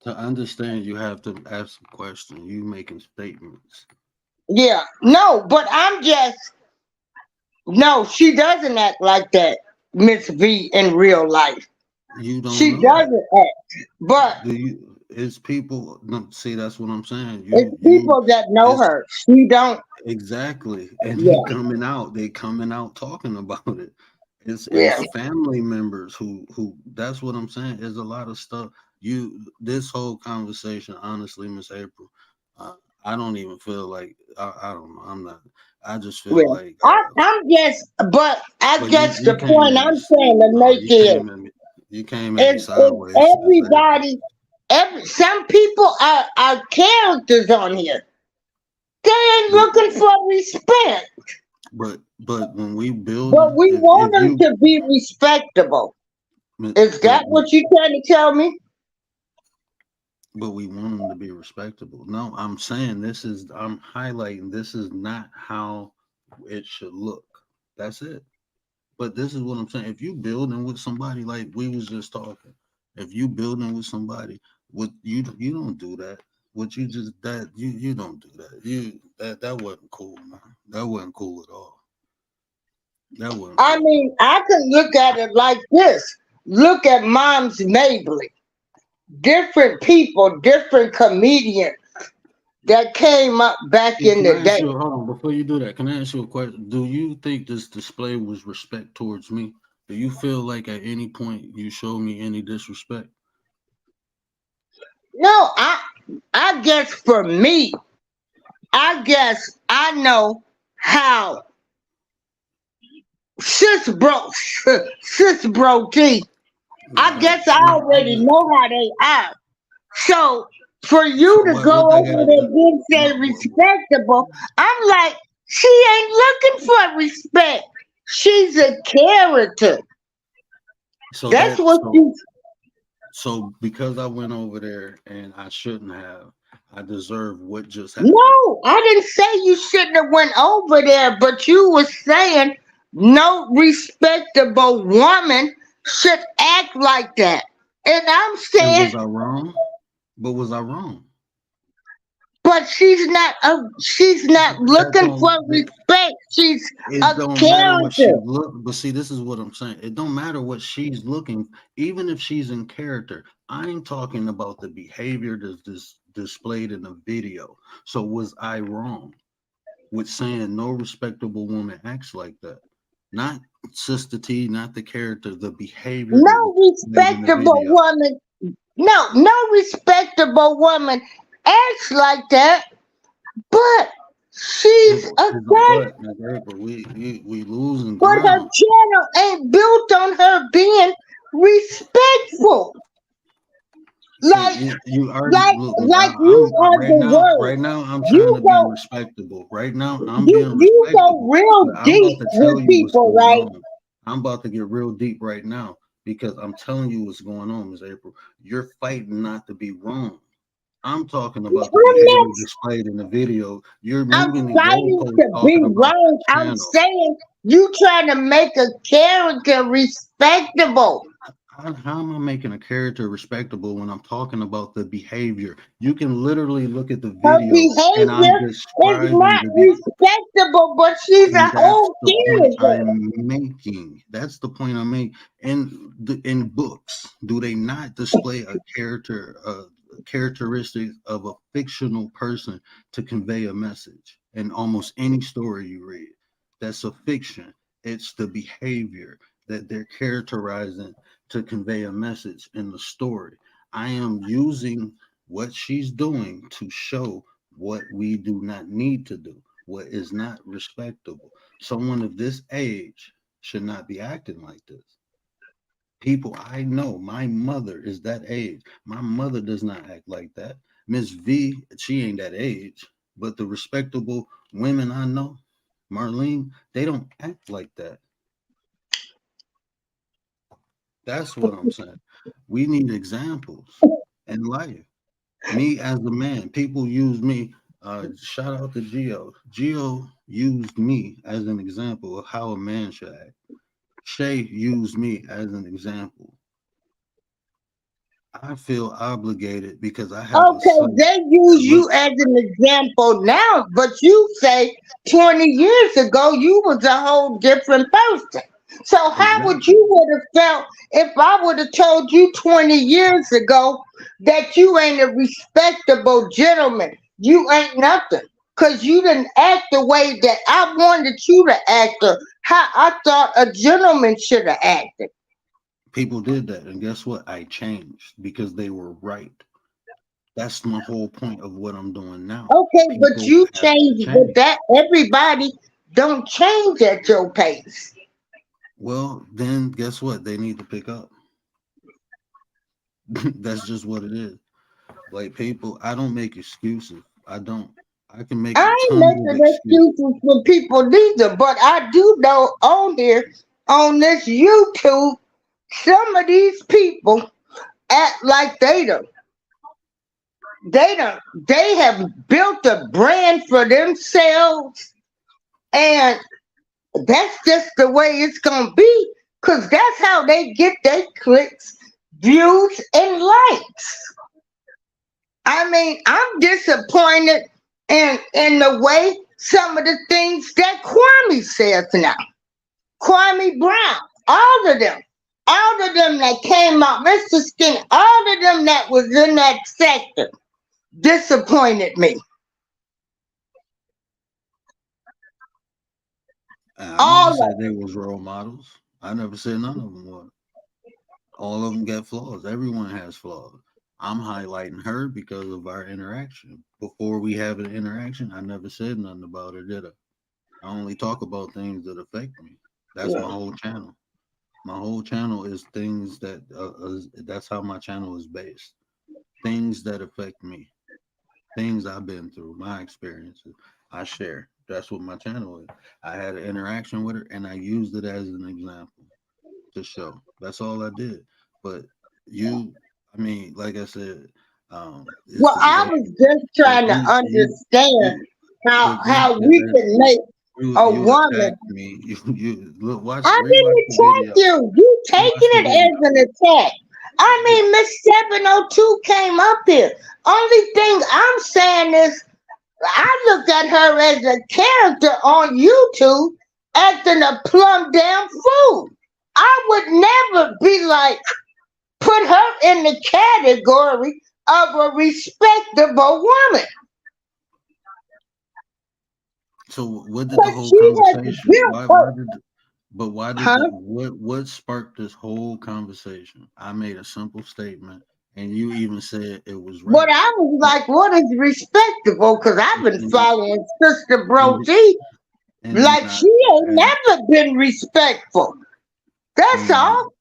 to understand, you have to ask a question. You making statements. Yeah, no, but I'm just, no, she doesn't act like that, Miss V, in real life. You don't She know that. doesn't act, but Do you? It's people. No, see, that's what I'm saying. it's people that know It's her. She don't. exactly, and Yeah, they coming out. They coming out talking about it. It's yeah. family members who. That's what I'm saying. There's a lot of stuff. This whole conversation, honestly, Miss April, uh, I don't even feel like I don't know. I'm not. I just feel Yeah. like. I'm just, but I But guess you the came point at me. I'm trying to No, make you is, came at me. You came at me is sideways, Miss April. some people are characters on here. They ain't But looking for respect, but when we but building, we want if them you, to be respectable. Is but that what you trying to tell me? but we want them to be respectable. No, I'm saying I'm highlighting this is not how it should look. That's it. But this is what I'm saying. If you building with somebody like we was just talking, if you building with somebody, what you don't do that. What you just that you don't do that. That wasn't cool, man. That wasn't cool at all. That wasn't I cool. mean, I can look at it like this. Look at Mom's Mabley. Different people, different comedians that came up back in Can the I ask day. you, hold on, before you do that, can I ask you a question? Do you think this display was respect towards me? Do you feel like at any point you showed me any disrespect? No, I guess for me, I guess I know how sis bro T. I guess I already know how they are. So for you to go What they over gotta there do? and say respectable, I'm like, she ain't looking for respect. She's a character. So That's that what so you. so because I went over there and I shouldn't have, I deserve what just happened. No, I didn't say you shouldn't have went over there, but you were saying no respectable woman should act like that. And I'm And saying, was I wrong? But was I wrong? but she's not That looking for don't respect. She's It a don't matter what she character. look, but see, this is what I'm saying. It don't matter what she's looking, even if she's in character. I'm talking about the behavior that's displayed in the video. So was I wrong with saying no respectable woman acts like that? Not Sister T, not the character, the behavior that was No displayed in the respectable video. woman. No respectable woman acts like that, but she's It's a a character. but, Miss April. We losing But her ground. channel ain't built on her being respectful. See, Like, you already like, look. like I'm you are right the now. word. Right now, I'm trying You to be go, respectable. Right now, I'm being you go respectable. real But I'm deep about to tell with you what's people, going right? on. I'm about to get real deep right now because I'm telling you what's going on, Miss April. You're fighting not to be wrong. I'm talking about the I'm behavior not. displayed in the video. You're I'm moving the fighting goalpost to be talking about wrong. the I'm channel. saying you trying to make a character respectable. How am I making a character respectable when I'm talking about the behavior? You can literally look at the Her video and I'm behavior is describing not the behavior. respectable, but she's a And that's whole the point character. I'm making. That's the point I'm making. In books, do they not display a characteristic of a fictional person to convey a message? In almost any story you read, that's a fiction. It's the behavior that they're characterizing to convey a message in the story. I am using what she's doing to show what we do not need to do, what is not respectable. Someone of this age should not be acting like this. People I know, my mother is that age. My mother does not act like that. Miss V, she ain't that age. But the respectable women I know, Marlene, they don't act like that. That's what I'm saying. We need examples in life. Me as a man, people use me. Shout out to Gio. Gio used me as an example of how a man should act. Shay used me as an example. I feel obligated because I have a Okay, son. they use you as an example now, but you say 20 years ago you was a whole different person. So how would Exactly. you would have felt if I would have told you 20 years ago that you ain't a respectable gentleman? You ain't nothing. Cause you didn't act the way that I wanted you to act or how I thought a gentleman should have acted. People did that, and guess what? I changed because they were right. That's my whole point of what I'm doing now. Okay, but People you have changed, but changed. that everybody don't change at your pace. Well, then guess what? They need to pick up. That's just what it is. Like people, I don't make excuses. I don't. I can make I ain't tons of making excuses. excuses for people neither, but I do know on here, on this YouTube, some of these people act like they have built a brand for themselves, and that's just the way it's gonna be, cause that's how they get their clicks, views, and likes. I mean, I'm disappointed in the way some of the things that Kwame says now. Kwame Brown, all of them that came out, Mr. Skinner, all of them that was in that sector disappointed me. I All never of said they was role models. I never said none of them were. All of them got flaws. Everyone has flaws. I'm highlighting her because of our interaction. Before we have an interaction, I never said nothing about her, did I? I only talk about things that affect me. That's my whole channel. My whole channel is things that that's how my channel is based. Things that affect me, things I've been through, my experiences. I share. That's what my channel is. I had an interaction with her and I used it as an example to show. That's all I did. But you, I mean, like I said, it's Well, the I way. was just But trying to understand you, but how we can make a you woman. attacked me. You look, I rewatch didn't the attack video. you. You taking Watch the it video. as an attack. I mean, Miss 702 came up here. Only thing I'm saying is I look at her as a character on YouTube acting a plumb damn fool. I would never be like, put her in the category of a respectable woman. So what did the But whole she has conversation? built her. Why did Huh? what sparked this whole conversation? I made a simple statement, and you even said it was But right. I was like, what is respectable? Because I've been And, following Sister and, Brody and then like I she ain't and, never been respectful. and That's when I all.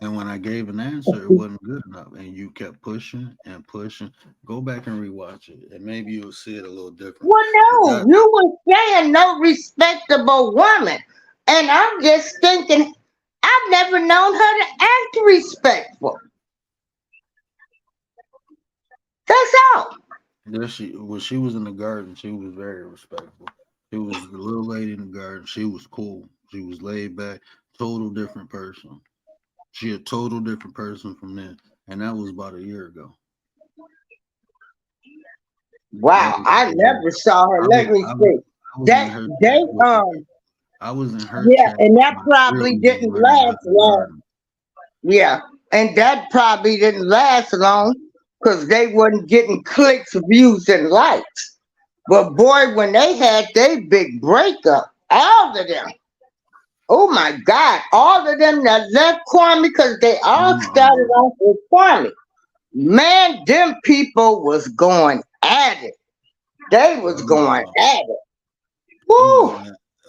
and when I gave an answer, it wasn't good enough, and you kept pushing and pushing. Go back and rewatch it, and maybe you'll see it a little different. Well, But no, you were saying no respectable woman. And I'm just thinking, I've never known her to act respectful. That's all. when she was in the garden, she was very respectful. She was the little lady in the garden. She was cool. She was laid back. Total different person. She a total different person from then, and that was about a year ago. That Wow, was I never saw her. I Let was me I was see. I was in That her they chat with I was in her yeah, chat. and that My probably children was didn't learning how last to long. garden. Yeah, and that probably didn't last long because they wasn't getting clicks, views, and likes. But boy, when they had their big breakup, all of them, oh my God, all of them that left Kwame because they all started off with Kwame. Man, them people was going at it. They was going at it. Woo!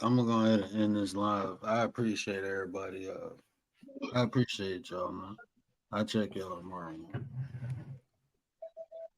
I'm gonna go ahead and end this live. I appreciate everybody I appreciate y'all, man. I'll check y'all tomorrow. Man.